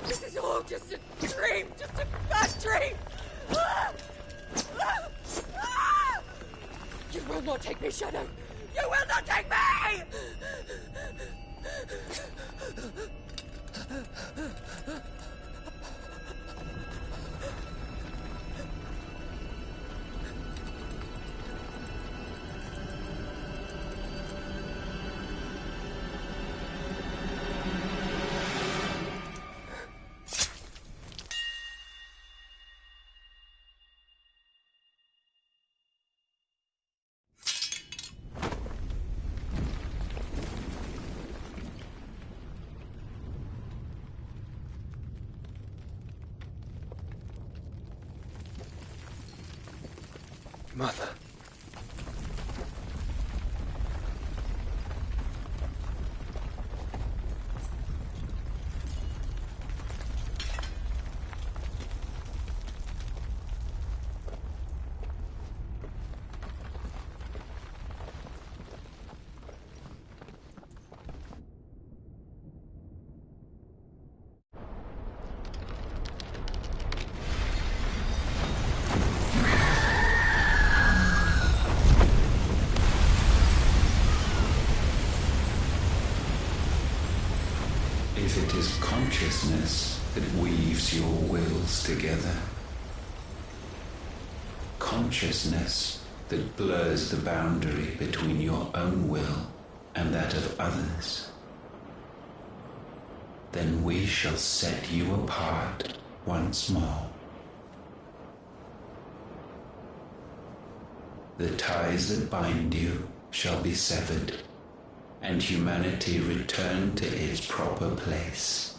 This is all just a dream, just a bad dream! You will not take me, Shadow! You will not take me! Mother. If it is consciousness that weaves your wills together, consciousness that blurs the boundary between your own will and that of others, then we shall set you apart once more. The ties that bind you shall be severed, and humanity return to its proper place.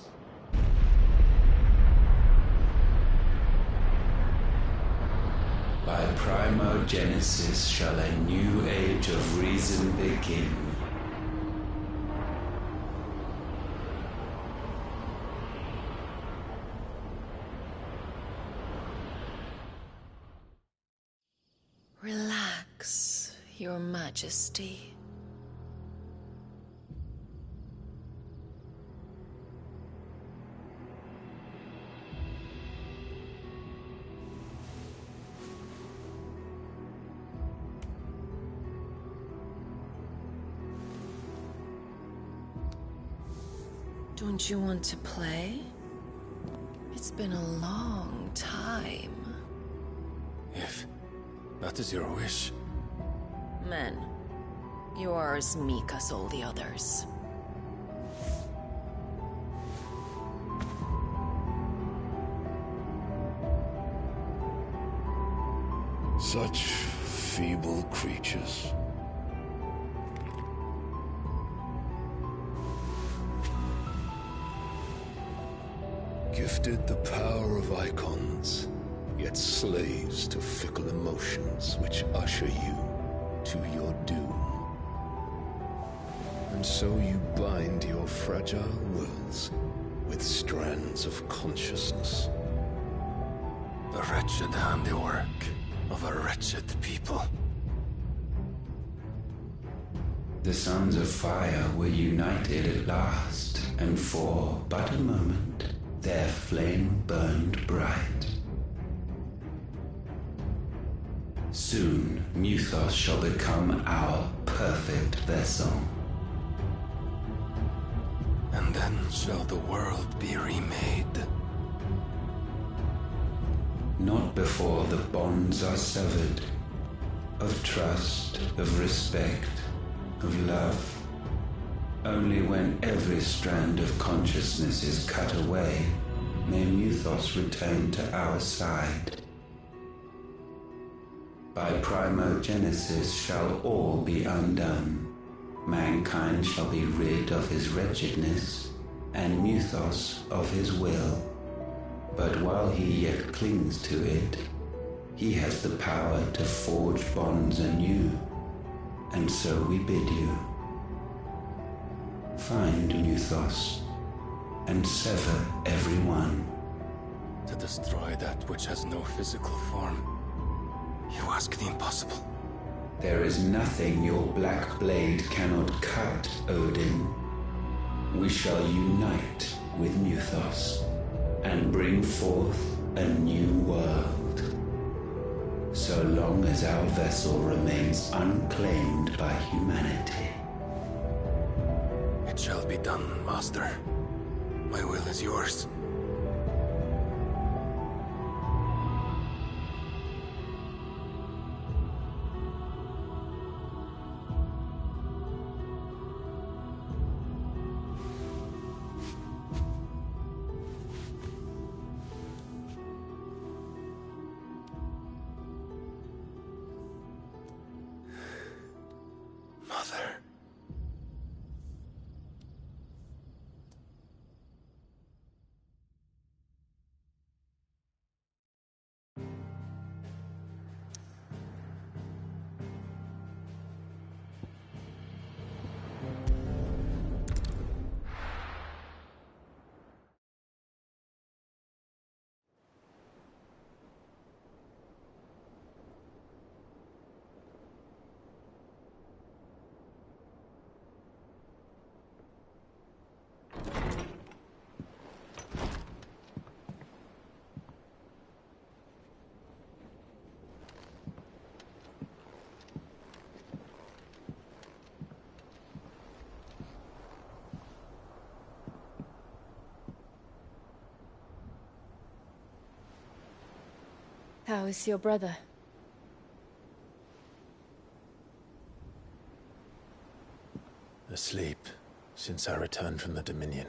By primogenesis shall a new age of reason begin. Relax, Your Majesty. Don't you want to play? It's been a long time. If That is your wish. Men, you are as meek as all the others. Such feeble creatures. Gifted the power of icons, yet slaves to fickle emotions which usher you to your doom. And so you bind your fragile wills with strands of consciousness. The wretched handiwork of a wretched people. The Sons of Fire were united at last, and for but a moment, their flame burned bright. Soon, Muthos shall become our perfect vessel. And then shall the world be remade. Not before the bonds are severed, of trust, of respect, of love. Only when every strand of consciousness is cut away, may Muthos return to our side. By primogenesis shall all be undone. Mankind shall be rid of his wretchedness, and Muthos of his will. But while he yet clings to it, he has the power to forge bonds anew. And so we bid you, find Muthos, and sever every one. To destroy that which has no physical form, you ask the impossible. There is nothing your black blade cannot cut, Odin. We shall unite with Muthos, and bring forth a new world. So long as our vessel remains unclaimed by humanity. It shall be done, Master. My will is yours. How is your brother? Asleep since I returned from the Dominion.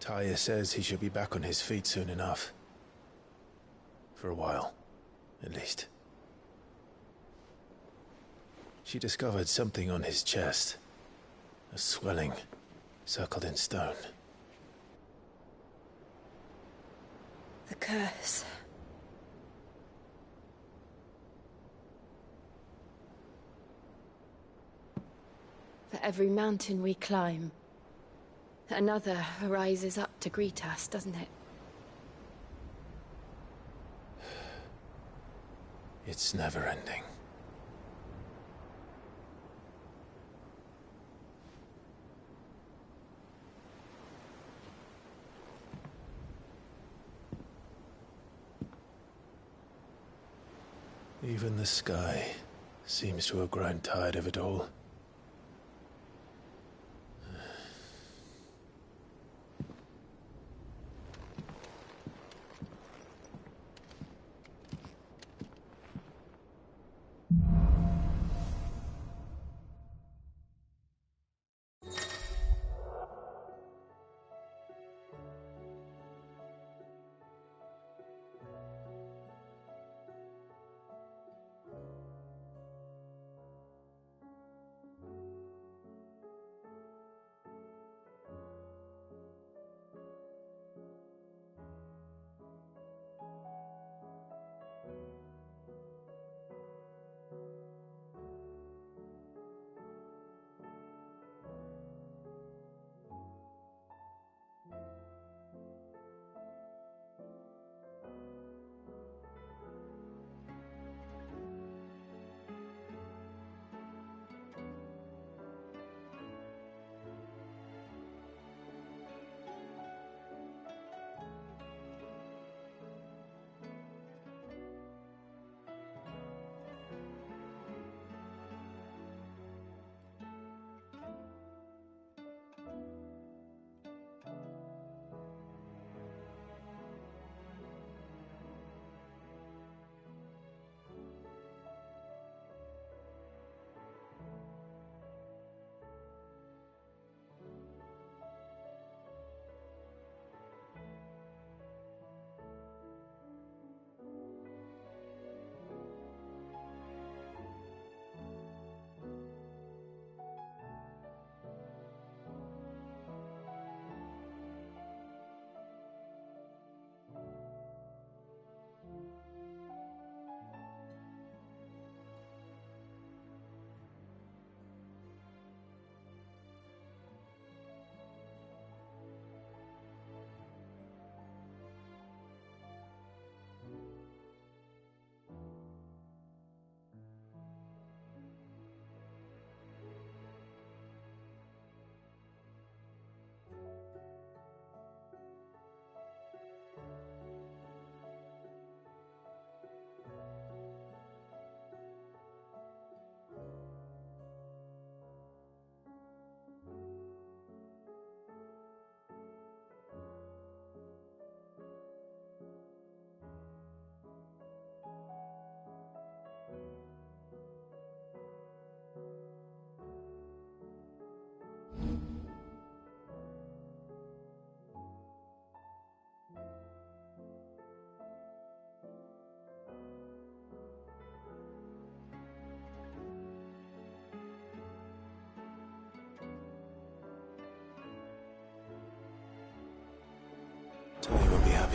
Taya says he should be back on his feet soon enough. For a while, at least. She discovered something on his chest. A swelling, circled in stone. The curse. For every mountain we climb, another rises up to greet us, doesn't it? It's never ending. Even the sky seems to have grown tired of it all.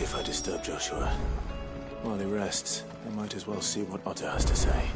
If I disturb Joshua, while he rests, I might as well see what Otto has to say.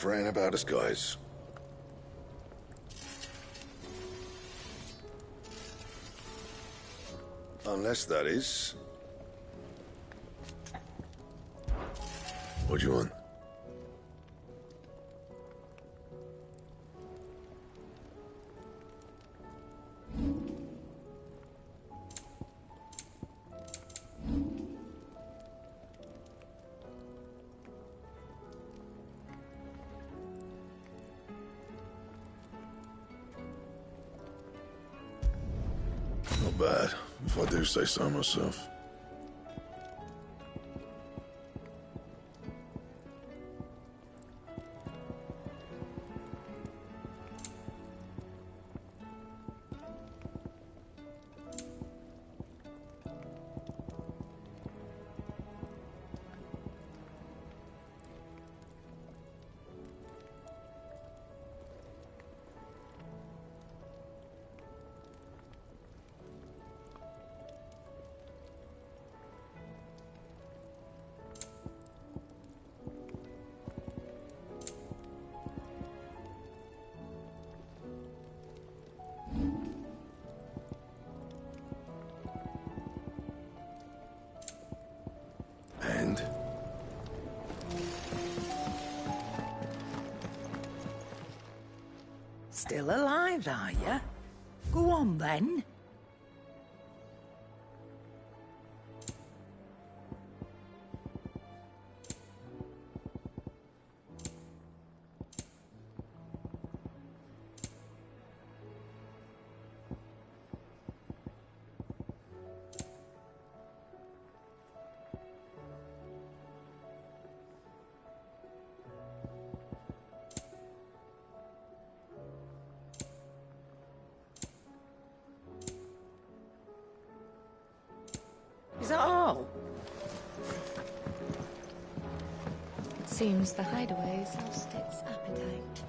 praying about us, guys. Unless that is... What do you want? Not bad, if I do say so myself. And? Still alive, are you? Go on, then. Is that all? It seems the hideaway's lost its appetite.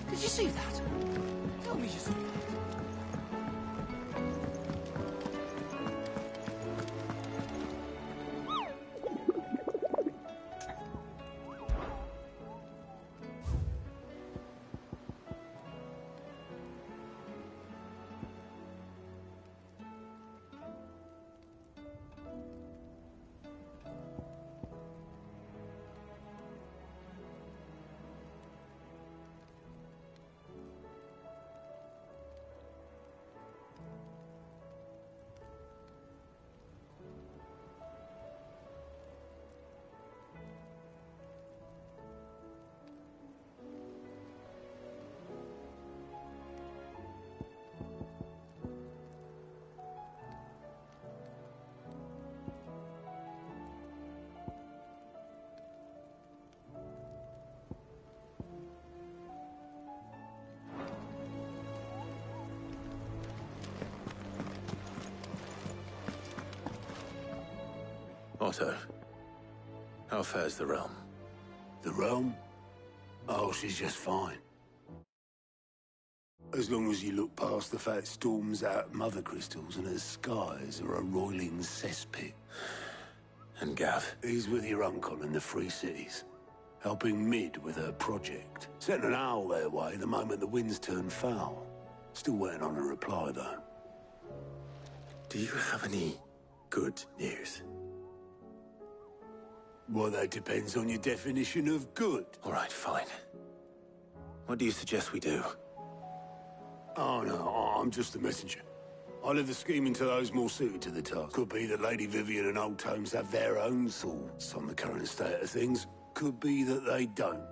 Did you see that? Tell me you saw that. Otto, how fares the realm? The realm? Oh, she's just fine. As long as you look past the fat storms out mother crystals and her skies are a roiling cesspit. And Gav? He's with your uncle in the Free Cities, helping Mid with her project. Sent an owl their way the moment the winds turned foul. Still waiting on a reply, though. Do you have any good news? Well, that depends on your definition of good. All right, fine. What do you suggest we do? Oh, no, I'm just the messenger. I'll leave the scheming to those more suited to the task. Could be that Lady Vivian and Old Tomes have their own thoughts on the current state of things. Could be that they don't.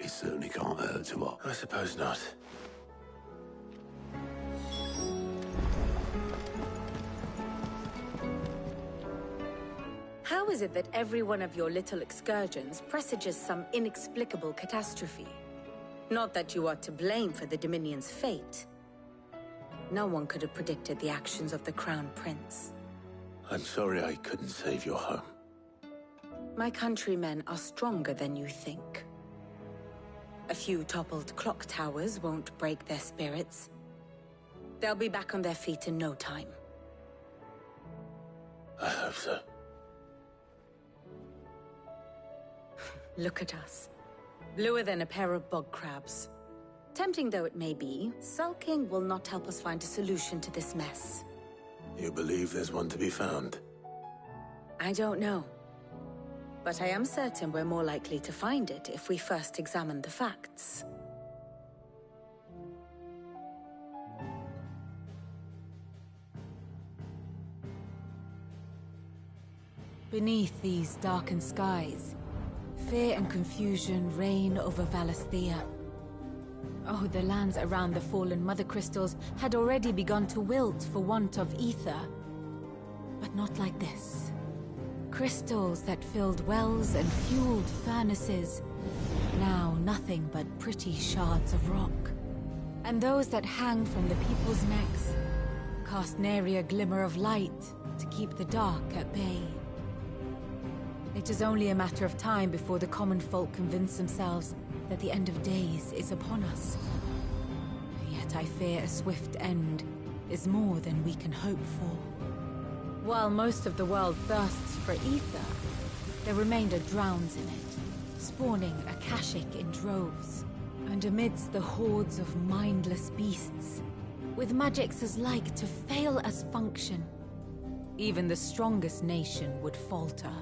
It certainly can't hurt to ask. I suppose not. How is it that every one of your little excursions presages some inexplicable catastrophe? Not that you are to blame for the Dominion's fate. No one could have predicted the actions of the Crown Prince. I'm sorry I couldn't save your home. My countrymen are stronger than you think. A few toppled clock towers won't break their spirits. They'll be back on their feet in no time. I hope so. Look at us. Bluer than a pair of bog crabs. Tempting though it may be, sulking will not help us find a solution to this mess. You believe there's one to be found? I don't know. But I am certain we're more likely to find it if we first examine the facts. Beneath these darkened skies, fear and confusion reign over Valisthea. Oh, the lands around the fallen Mother Crystals had already begun to wilt for want of ether. But not like this. Crystals that filled wells and fueled furnaces. Now nothing but pretty shards of rock. And those that hang from the people's necks cast nary a glimmer of light to keep the dark at bay. It is only a matter of time before the common folk convince themselves that the end of days is upon us. Yet I fear a swift end is more than we can hope for. While most of the world thirsts for ether, the remainder drowns in it, spawning Akashic in droves. And amidst the hordes of mindless beasts, with magics as like to fail as function, even the strongest nation would falter.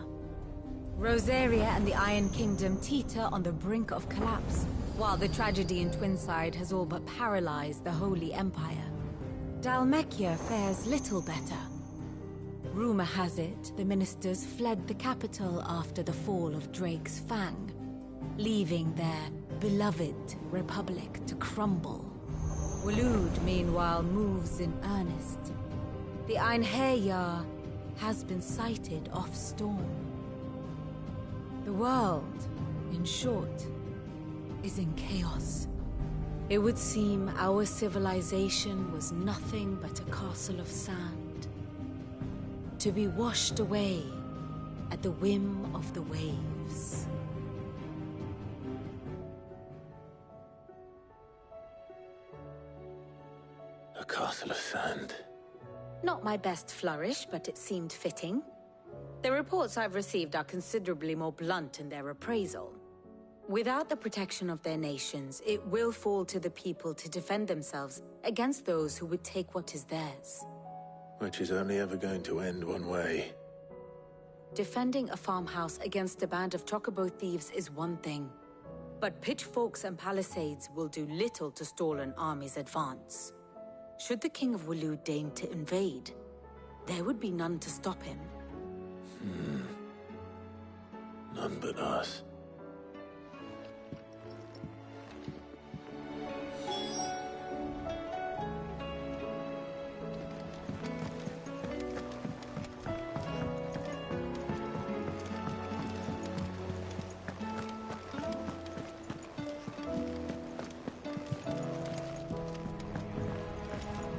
Rosaria and the Iron Kingdom teeter on the brink of collapse, while the tragedy in Twinside has all but paralyzed the Holy Empire. Dhalmekia fares little better. Rumor has it the ministers fled the capital after the fall of Drake's Fang, leaving their beloved republic to crumble. Waloed, meanwhile, moves in earnest. The Einherjar has been sighted off-storm. The world, in short, is in chaos. It would seem our civilization was nothing but a castle of sand, to be washed away at the whim of the waves. A castle of sand. Not my best flourish, but it seemed fitting. The reports I've received are considerably more blunt in their appraisal. Without the protection of their nations, it will fall to the people to defend themselves against those who would take what is theirs. Which is only ever going to end one way. Defending a farmhouse against a band of chocobo thieves is one thing, but pitchforks and palisades will do little to stall an army's advance. Should the King of Waloed deign to invade, there would be none to stop him. None but us.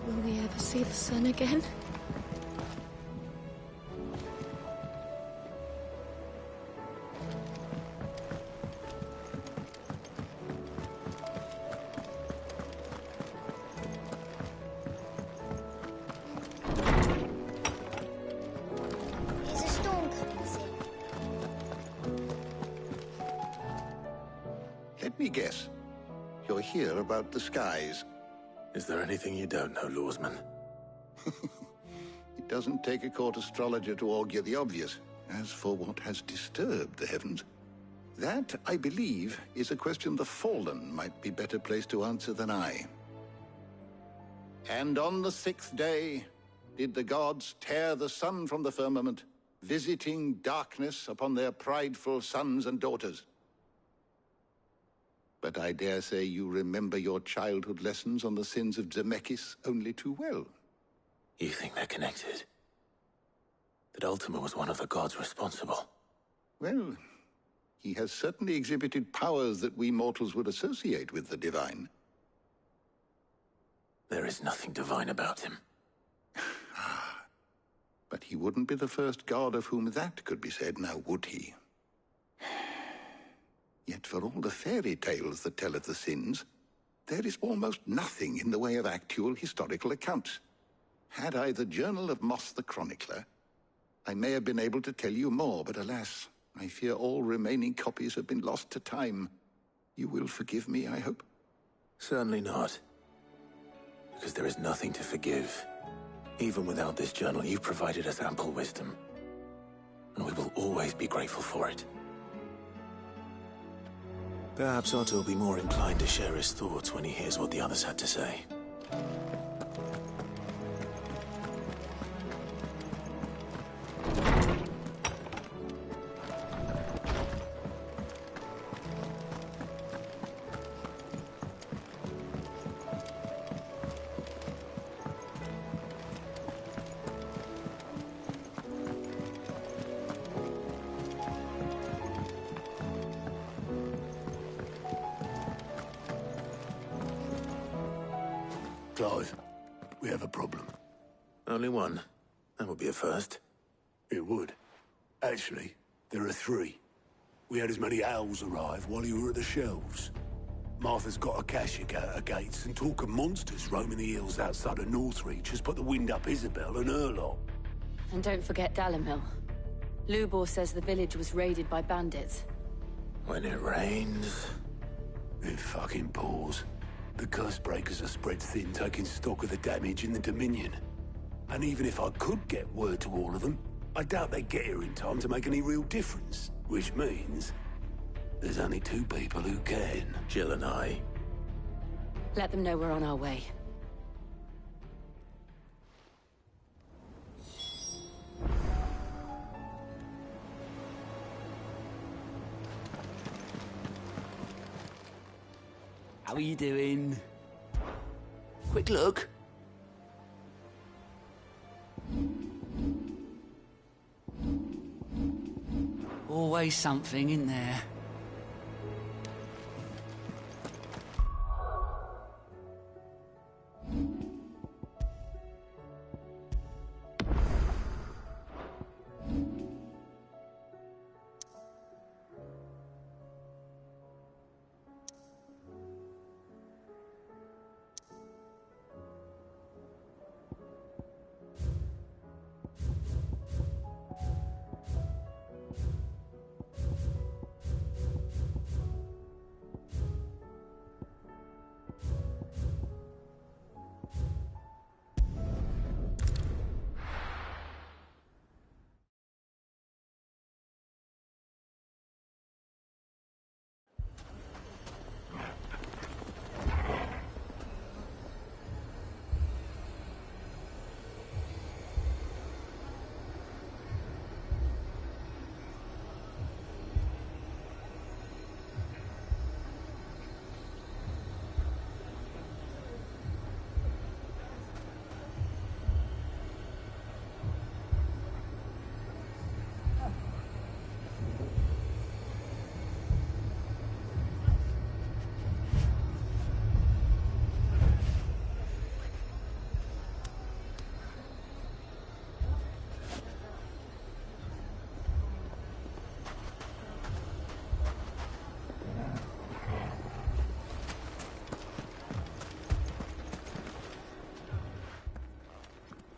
Will we ever see the sun again? There's a storm coming soon. Let me guess. You're here about the skies. Is there anything you don't know, Lawsman? It doesn't take a court astrologer to augur the obvious. As for what has disturbed the heavens, that, I believe, is a question the Fallen might be better placed to answer than I. And on the 6th day did the gods tear the sun from the firmament, visiting darkness upon their prideful sons and daughters. But I dare say you remember your childhood lessons on the sins of Zemeckis only too well. You think they're connected? That Ultima was one of the gods responsible? Well, he has certainly exhibited powers that we mortals would associate with the divine. There is nothing divine about him. But he wouldn't be the first god of whom that could be said, now would he? Yet for all the fairy tales that tell of the sins, there is almost nothing in the way of actual historical accounts. Had I the Journal of Moss the Chronicler, I may have been able to tell you more, but alas, I fear all remaining copies have been lost to time. You will forgive me, I hope? Certainly not. Because there is nothing to forgive. Even without this journal, you've provided us ample wisdom. And we will always be grateful for it. Perhaps Otto will be more inclined to share his thoughts when he hears what the others had to say. Clive, we have a problem. Only one. That would be a first. It would. Actually, there are 3. We had as many owls arrive while you were at the shelves. Martha's got a Kashik out her gates, and talk of monsters roaming the hills outside of Northreach has put the wind up Isabel and her lot. And don't forget Dalimil. Lubor says the village was raided by bandits. When it rains... It fucking pours. The curse breakers are spread thin, taking stock of the damage in the Dominion. And even if I could get word to all of them, I doubt they'd get here in time to make any real difference. Which means... there's only 2 people who can. Jill and I. Let them know we're on our way. How are you doing? Quick look. Always something in there.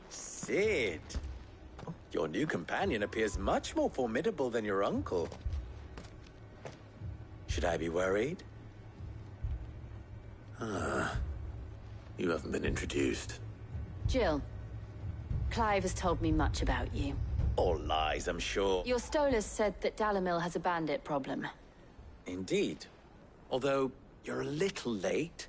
Sid! Your new companion appears much more formidable than your uncle. Should I be worried? You haven't been introduced. Jill, Clive has told me much about you. All lies, I'm sure. Your Stolas said that Dalimil has a bandit problem. Indeed. Although, you're a little late.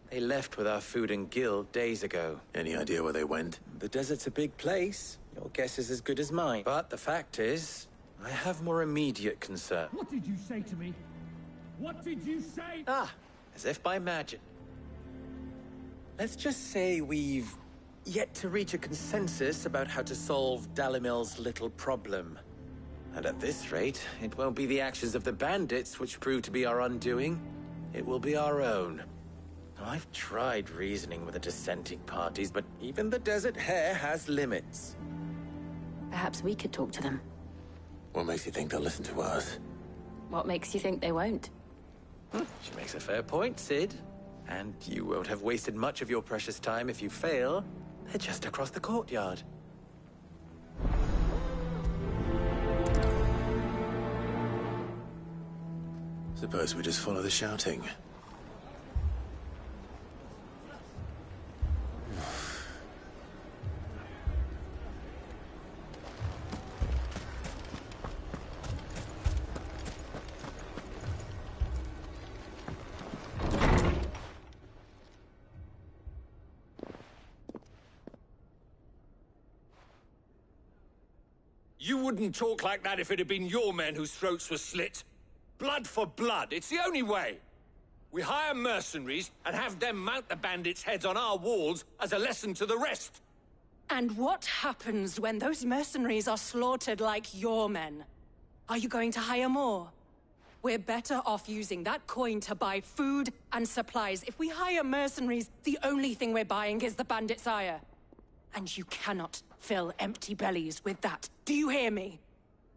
They left with our food and guild days ago. Any idea where they went? The desert's a big place. Your guess is as good as mine. But the fact is, I have more immediate concern. What did you say to me? What did you say? Ah, as if by magic. Let's just say we've yet to reach a consensus about how to solve Dalimil's little problem. And at this rate, it won't be the actions of the bandits which prove to be our undoing. It will be our own. I've tried reasoning with the dissenting parties, but even the Desert Hare has limits. Perhaps we could talk to them. What makes you think they'll listen to us? What makes you think they won't? She makes a fair point, Sid. And you won't have wasted much of your precious time if you fail. They're just across the courtyard. Suppose we just follow the shouting. You wouldn't talk like that if it had been your men whose throats were slit. Blood for blood, it's the only way. We hire mercenaries and have them mount the bandits' heads on our walls as a lesson to the rest. And what happens when those mercenaries are slaughtered like your men? Are you going to hire more? We're better off using that coin to buy food and supplies. If we hire mercenaries, the only thing we're buying is the bandits' ire. And you cannot fill empty bellies with that. Do you hear me?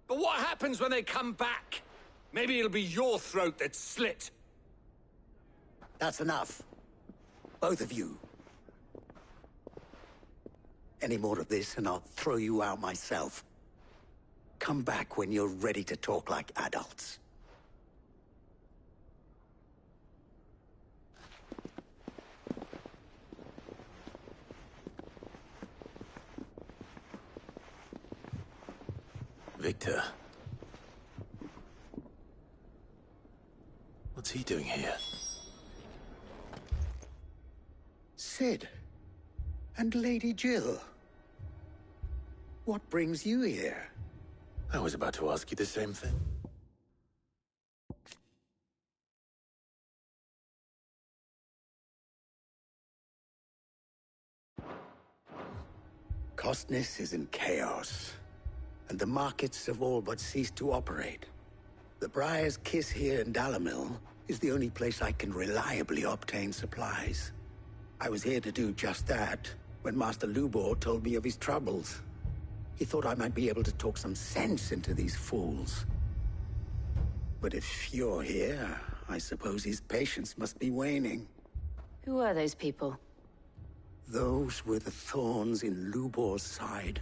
But what happens when they come back? Maybe it'll be your throat that's slit. That's enough. Both of you. Any more of this and I'll throw you out myself. Come back when you're ready to talk like adults. Victor. What's he doing here? Sid. And Lady Jill. What brings you here? I was about to ask you the same thing. Costness is in chaos, and the markets have all but ceased to operate. The Briar's Kiss here in Dalimil is the only place I can reliably obtain supplies. I was here to do just that when Master Lubor told me of his troubles. He thought I might be able to talk some sense into these fools. But if you're here, I suppose his patience must be waning. Who are those people? Those were the thorns in Lubor's side.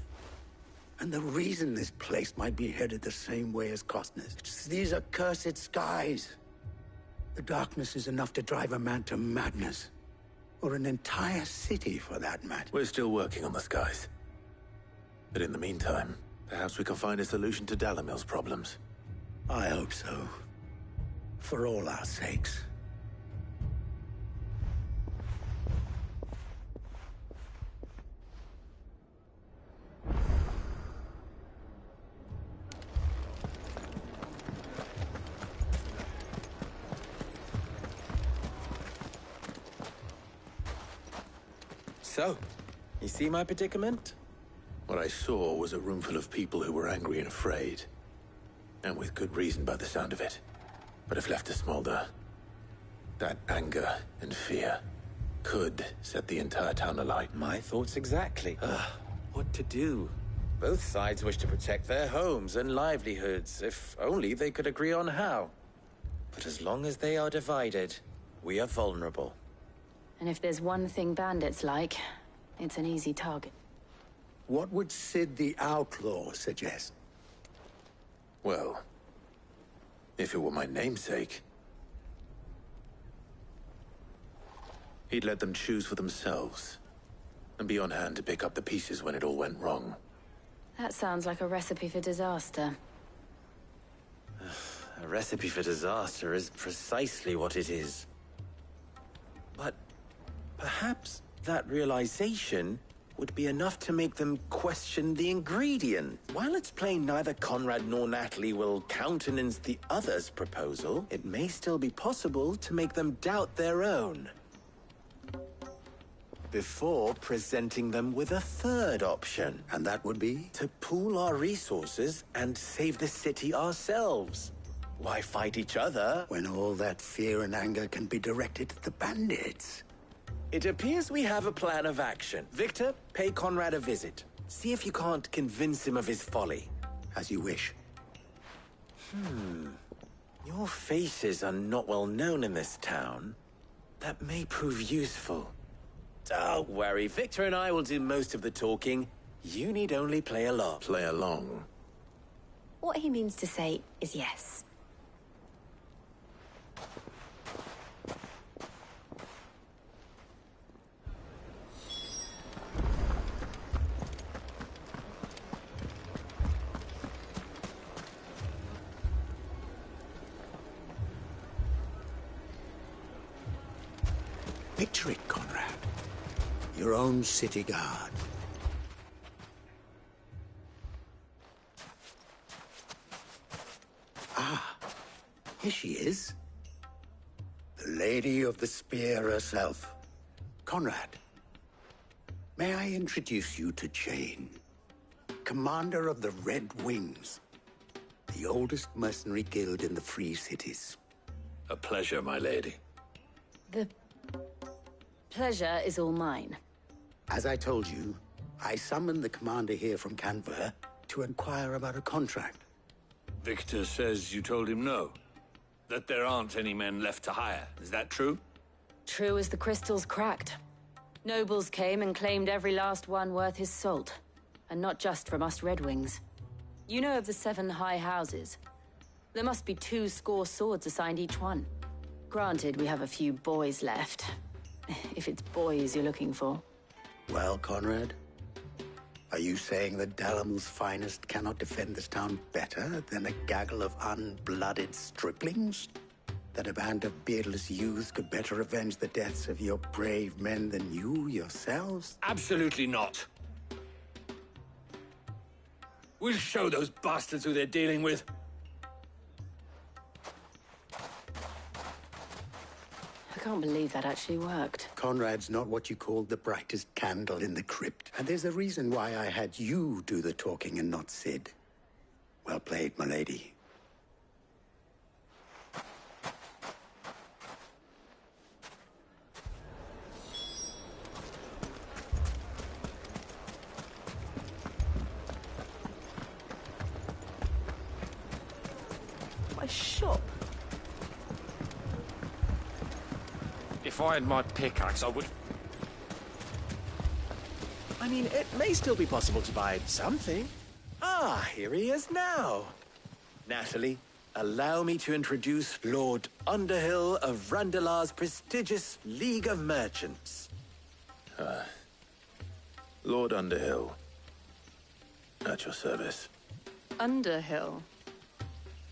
And the reason this place might be headed the same way as Costness. It's these accursed skies. The darkness is enough to drive a man to madness. Or an entire city, for that matter. We're still working on the skies. But in the meantime, perhaps we can find a solution to Dalimil's problems. I hope so. For all our sakes. So, you see my predicament? What I saw was a room full of people who were angry and afraid. And with good reason by the sound of it. But if left to smolder, that anger and fear could set the entire town alight. My thoughts exactly. What to do? Both sides wish to protect their homes and livelihoods, if only they could agree on how. But as long as they are divided, we are vulnerable. And if there's one thing bandits like, it's an easy target. What would Sid the Outlaw suggest? Well, if it were my namesake, he'd let them choose for themselves, and be on hand to pick up the pieces when it all went wrong. That sounds like a recipe for disaster. A recipe for disaster is precisely what it is. But Perhaps that realization would be enough to make them question the ingredient. While it's plain neither Conrad nor Natalie will countenance the other's proposal, it may still be possible to make them doubt their own. Before presenting them with a third option. And that would be? To pool our resources and save the city ourselves. Why fight each other? When all that fear and anger can be directed at the bandits. It appears we have a plan of action. Victor, pay Conrad a visit. See if you can't convince him of his folly. As you wish. Your faces are not well known in this town. That may prove useful. Don't worry, Victor and I will do most of the talking. You need only play along. Play along? What he means to say is yes. Picture it, Conrad. Your own city guard. Ah, here she is. The Lady of the Spear herself. Conrad, may I introduce you to Jane, commander of the Red Wings, the oldest mercenary guild in the Free Cities. A pleasure, my lady. The pleasure is all mine. As I told you, I summoned the commander here from Canver to inquire about a contract. Victor says you told him no. That there aren't any men left to hire. Is that true? True as the crystals cracked. Nobles came and claimed every last one worth his salt. And not just from us Red Wings. You know of the 7 high houses. There must be 2 swords assigned each one. Granted, we have a few boys left. If it's boys you're looking for. Well, Conrad, are you saying that Dalamil's finest cannot defend this town better than a gaggle of unblooded striplings? That a band of beardless youths could better avenge the deaths of your brave men than you yourselves? Absolutely not. We'll show those bastards who they're dealing with. I can't believe that actually worked. Conrad's not what you called the brightest candle in the crypt. And there's a reason why I had you do the talking and not Sid. Well played, my lady. My shop. If I had my pickaxe, I would... I mean, it may still be possible to buy something. Ah, here he is now. Natalie, allow me to introduce Lord Underhill of Randalar's prestigious League of Merchants. Lord Underhill. At your service. Underhill?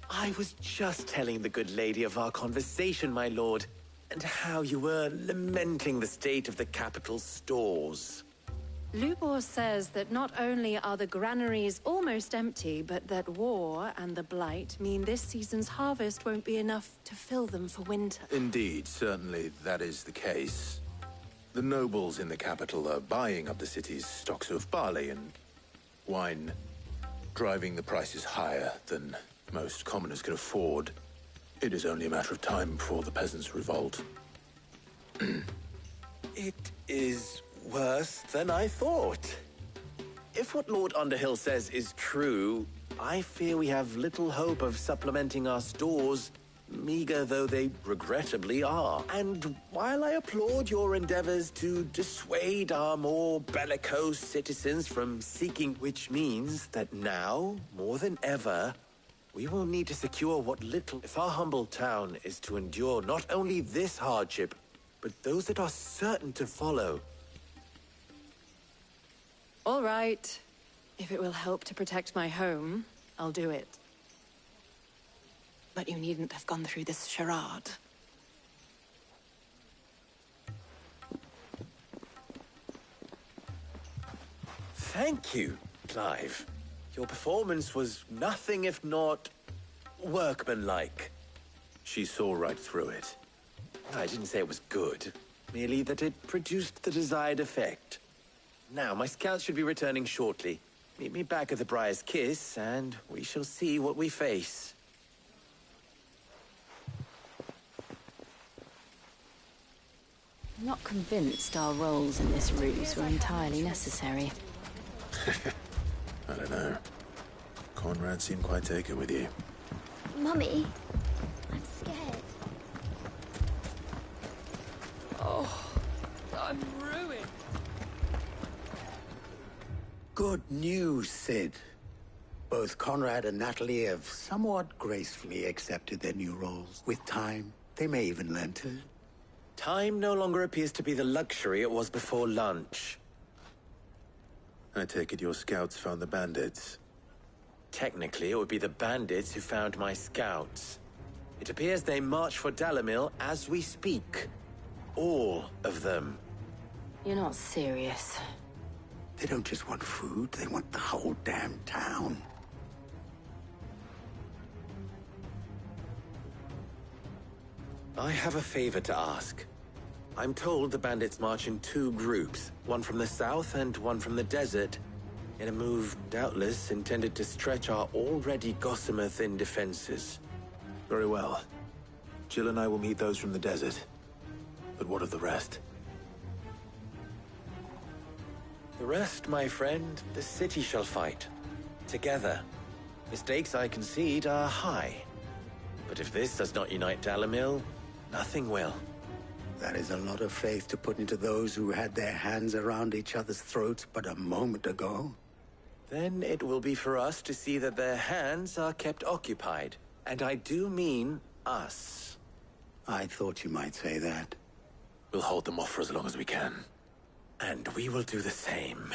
I was just telling the good lady of our conversation, my lord, and how you were lamenting the state of the capital's stores. Lubor says that not only are the granaries almost empty, but that war and the Blight mean this season's harvest won't be enough to fill them for winter. Indeed, certainly that is the case. The nobles in the capital are buying up the city's stocks of barley and wine, driving the prices higher than most commoners can afford. It is only a matter of time before the peasants revolt. It is worse than I thought. If what Lord Underhill says is true, I fear we have little hope of supplementing our stores, meager though they regrettably are. And while I applaud your endeavors to dissuade our more bellicose citizens from seeking, which means that now, more than ever, we will need to secure what little, if our humble town is to endure not only this hardship, but those that are certain to follow. All right. If it will help to protect my home, I'll do it. But you needn't have gone through this charade. Thank you, Clive. Your performance was nothing if not workmanlike. She saw right through it. I didn't say it was good, merely that it produced the desired effect. Now, my scouts should be returning shortly. Meet me back at the Briar's Kiss, and we shall see what we face. I'm not convinced our roles in this ruse were entirely necessary. I don't know. Conrad seemed quite taken with you. Mummy, I'm scared. Oh, I'm ruined. Good news, Sid. Both Conrad and Natalie have somewhat gracefully accepted their new roles. With time, they may even learn to. Time no longer appears to be the luxury it was before lunch. I take it your scouts found the bandits. Technically, it would be the bandits who found my scouts. It appears they march for Dalimil as we speak. All of them. You're not serious. They don't just want food, they want the whole damn town. I have a favor to ask. I'm told the bandits march in 2 groups, one from the south and one from the desert, in a move doubtless intended to stretch our already gossamer-thin defenses. Very well. Jill and I will meet those from the desert. But what of the rest? The rest, my friend, the city shall fight. Together. The stakes, I concede, are high. But if this does not unite Dalimil, nothing will. That is a lot of faith to put into those who had their hands around each other's throats but a moment ago. Then it will be for us to see that their hands are kept occupied. And I do mean us. I thought you might say that. We'll hold them off for as long as we can. And we will do the same.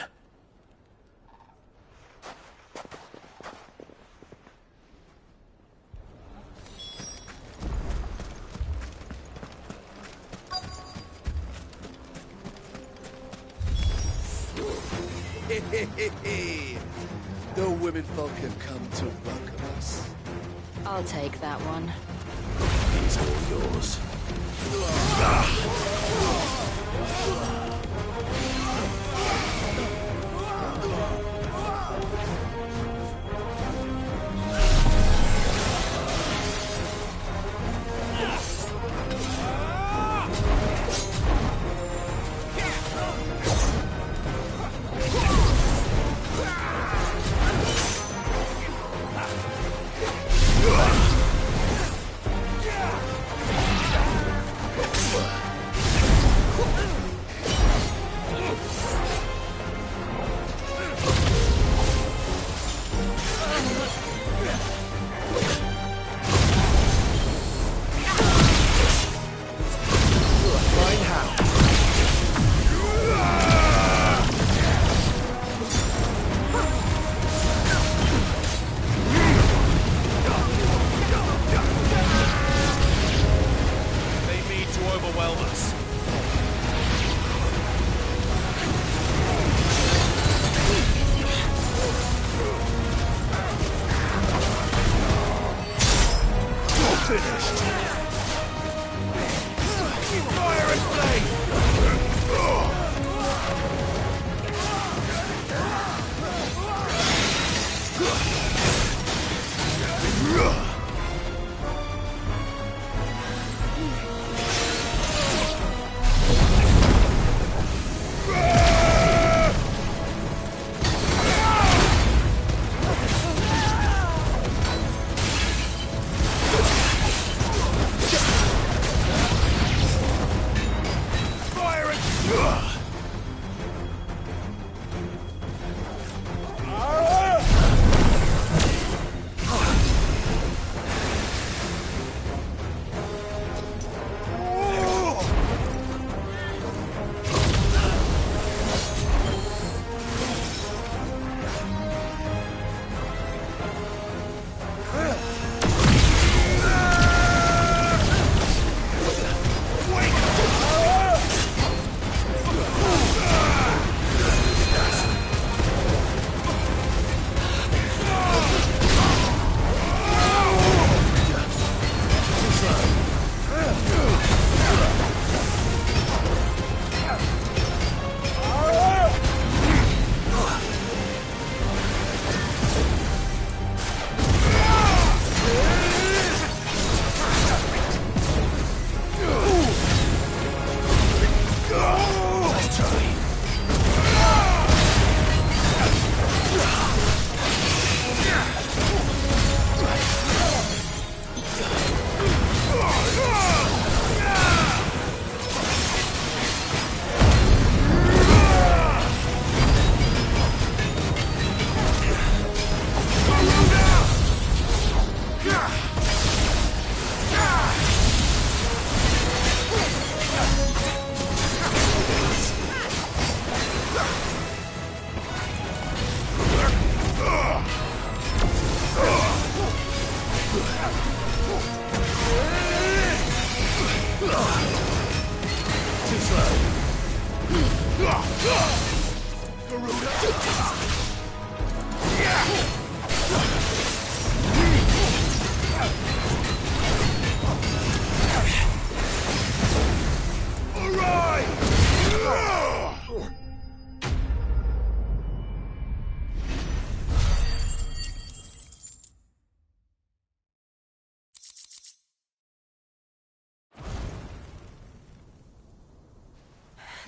The women folk have come to welcome us. I'll take that one. He's all yours.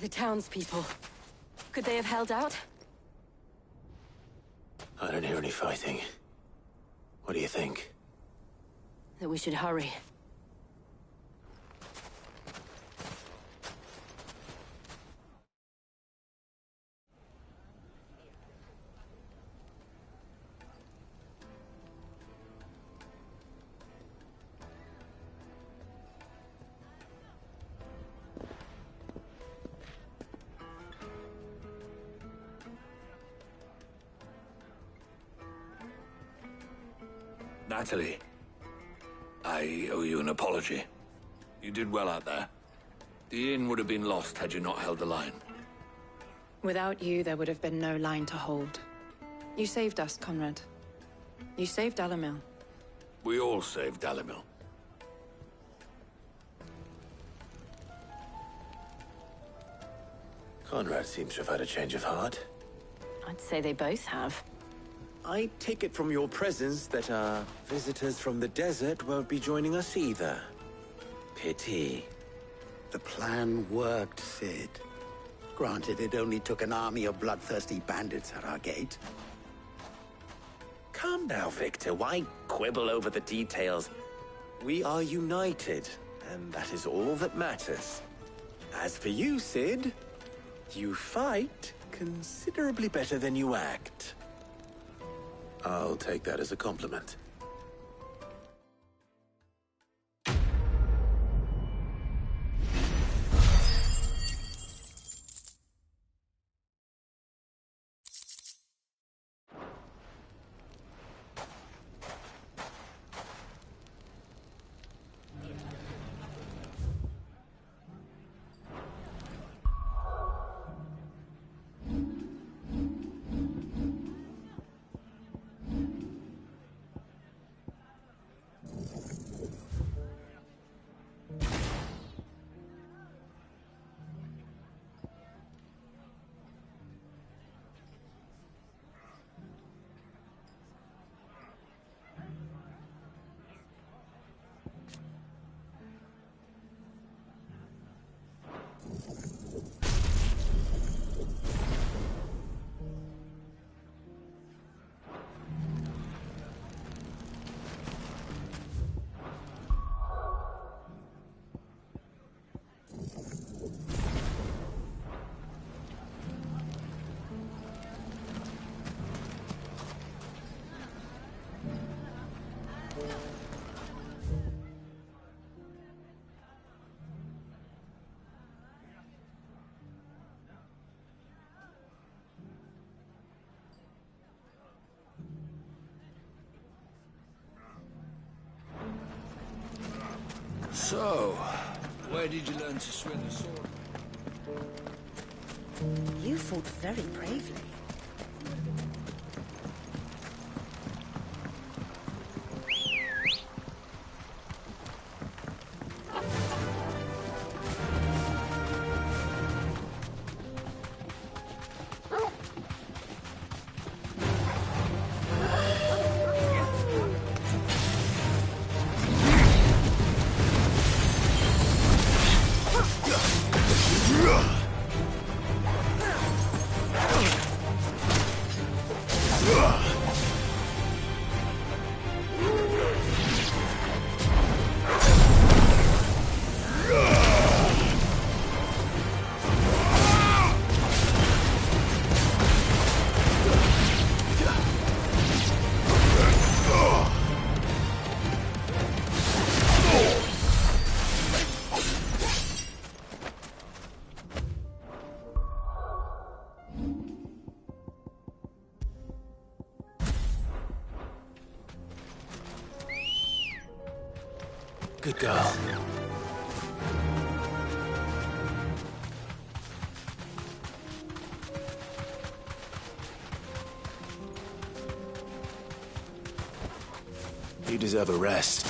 The townspeople. Could they have held out? I don't hear any fighting. What do you think? That we should hurry. Natalie, I owe you an apology. You did well out there. The inn would have been lost had you not held the line. Without you, there would have been no line to hold. You saved us, Conrad. You saved Dalimil. We all saved Dalimil. Conrad seems to have had a change of heart. I'd say they both have. I take it from your presence that our visitors from the desert won't be joining us either. Pity. The plan worked, Sid. Granted, it only took an army of bloodthirsty bandits at our gate. Calm now, Victor. Why quibble over the details? We are united, and that is all that matters. As for you, Sid, you fight considerably better than you act. I'll take that as a compliment. So, where did you learn to swing the sword? You fought very bravely. Good girl. You deserve a rest.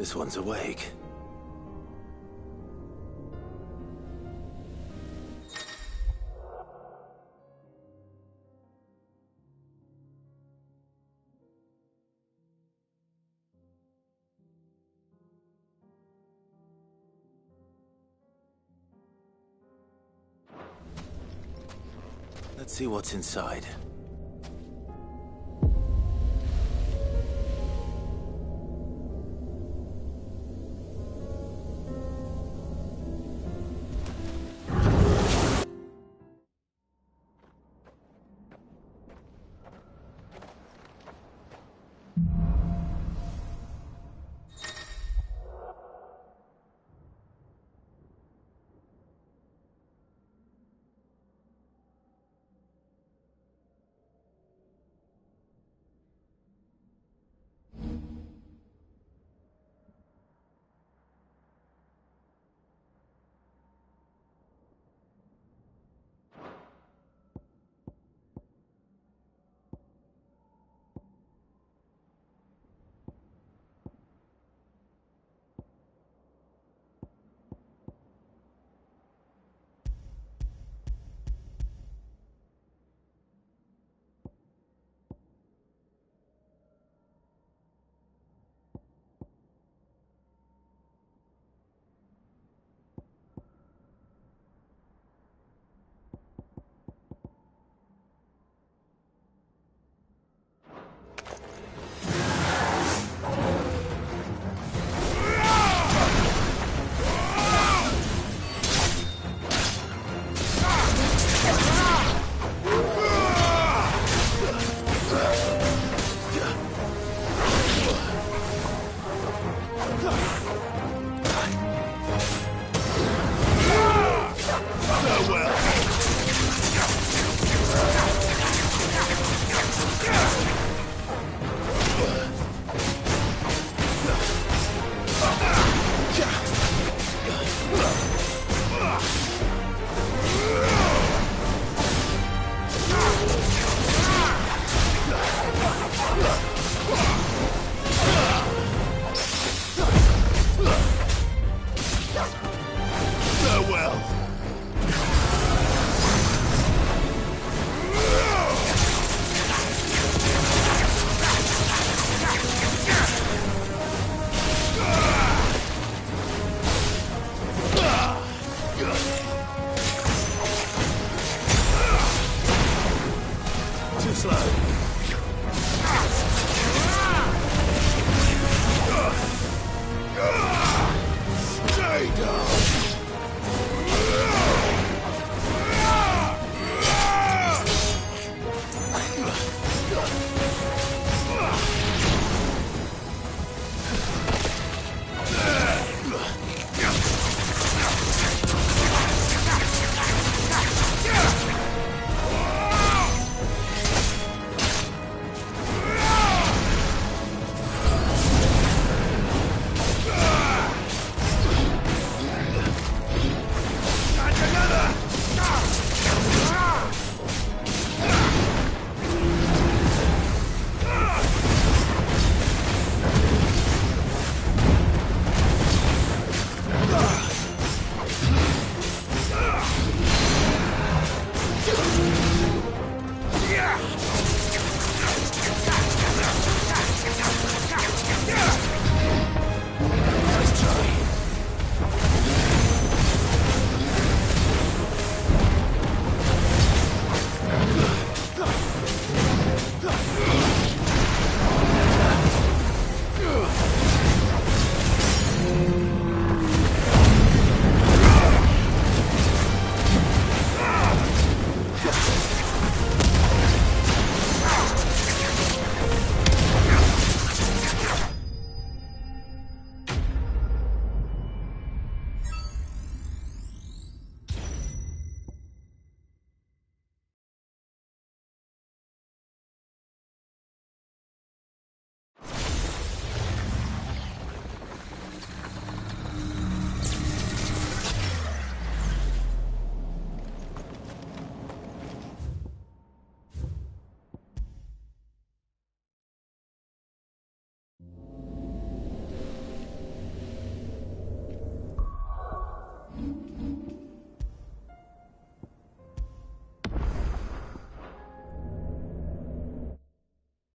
This one's awake. Let's see what's inside.